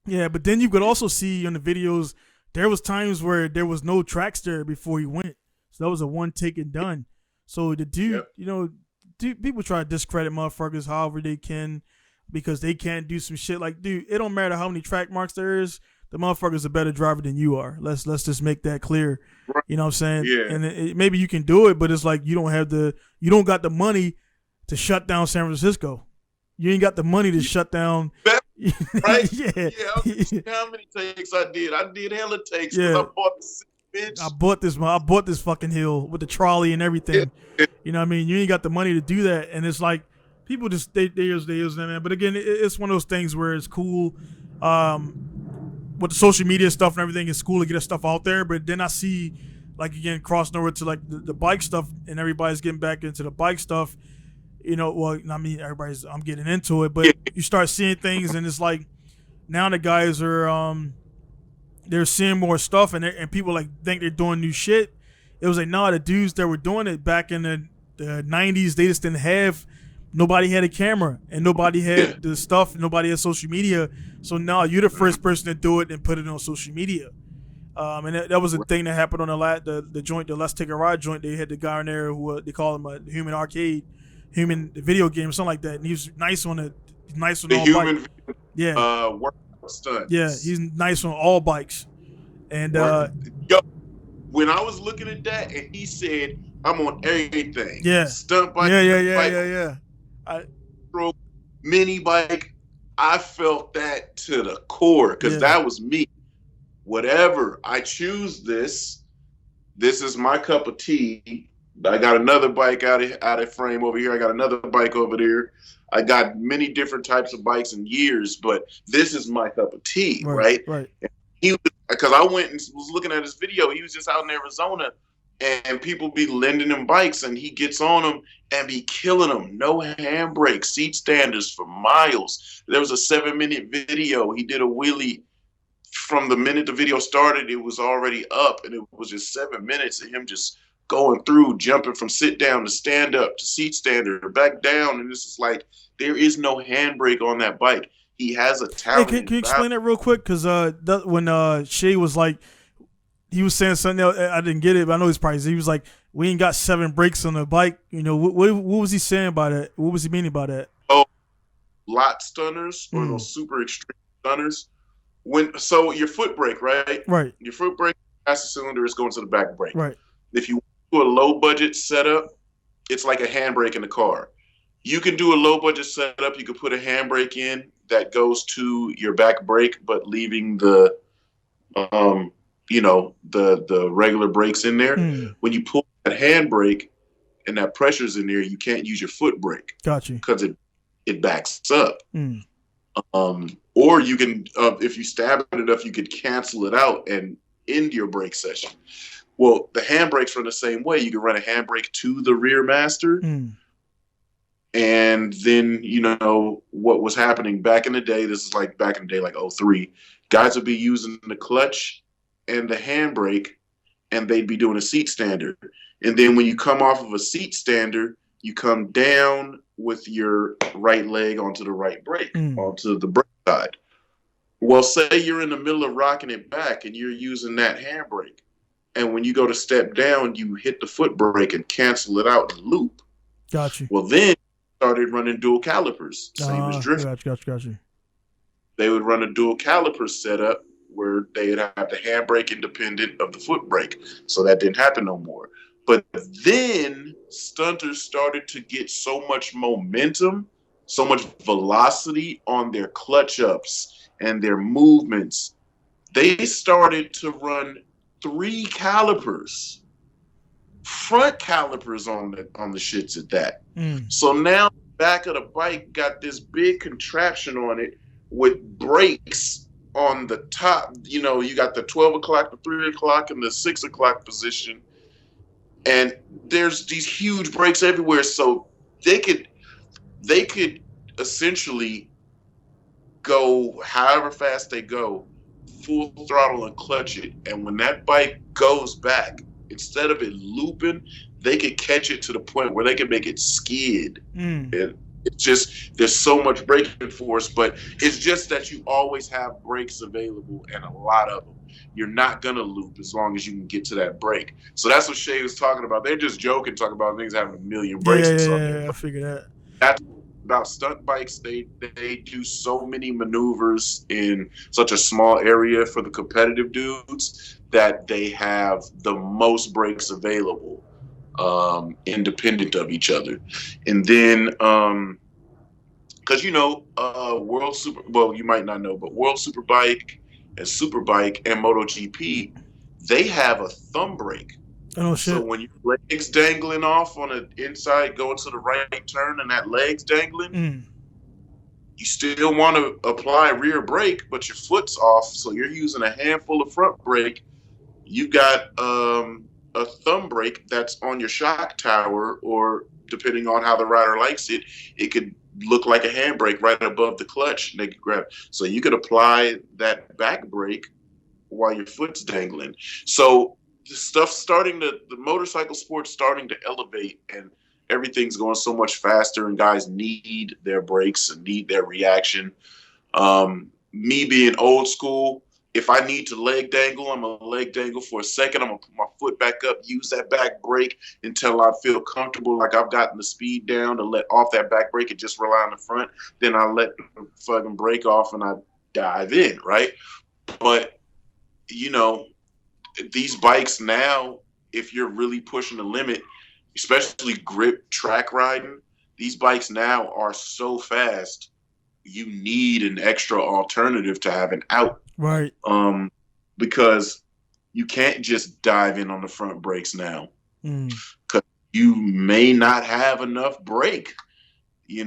Yeah, but then you could also see on the videos there was times where there was no tracks there before he went. So that was a one take and done. So the dude, people try to discredit motherfuckers however they can because they can't do some shit. Like, dude, it don't matter how many track marks there is. the motherfucker's a better driver than you are. Let's just make that clear. Right. You know what I'm saying? Yeah. And maybe you can do it, but it's like you don't got the money to shut down San Francisco. You ain't got the money to shut down. Right? Yeah. How many takes I did? I did hella takes because Yeah. I bought the bitch. I bought this fucking hill with the trolley and everything. Yeah. You know what I mean? You ain't got the money to do that, and it's like people just they use that, man. But again, it's one of those things where it's cool. With the social media stuff and everything, it's cool to get that stuff out there. But then I see, like, again, crossing over to like the bike stuff, and everybody's getting back into the bike stuff. You know, well, I mean, I'm getting into it, but you start seeing things, and it's like now the guys are they're seeing more stuff, and people like think they're doing new shit. It was like, nah, the dudes that were doing it back in the 90s, they just didn't have. Nobody had a camera, and nobody had the stuff. Nobody had social media. So now you're the first person to do it and put it on social media. And that was a thing that happened on the joint, the Let's Take a Ride joint. They had the guy in there who they call him a human arcade, human video game, something like that. And he was nice on the all human bikes. Yeah, workout stunts. Yeah, he's nice on all bikes. And when I was looking at that, and he said, "I'm on everything." Yeah, stunt bike. Yeah. Mini bike. I felt that to the core because that was me. Whatever I choose, this is my cup of tea. I got another bike out of frame over here. I got another bike over there. I got many different types of bikes and years, but this is my cup of tea, right? Right. Because I went and was looking at his video. He was just out in Arizona, and people be lending him bikes, and he gets on them and be killing them. No handbrake, seat standers for miles. There was a 7-minute video. He did a wheelie. From the minute the video started, it was already up, and it was just 7 minutes of him just going through, jumping from sit down to stand up to seat stander, back down, and this is like there is no handbrake on that bike. He has a talent. Hey, can you explain that real quick? Because when Shay was like, he was saying something else, I didn't get it, but I know he's probably. He was like, "We ain't got 7 brakes on the bike." You know, what was he saying by that? What was he meaning by that? Oh, lot stunners or those super extreme stunners. So your foot brake, right? Right. Your foot brake, master cylinder is going to the back brake. Right. If you do a low budget setup, it's like a handbrake in the car. You can do a low budget setup. You can put a handbrake in that goes to your back brake, but leaving the regular brakes in there. When you pull that handbrake and that pressure's in there, you can't use your foot brake. Gotcha. Because it backs up. Or you can, if you stab it enough, you could cancel it out and end your brake session. Well, the handbrakes run the same way. You can run a handbrake to the rear master. And then, what was happening back in the day, this is like back in the day, like 03, guys would be using the clutch and the handbrake, and they'd be doing a seat stander. And then when you come off of a seat stander, you come down with your right leg onto the right brake, onto the brake side. Well, say you're in the middle of rocking it back and you're using that handbrake. And when you go to step down, you hit the foot brake and cancel it out and loop. Gotcha. Well, then started running dual calipers, same as drift. Gotcha. They would run a dual caliper setup where they would have the handbrake independent of the foot brake. So that didn't happen no more. But then stunters started to get so much momentum, so much velocity on their clutch ups and their movements. They started to run 3 calipers, front calipers on the shits at that. So now the back of the bike got this big contraption on it with brakes on the top. You got the 12 o'clock, the 3 o'clock, and the 6 o'clock position. And there's these huge brakes everywhere, so they could essentially go however fast they go, full throttle and clutch it. And when that bike goes back, instead of it looping, they could catch it to the point where they can make it skid. And it's just, there's so much braking force, but it's just that you always have brakes available and a lot of them. You're not going to loop as long as you can get to that brake. So that's what Shay was talking about. They're just joking, talking about things having a million brakes. Yeah, I figured that. about stunt bikes. They do so many maneuvers in such a small area for the competitive dudes that they have the most brakes available, independent of each other. And then, because you might not know, but World Superbike and Superbike and MotoGP, they have a thumb brake. Oh So shit. when your legs dangling off on the inside, going to the right turn, and that leg's dangling, you still want to apply rear brake, but your foot's off, so you're using a handful of front brake. You got a thumb brake that's on your shock tower, or depending on how the rider likes it, it could look like a handbrake right above the clutch, and they could grab. So you could apply that back brake while your foot's dangling. So the motorcycle sport's starting to elevate, and everything's going so much faster, and guys need their brakes and need their reaction. Me being old school, if I need to leg dangle, I'm going to leg dangle for a second. I'm going to put my foot back up, use that back brake until I feel comfortable, like I've gotten the speed down to let off that back brake and just rely on the front. Then I let the fucking brake off and I dive in, right? But, these bikes now, if you're really pushing the limit, especially grip track riding, these bikes now are so fast, you need an extra alternative to have an out. Right. Because you can't just dive in on the front brakes now. Because you may not have enough brake. You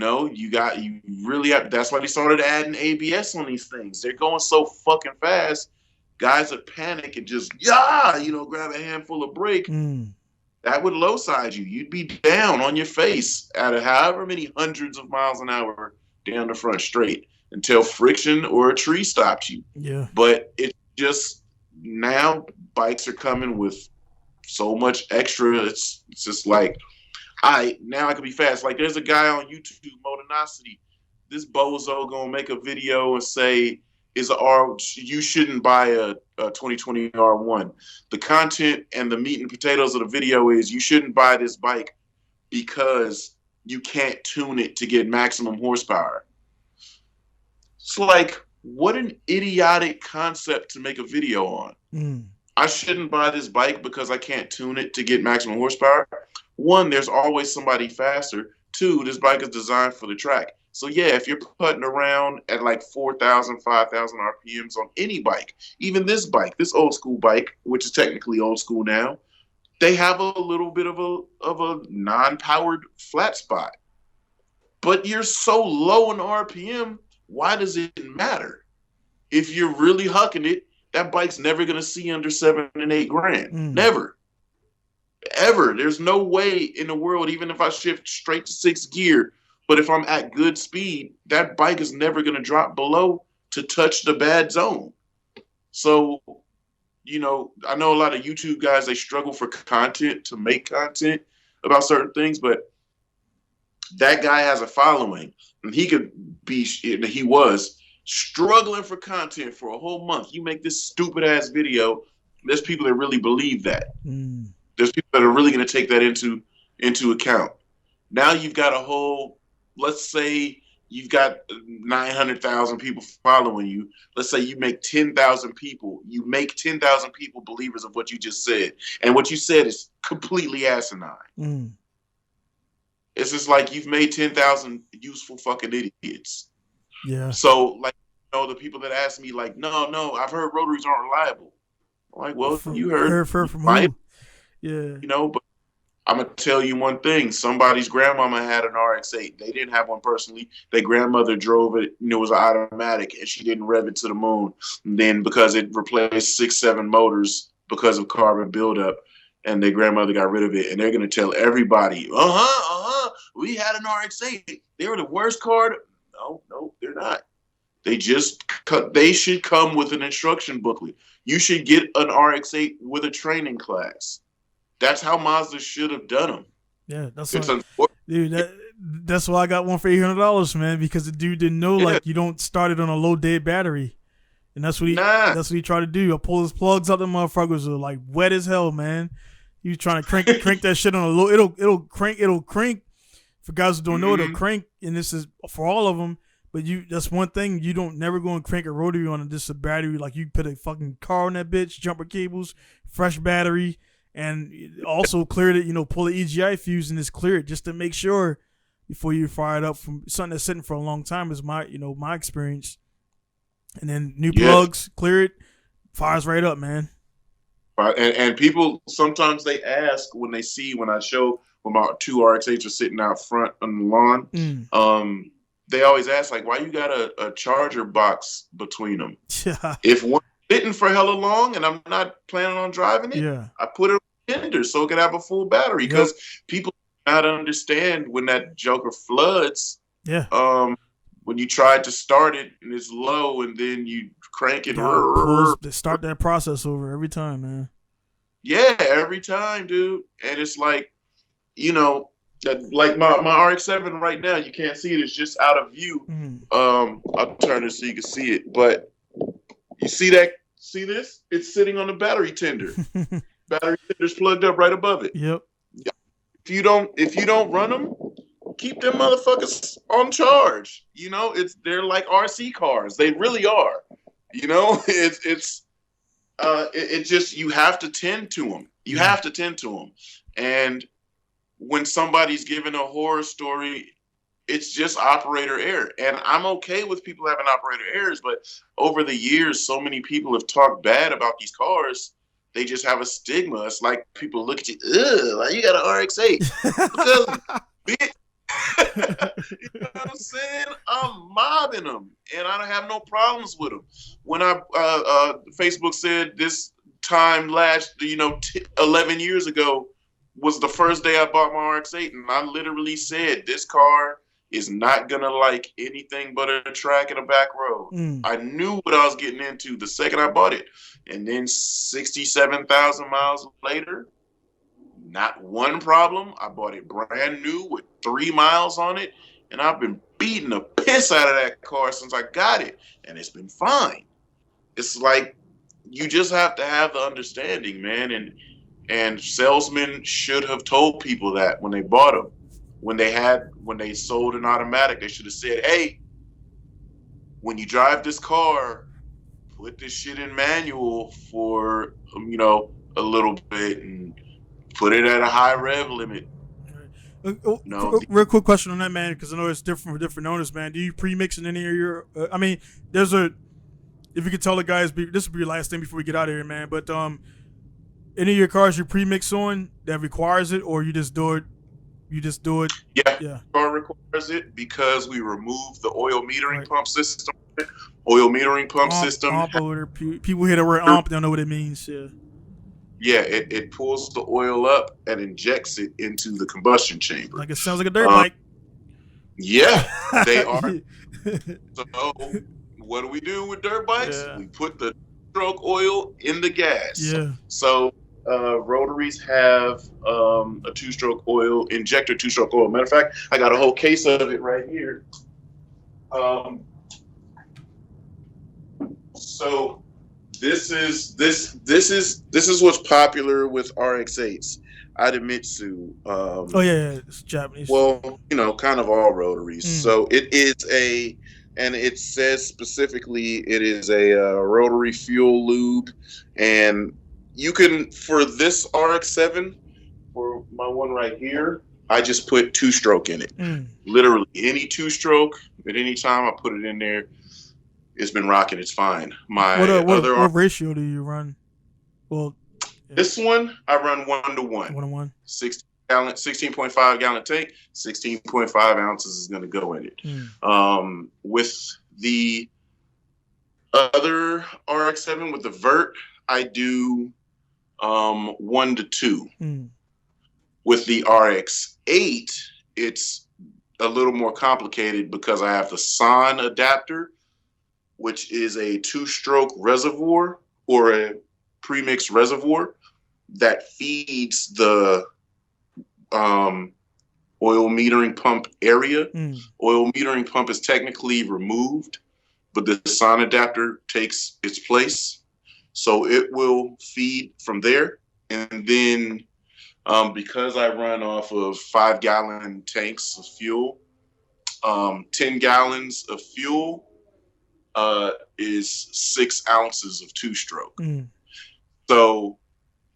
really have. That's why they started adding ABS on these things. They're going so fucking fast. Guys would panic and just, grab a handful of brake. That would low side you. You'd be down on your face at however many hundreds of miles an hour down the front straight until friction or a tree stopped you. Yeah. But it's just, now bikes are coming with so much extra. It's just like, now I can be fast. Like, there's a guy on YouTube, Motonicity. This bozo gonna make a video and say, you shouldn't buy a 2020 R1. The content and the meat and potatoes of the video is, you shouldn't buy this bike because you can't tune it to get maximum horsepower. It's like, what an idiotic concept to make a video on. I shouldn't buy this bike because I can't tune it to get maximum horsepower. One, there's always somebody faster. Two, this bike is designed for the track. So yeah, if you're putting around at like 4,000, 5,000 RPMs on any bike, even this bike, this old school bike, which is technically old school now, they have a little bit of a non-powered flat spot. But you're so low in RPM, why does it matter? If you're really hucking it, that bike's never going to see under $7,000 and $8,000. Never. Ever. There's no way in the world, even if I shift straight to 6th gear, but if I'm at good speed, that bike is never going to drop below to touch the bad zone. So, I know a lot of YouTube guys, they struggle for content, to make content about certain things, but that guy has a following, and he was struggling for content for a whole month. You make this stupid ass video, there's people that really believe that. There's people that are really going to take that into account. Now you've got a whole, let's say you've got 900,000 people following you. Let's say you make 10,000 people. You make 10,000 people believers of what you just said. And what you said is completely asinine. It's just like you've made 10,000 useful fucking idiots. Yeah. So, like, the people that ask me, like, no, I've heard rotaries aren't reliable. I'm like, well, you heard from who? Yeah. But I'm going to tell you one thing. Somebody's grandmama had an RX-8. They didn't have one personally. Their grandmother drove it, and it was an automatic, and she didn't rev it to the moon. And then because it replaced 6, 7 motors because of carbon buildup, and their grandmother got rid of it, and they're going to tell everybody, we had an RX-8. They were the worst car. No, they're not. They should come with an instruction booklet. You should get an RX-8 with a training class. That's how Mazda should have done them. Yeah, that's why I got one for $800, man, because the dude didn't know, like, you don't start it on a low dead battery. And that's what he tried to do. I pull his plugs out, the motherfuckers are like wet as hell, man. You trying to crank that shit on a low, it'll crank For guys who don't know, the Mhm. crank, and this is for all of them, but that's one thing, you don't never go and crank a rotary on just a battery. Like, you put a fucking car on that bitch, jumper cables, fresh battery, and also clear it, pull the EGI fuse and just clear it just to make sure before you fire it up from something that's sitting for a long time is my experience. And then new plugs, clear it, fires right up, man. And people sometimes they ask when I show when my 2 RX-8s are sitting out front on the lawn, they always ask, like, why you got a charger box between them? Yeah. If one's sitting for hella long and I'm not planning on driving it, Yeah. I put it on tender so it can have a full battery, because people do not understand when that joker Yeah. floods. When you try to start it and it's low and then you crank it. Start that process over every time, man. Yeah, every time, dude. And it's like, like my RX-7 right now, you can't see it. It's just out of view. I'll turn it so you can see it. But you see that? See this? It's sitting on the battery tender. Battery tender's plugged up right above it. Yep. If you don't run them, keep them motherfuckers on charge. They're like RC cars. They really are. It's just, you have to tend to them. You have to tend to them. And when somebody's giving a horror story, it's just operator error. And I'm okay with people having operator errors, but over the years, so many people have talked bad about these cars. They just have a stigma. It's like people look at you, like, you got an RX-8. Because, bitch, you know what I'm saying? I'm mobbing them, and I don't have no problems with them. When Facebook said this time last, 11 years ago was the first day I bought my RX-8, and I literally said, this car is not gonna like anything but a track and a back road. I knew what I was getting into the second I bought it, and then 67,000 miles later, not one problem. I bought it brand new with 3 miles on it, and I've been beating the piss out of that car since I got it, and it's been fine. It's like, you just have to have the understanding, man, and salesmen should have told people that when they bought them. When they sold an automatic, they should have said, hey, when you drive this car, put this shit in manual for, a little bit, and put it at a high rev limit. Real quick question on that, man, because I know it's different for different owners, man. Do you pre-mix in any of your? If you could tell the guys, this will be your last thing before we get out of here, man. But any of your cars you pre-mix on that requires it, or you just do it? Yeah. Car requires it because we removed the oil metering pump system. Oil metering pump system. People hear the word AMP, don't know what it means. Yeah. Yeah, it pulls the oil up and injects it into the combustion chamber. Like, it sounds like a dirt bike. Yeah, they are. So what do we do with dirt bikes? Yeah. We put the stroke oil in the gas. Yeah. So rotaries have a two-stroke oil injector, two-stroke oil. Matter of fact, I got a whole case of it right here. So this is what's popular with RX-8s. Idemitsu. It's Japanese. Well, kind of all rotaries. So it is and it says specifically it is a rotary fuel lube, and you can, for this RX-7, for my one right here, I just put two-stroke in it. Literally any two-stroke at any time, I put it in there. It's been rocking. It's fine. What ratio do you run? Well, yeah. This one I run 1-to-1. 1-to-1. 16.5 gallon tank. 16.5 ounces is going to go in it. With the other RX-7 with the vert, I do 1-to-2. With the RX-8, it's a little more complicated because I have the SON adapter, which is a two-stroke reservoir or a premix reservoir that feeds the oil metering pump area. Oil metering pump is technically removed, but the SON adapter takes its place. So it will feed from there. And then Because I run off of 5-gallon tanks of fuel, 10 gallons of fuel is 6 ounces of two-stroke. So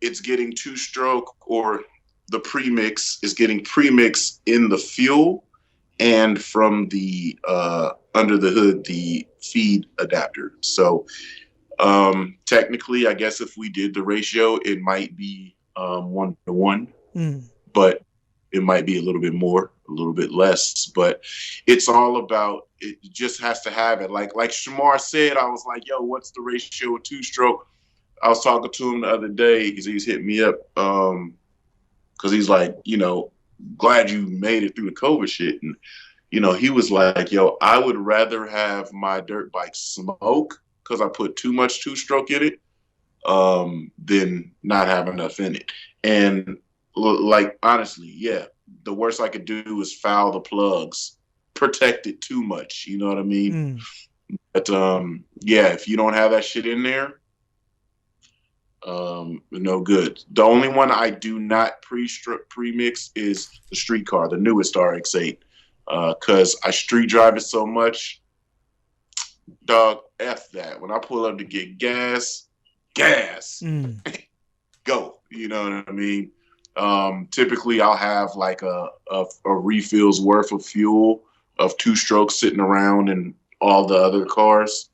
it's getting two-stroke, or the premix is getting premix in the fuel and from the under the hood, the feed adapter. So technically, I guess if we did the ratio, it might be 1-to-1, but it might be a little bit more, a little bit less. But it's all about, it just has to have it. Like Shamar said, I was like, yo, what's the ratio of two-stroke? I was talking to him the other day because he was hitting me up because he's like, glad you made it through the COVID shit. And, he was like, yo, I would rather have my dirt bike smoke because I put too much two-stroke in it than not have enough in it. And like, honestly, yeah, the worst I could do is foul the plugs, protect it too much. You know what I mean? But yeah, if you don't have that shit in there, no good. The only one I do not pre-mix is the street car, the newest RX-8, because I street drive it so much. Dog, F that. When I pull up to get gas, go. You know what I mean? Typically, I'll have like a refill's worth of fuel of two-strokes sitting around in all the other cars.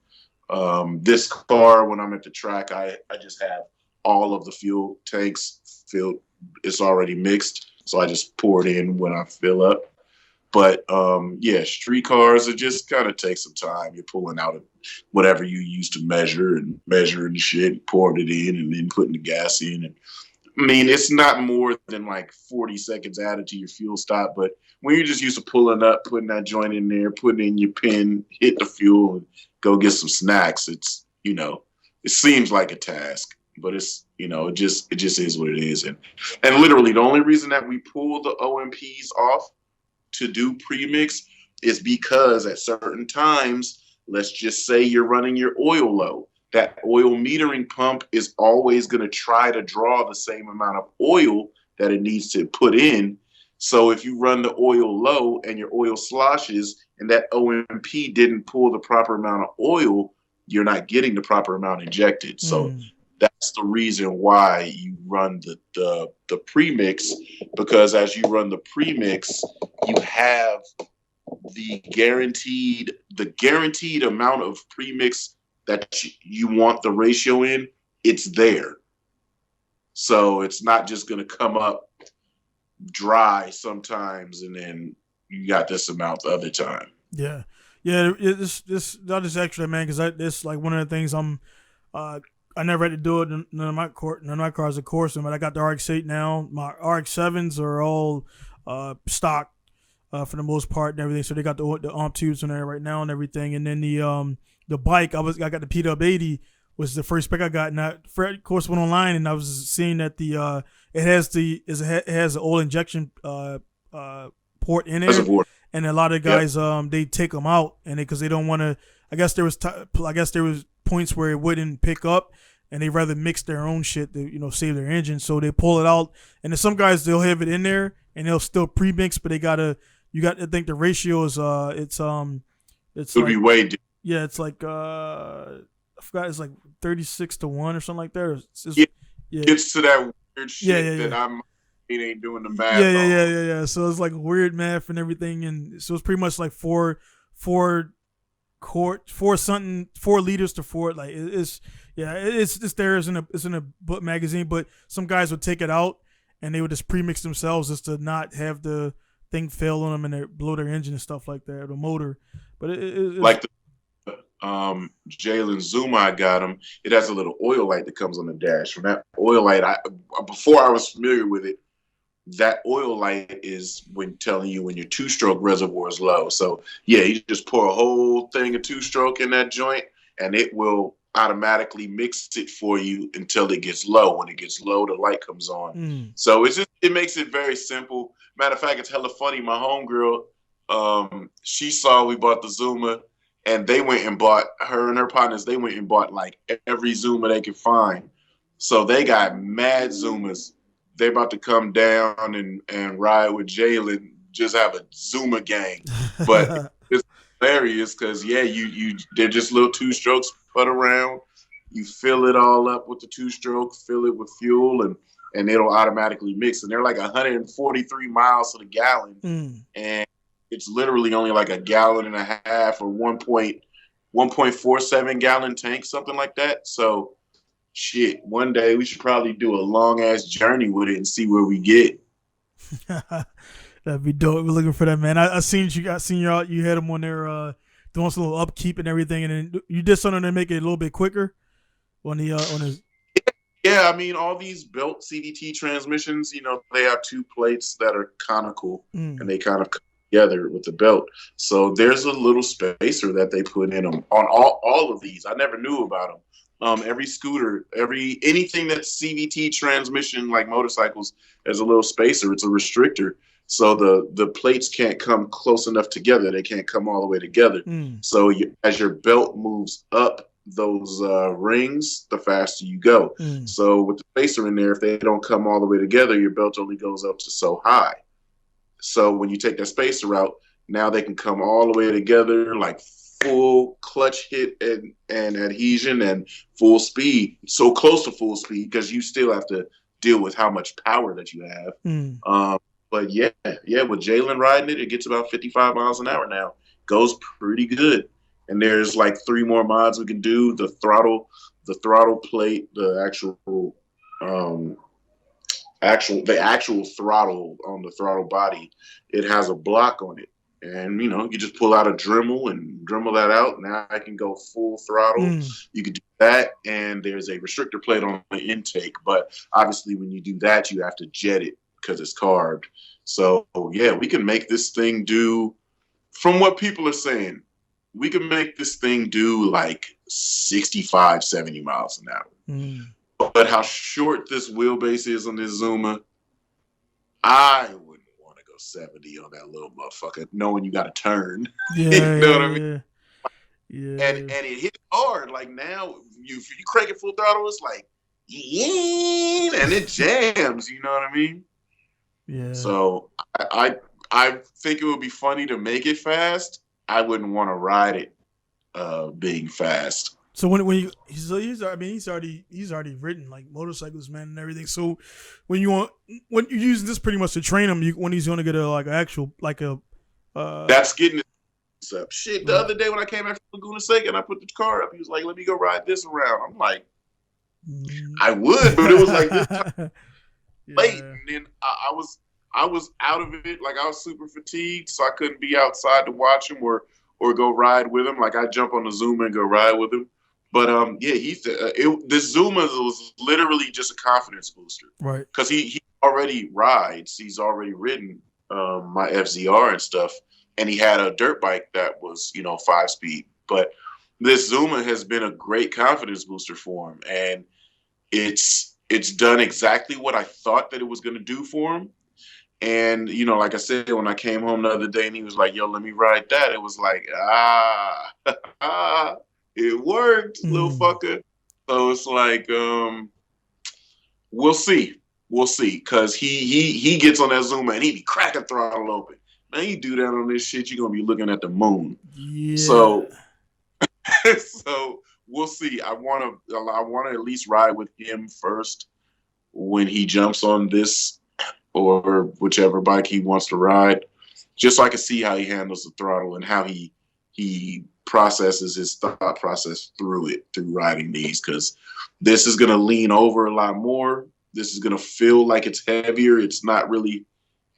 This car, when I'm at the track, I just have all of the fuel tanks filled. It's already mixed, so I just pour it in when I fill up. But yeah, street cars, it just kind of takes some time. You're pulling out whatever you use to measure and shit, pouring it in, and then putting the gas in. And I mean, it's not more than like 40 seconds added to your fuel stop. But when you're just used to pulling up, putting that joint in there, putting in your pin, hit the fuel, and go get some snacks, it's, it seems like a task. But it's, it just is what it is. And literally the only reason that we pull the OMPs off to do premix is because at certain times, let's just say you're running your oil low, that oil metering pump is always going to try to draw the same amount of oil that it needs to put in. So if you run the oil low and your oil sloshes and that OMP didn't pull the proper amount of oil, you're not getting the proper amount injected. So that's the reason why you run the premix, because as you run the premix, you have the guaranteed amount of premix that you want the ratio in. It's there. So it's not just going to come up dry sometimes and then you got this amount the other time. Yeah. That is extra, man, because this like one of the things I never had to do it. None of my cars are coursing, but I got the RX-8 now. My RX-7s are all stock for the most part and everything. So they got the arm tubes in there right now and everything. And then the bike, I got the PW80 was the first spec I got. And I, of course, went online and I was seeing that it has the oil injection port in it. And a lot of guys they take them out and because they don't want to. I guess there was points where it wouldn't pick up, and they rather mix their own shit to save their engine, so they pull it out. And then some guys they'll have it in there and they'll still pre-mix, but you got to think the ratio is it's it'll be way different. Yeah, it's like I forgot, it's like 36-1 or something like that. Gets to that weird shit that it ain't doing the math. Yeah. So it's like weird math and everything, and so it's pretty much like four liters to 4. Like it's there. It's in a book magazine, but some guys would take it out and they would just premix themselves just to not have the thing fail on them and they blow their engine and stuff like that, the motor. But it's like the Jalen Zuma, I got him. It has a little oil light that comes on the dash. From that oil light, before I was familiar with it, that oil light is telling you when your two-stroke reservoir is low. So yeah, you just pour a whole thing of two-stroke in that joint, and it will automatically mix it for you until it gets low. When it gets low, the light comes on. So it makes it very simple. Matter of fact, it's hella funny. My homegirl, she saw we bought the Zuma, and they went and bought, her and her partners, they went and bought like every Zuma they could find. So they got mad Zumas. they about to come down and ride with Jalen, just have a Zuma gang. But it's hilarious because they're just little 2-strokes put around. You fill it all up with the 2-stroke, fill it with fuel, and it'll automatically mix. And they're like 143 miles to the gallon, and it's literally only like a gallon and a half or 1.47 gallon tank, something like that. So shit, one day we should probably do a long ass journey with it and see where we get. That'd be dope. We're looking for that, man. I seen you out. You had them on there doing some little upkeep and everything, and then you did something to make it a little bit quicker on his. Yeah, I mean, all these belt CVT transmissions, they have 2 plates that are conical, and they kind of come together with the belt. So there's a little spacer that they put in them on all of these. I never knew about them. Every scooter, anything that's CVT transmission, like motorcycles, has a little spacer. It's a restrictor. So the plates can't come close enough together. They can't come all the way together. So as your belt moves up those rings, the faster you go. So with the spacer in there, if they don't come all the way together, your belt only goes up to so high. So when you take that spacer out, now they can come all the way together, like full clutch hit and adhesion and full speed. So close to full speed because you still have to deal with how much power that you have. But yeah, with Jalen riding it, it gets about 55 miles an hour now. Goes pretty good. And there's like 3 more mods we can do. The throttle plate, the actual throttle on the throttle body, it has a block on it. And, you just pull out a Dremel and Dremel that out. Now I can go full throttle. You can do that. And there's a restrictor plate on the intake. But obviously when you do that, you have to jet it because it's carved. So, yeah, we can make this thing do, from what people are saying, we can make this thing do like 65, 70 miles an hour. But how short this wheelbase is on this Zuma, I wouldn't want to go 70 on that little motherfucker, knowing you got to turn. Yeah, you know what I mean? Yeah. And it hits hard. Like now, if you crank it full throttle, it's like, and it jams. You know what I mean? Yeah. So I think it would be funny to make it fast. I wouldn't want to ride it being fast. So he's already ridden like motorcycles, man, and everything. So when you're using this pretty much to train him, when he's going to get that's getting it up. Shit, the other day when I came back from Laguna Seca and I put the car up, he was like, "Let me go ride this around." I'm like, I would, but it was like this time late, and then I was out of it. Like I was super fatigued, so I couldn't be outside to watch him or go ride with him. Like I jump on the Zuma and go ride with him. But this Zuma was literally just a confidence booster, right? Because he already rides. He's already ridden my FZR and stuff, and he had a dirt bike that was 5-speed. But this Zuma has been a great confidence booster for him, and it's done exactly what I thought that it was going to do for him. And, like I said, when I came home the other day and he was like, "Yo, let me ride that," it was like, it worked, little fucker. So it's like, we'll see. Because he gets on that Zuma and he be cracking throttle open. Man, you do that on this shit, you're going to be looking at the moon. Yeah. So we'll see. I want to at least ride with him first when he jumps on this or whichever bike he wants to ride, just so I can see how he handles the throttle and how he processes his thought process through riding these, because this is going to lean over a lot more. This is going to feel like it's heavier. It's not really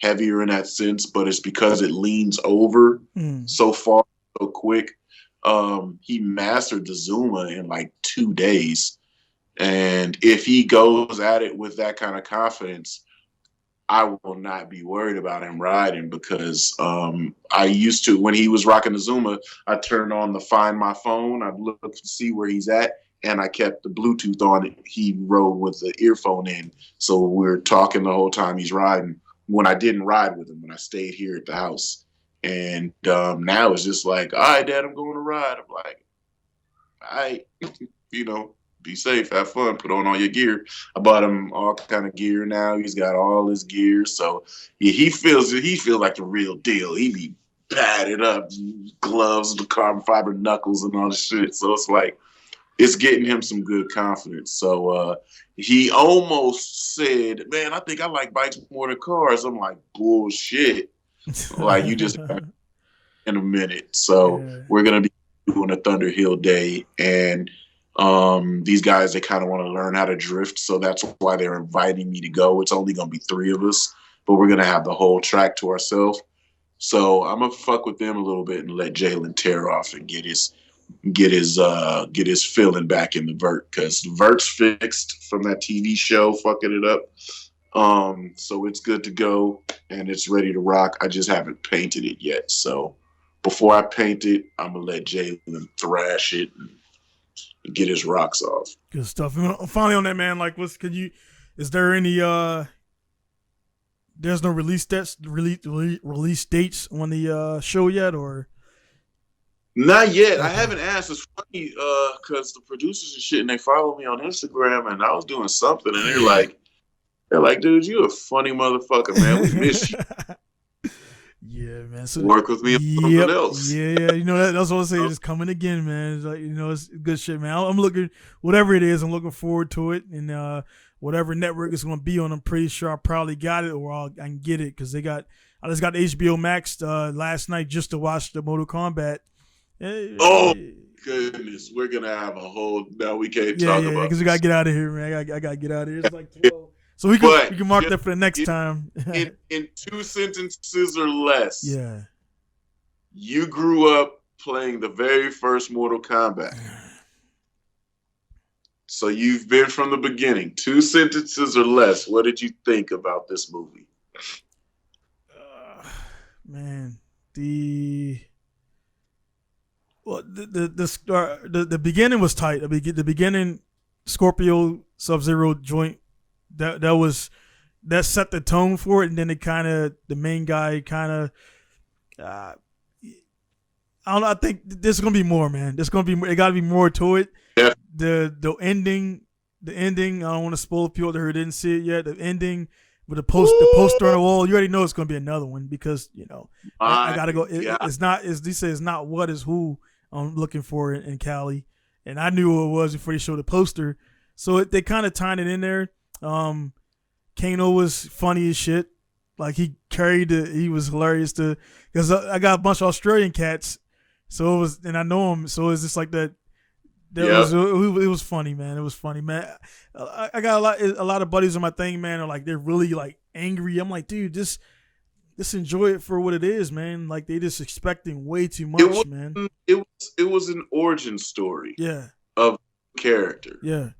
heavier in that sense, but it's because it leans over so far, so quick. He mastered the Zuma in like 2 days. And if he goes at it with that kind of confidence, I will not be worried about him riding, because I used to, when he was rocking the Zuma, I turned on the Find My Phone. I'd look to see where he's at, and I kept the Bluetooth on it. He rode with the earphone in, so we're talking the whole time he's riding. When I didn't ride with him, when I stayed here at the house. And now it's just like, "All right, Dad, I'm going to ride." I'm like, "All right," be safe, have fun, put on all your gear. I bought him all kind of gear now. He's got all his gear, so yeah, he feels like the real deal. He be padded up, gloves, the carbon fiber knuckles, and all the shit. So it's like it's getting him some good confidence. So he almost said, "Man, I think I like bikes more than cars." I'm like, bullshit. Like you just in a minute. So we're gonna be doing a Thunderhill day, and these guys, they kind of want to learn how to drift, so that's why they're inviting me to go. It's only gonna be 3 of us, but we're gonna have the whole track to ourselves. So I'm gonna fuck with them a little bit and let Jalen tear off and get his feeling back in the vert, because the vert's fixed from that TV show fucking it up. So it's good to go and it's ready to rock. I just haven't painted it yet. So before I paint it, I'm gonna let Jalen thrash it and get his rocks off. Good stuff. Finally on that, man, like is there any there's no release dates on the show yet, or? Not yet. I haven't asked. It's funny because the producers and shit, and they follow me on Instagram, and I was doing something, and they're like, dude, you a funny motherfucker, man. We miss you. Yeah, man. So work with me on something else. Yeah. You know that's what I say. It's coming again, man. It's like, it's good shit, man. I'm looking, whatever it is, I'm looking forward to it, and whatever network it's going to be on, I'm pretty sure I probably got it, or I can get it, because I just got HBO Max last night just to watch the Mortal Kombat. Oh goodness, we're gonna have a whole. Now we can't talk about. Because we gotta get out of here, man. I gotta get out of here. It's like 12, so we can mark that for the next time. in 2 sentences or less. Yeah. You grew up playing the very first Mortal Kombat, so you've been from the beginning. 2 sentences or less. What did you think about this movie? Man, the beginning was tight. The beginning, Scorpio Sub-Zero joint, that set the tone for it, and then the main guy I don't know. I think there's gonna be more, man. There's gonna be more. It got to be more to it. Yeah. The ending. I don't want to spoil people who didn't see it yet. The ending with the poster on the wall. You already know it's gonna be another one, because I gotta go. It's not. They say it's not what, is who. I'm looking for it in Cali, and I knew who it was before they showed the poster. So they kind of tied it in there. Kano was funny as shit. Like he was hilarious because I got a bunch of Australian cats, so it was, and I know him, so it's just like that. It was funny, man. It was funny, man. I got a lot of buddies on my thing, man. Are like, they're really like angry. I'm like, dude, just enjoy it for what it is, man. Like, they just expecting way too much, man. It was an origin story. Yeah. Of character. Yeah.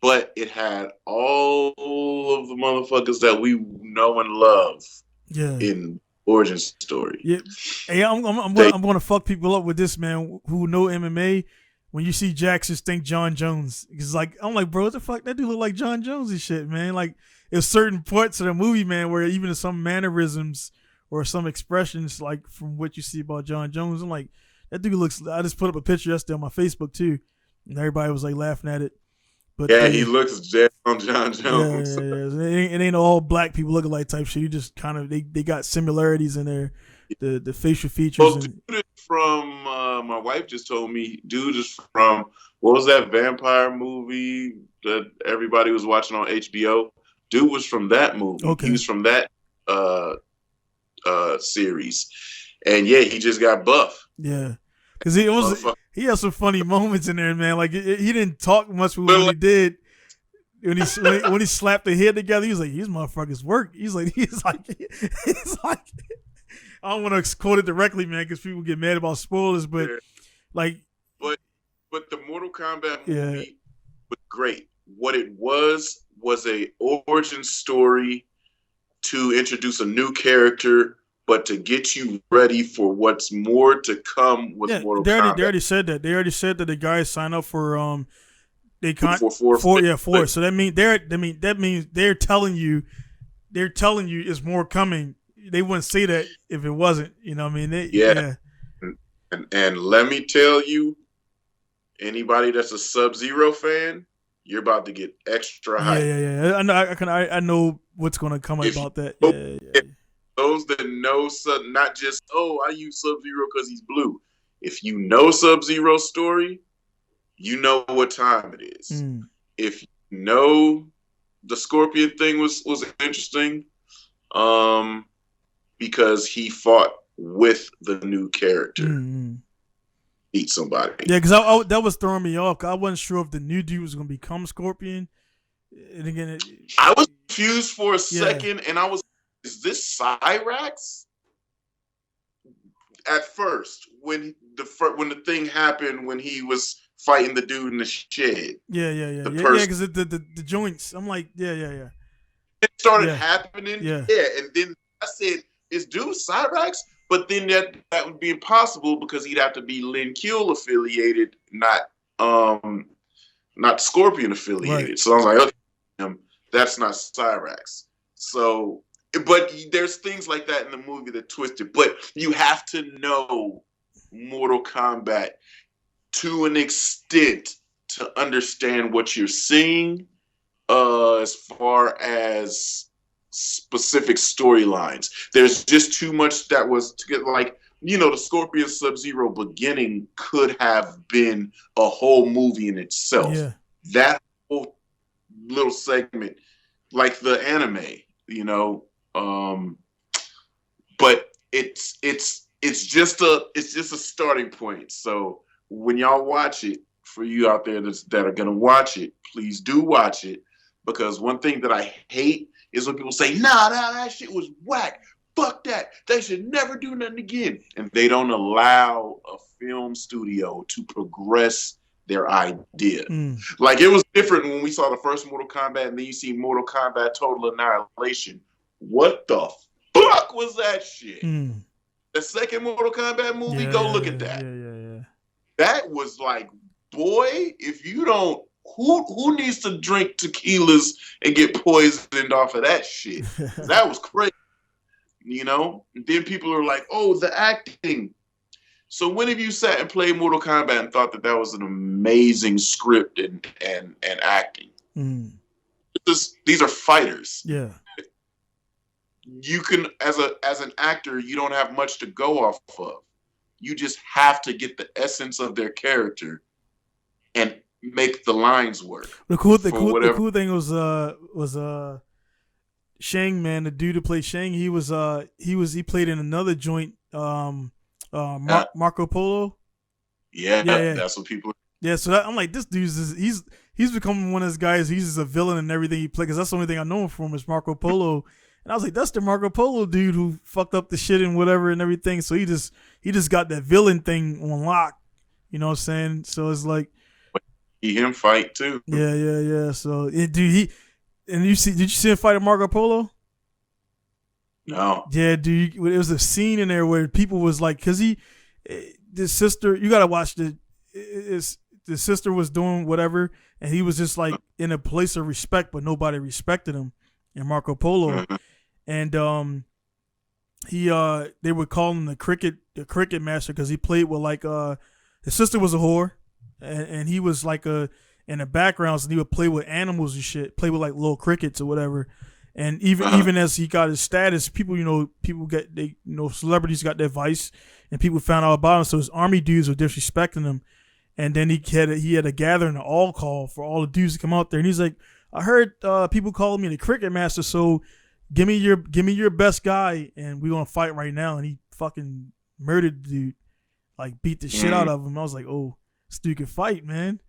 But it had all of the motherfuckers that we know and love. Yeah. In origin story. Yeah. Hey, I'm gonna fuck people up with this, man, who know MMA. When you see Jax, just think John Jones. Because I'm like, bro, what the fuck? That dude look like John Jones and shit, man. Like, there's certain parts of the movie, man, where even some mannerisms or some expressions, like from what you see about John Jones, I'm like, that dude looks. I just put up a picture yesterday on my Facebook too, and everybody was like laughing at it. But he looks just on John Jones. Yeah. It ain't all black people looking like type shit. You just kind of they got similarities in there, the facial features. Well, dude is from my wife just told me. Dude is from, what was that vampire movie that everybody was watching on HBO? Dude was from that movie. Okay. He was from that series, and yeah, he just got buff. Yeah, because he had some funny moments in there, man. Like he didn't talk much, but when he did, when he slapped the head together, he was like, "These motherfuckers work." He's like, I don't want to quote it directly, man, because people get mad about spoilers, but but the Mortal Kombat movie was great. What it was a origin story to introduce a new character, but to get you ready for what's more to come with Mortal Kombat. They already said that. They already said that the guys sign up for four. So that means they're telling you it's more coming. They wouldn't say that if it wasn't. You know what I mean? And let me tell you, anybody that's a Sub-Zero fan, you're about to get extra hype. Yeah. I know what's gonna come about that. Yeah. Those that know not just I use Sub-Zero because he's blue. If you know Sub-Zero's story, you know what time it is. If you know the Scorpion thing was interesting, because he fought with the new character. Beat somebody. Yeah, because that was throwing me off. I wasn't sure if the new dude was gonna become Scorpion. And again, I was confused for a second, and I was, is this Cyrax? At first, when the thing happened, when he was fighting the dude in the shed. Yeah. Because the joints. I'm like, yeah. It started happening. Yeah, and then I said, "Is dude Cyrax?" But then that would be impossible because he'd have to be Lin Kuei affiliated, not Scorpion affiliated. Right. So I was like, okay, that's not Cyrax. So, but there's things like that in the movie that twist it. But you have to know Mortal Kombat to an extent to understand what you're seeing, as far as specific storylines. There's just too much that was to get, like, the Scorpion Sub-Zero beginning could have been a whole movie in itself. Yeah. That whole little segment, like the anime, but it's just a starting point. So when y'all watch it, for you out there that are gonna watch it, please do watch it, because one thing that I hate is when people say, nah, that shit was whack. Fuck that. They should never do nothing again. And they don't allow a film studio to progress their idea. Like, it was different when we saw the first Mortal Kombat, and then you see Mortal Kombat Total Annihilation. What the fuck was that shit? The second Mortal Kombat movie, go look at that. Yeah. That was like, boy, if you don't, who needs to drink tequilas and get poisoned off of that shit? That was crazy. And then people are like, oh, the acting. So when have you sat and played Mortal Kombat and thought that was an amazing script and acting? These are fighters. Yeah. You can, as an actor, you don't have much to go off of. You just have to get the essence of their character and make the lines work. The cool thing was Shang, man, the dude who played Shang, he played in another joint, Marco Polo. Yeah, that's what people. Yeah, so I'm like, this dude's he's becoming one of those guys. He's just a villain in everything he plays, because that's the only thing I know him from is Marco Polo. And I was like, that's the Marco Polo dude who fucked up the shit and whatever and everything. So he just got that villain thing on lock. You know what I'm saying? So it's like, see him fight too. Yeah. So did you see him fight at Marco Polo? No. Yeah, dude. It was a scene in there where people was like, because the sister, you gotta watch the sister was doing whatever, and he was just like in a place of respect, but nobody respected him in Marco Polo. And they would call him the cricket master, because he played with like his sister was a whore, and he was like in the background, so he would play with animals and shit, play with like little crickets or whatever. And even as he got his status, people get celebrities got their vice, and people found out about him. So his army dudes were disrespecting him, and then he had a gathering, an all call for all the dudes to come out there, and he's like, I heard people calling me the cricket master, so give me your best guy, and we're gonna fight right now. And he fucking murdered the dude, like beat the shit out of him. I was like, oh, this dude can fight, man.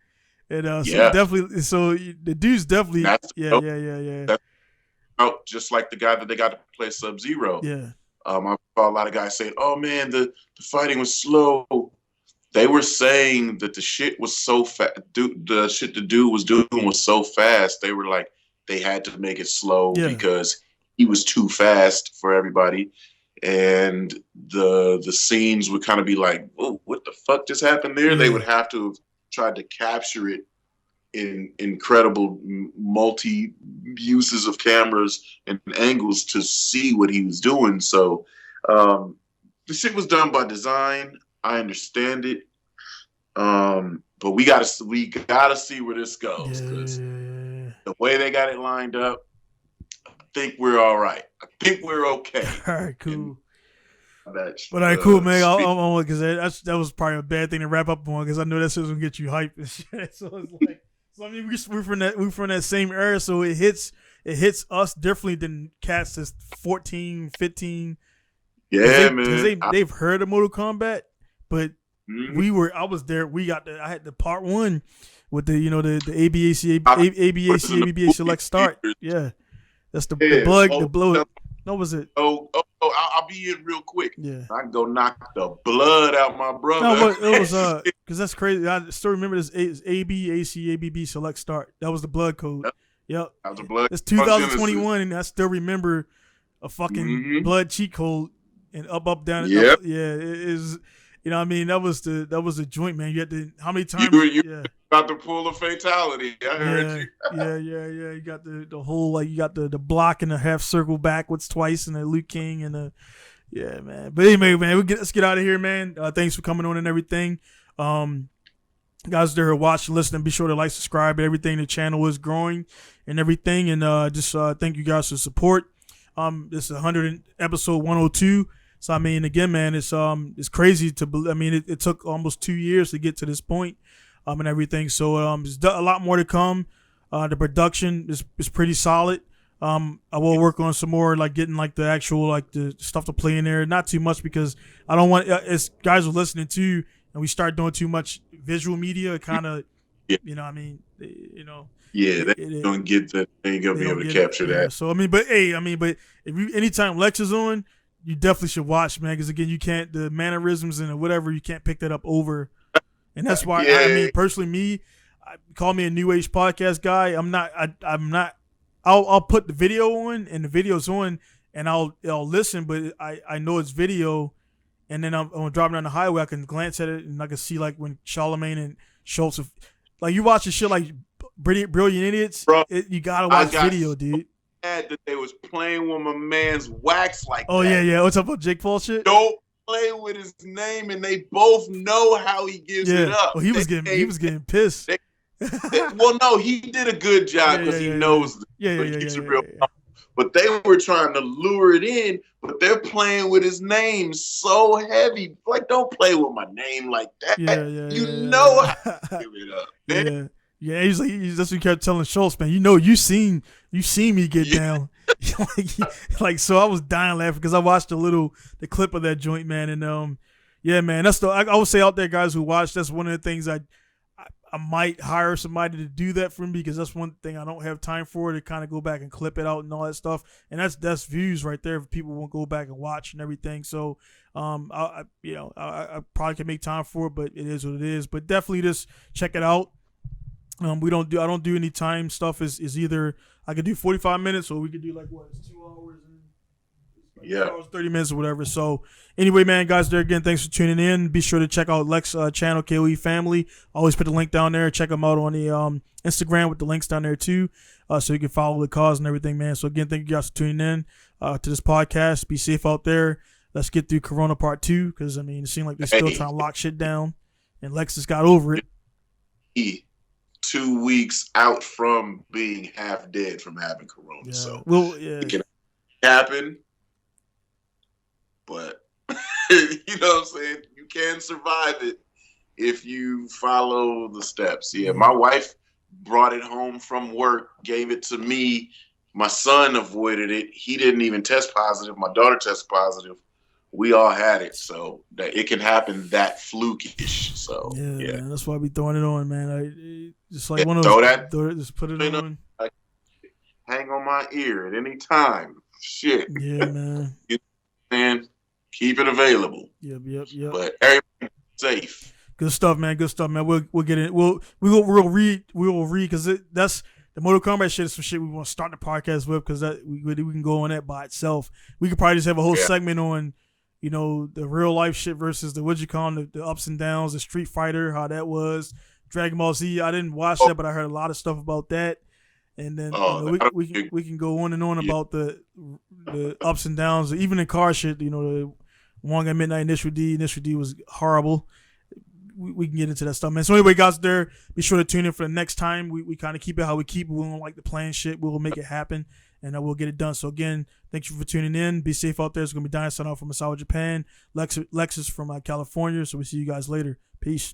And so the dude's definitely yeah. That's out just like the guy that they got to play Sub-Zero. Yeah. I saw a lot of guys saying, oh man, the fighting was slow. They were saying that the shit was so fast. The shit the dude was doing was so fast. They were like, they had to make it slow because he was too fast for everybody. And the scenes would kind of be like, oh, what the fuck just happened there? They would have to have tried to capture it in incredible multi uses of cameras and angles to see what he was doing. So the shit was done by design. I understand it. But But we gotta see where this goes, because the way they got it lined up, I think we're all right. I think we're okay. All right, cool. But all right, cool, man. I'm because that was probably a bad thing to wrap up on, because I know that shit's gonna get you hyped and shit. So it's like, I mean, we're from that same era, so it hits us differently than cats that's 14, 15. Yeah, man. Because they've heard of Mortal Kombat, but I was there. I had the part 1 with the ABA select start. Yeah, that's the blood. No, was it? I'll be in real quick. Yeah, I can go knock the blood out my brother. No, it was because that's crazy. I still remember this ABAB select start. That was the blood code. Yep. That was the blood. It's 2021, and I still remember a fucking blood cheat code and up, down. Yep. Yeah, it is. You know what I mean? That was the joint, man. You had to, how many times? You about to pull a fatality. I heard you. Yeah. You got the whole, like, you got the block and the half circle backwards twice and the Luke King and the, yeah, man. But anyway, man, let's get out of here, man. Thanks for coming on and everything. Guys that are watching, listening, be sure to like, subscribe, and everything. The channel is growing and everything. And just thank you guys for support. This is episode 102. So I mean, again, man, it's crazy to believe. I mean, it took almost 2 years to get to this point, and everything. So there's a lot more to come. The production is pretty solid. I will work on some more, like getting like the actual, like the stuff to play in there. Not too much, because I don't want, as guys are listening to, and we start doing too much visual media, it kind of, you know what I mean, you know. Yeah, they don't get that. They ain't gonna be able to capture that. Yeah. So I mean, but if you, anytime Lex is on, you definitely should watch, man, because again, you can't, the mannerisms and whatever, you can't pick that up over, and that's why I mean, personally, call me a new age podcast guy. I'm not. I'll put the video on, and the video's on, and I'll listen, but I know it's video, and then I'm driving down the highway, I can glance at it and I can see, like, when Charlemagne and Schultz, like, you watching shit like Brilliant Idiots, bro, you gotta watch video, dude. That they was playing with my man's wax like that. Oh yeah. What's up with Jake Paul shit? Don't play with his name, and they both know how he gives it up. Well, he was getting pissed. Well, no, he did a good job because he knows. Real. But they were trying to lure it in, but they're playing with his name so heavy. Like, don't play with my name like that. You know how to give it up. Man. Yeah, he's that's what he kept telling Schultz, man. You know, you seen me get down. like, so I was dying laughing because I watched the clip of that joint, man, and yeah, man, that's I would say out there, guys who watch, that's one of the things I might hire somebody to do that for me, because that's one thing I don't have time for, to kind of go back and clip it out and all that stuff, and that's views right there if people won't go back and watch and everything. So I probably can make time for it, but it is what it is. But definitely just check it out. I don't do any time stuff. Is either I could do 45 minutes, or we could do, like, what, it's 2 hours and 2 hours 30 minutes or whatever. So anyway, man, guys, there again, thanks for tuning in. Be sure to check out Lex channel, KOE Family. Always put the link down there. Check them out on the Instagram with the links down there too, so you can follow the cause and everything, man. So again, thank you guys for tuning in to this podcast. Be safe out there. Let's get through Corona Part 2, because I mean, it seems like they're still trying to lock shit down, and Lex just got over it. 2 weeks out from being half dead from having corona, so it can happen, but you know what I'm saying, you can survive it if you follow the steps. My wife brought it home from work, gave it to me. My son avoided it. He didn't even test positive. My daughter tested positive. We all had it, so that it can happen that flukish. So yeah, man, that's why we throwing it on, man. Just like one of those, just put it on. Hang on my ear at any time. Shit. Yeah, man. And keep it available. Yep. But everybody's safe. Good stuff, man. We'll get it. We'll read because that's the Mortal Kombat shit is some shit we want to start the podcast with, because that we can go on that by itself. We could probably just have a whole segment on, you know, the real life shit versus the ups and downs, the Street Fighter, how that was, Dragon Ball Z. I didn't watch that, but I heard a lot of stuff about that. And then we can go on and on about the ups and downs, even in car shit. You know, the Wong at Midnight Initial D was horrible. we can get into that stuff, man. So anyway, guys, there, be sure to tune in for the next time. We kind of keep it how we keep it. We don't like the plan shit. We'll make it happen, and we'll get it done. So again, thank you for tuning in. Be safe out there. It's gonna be Diane signing off from Misawa, Japan. Lexis from California. So we see you guys later. Peace.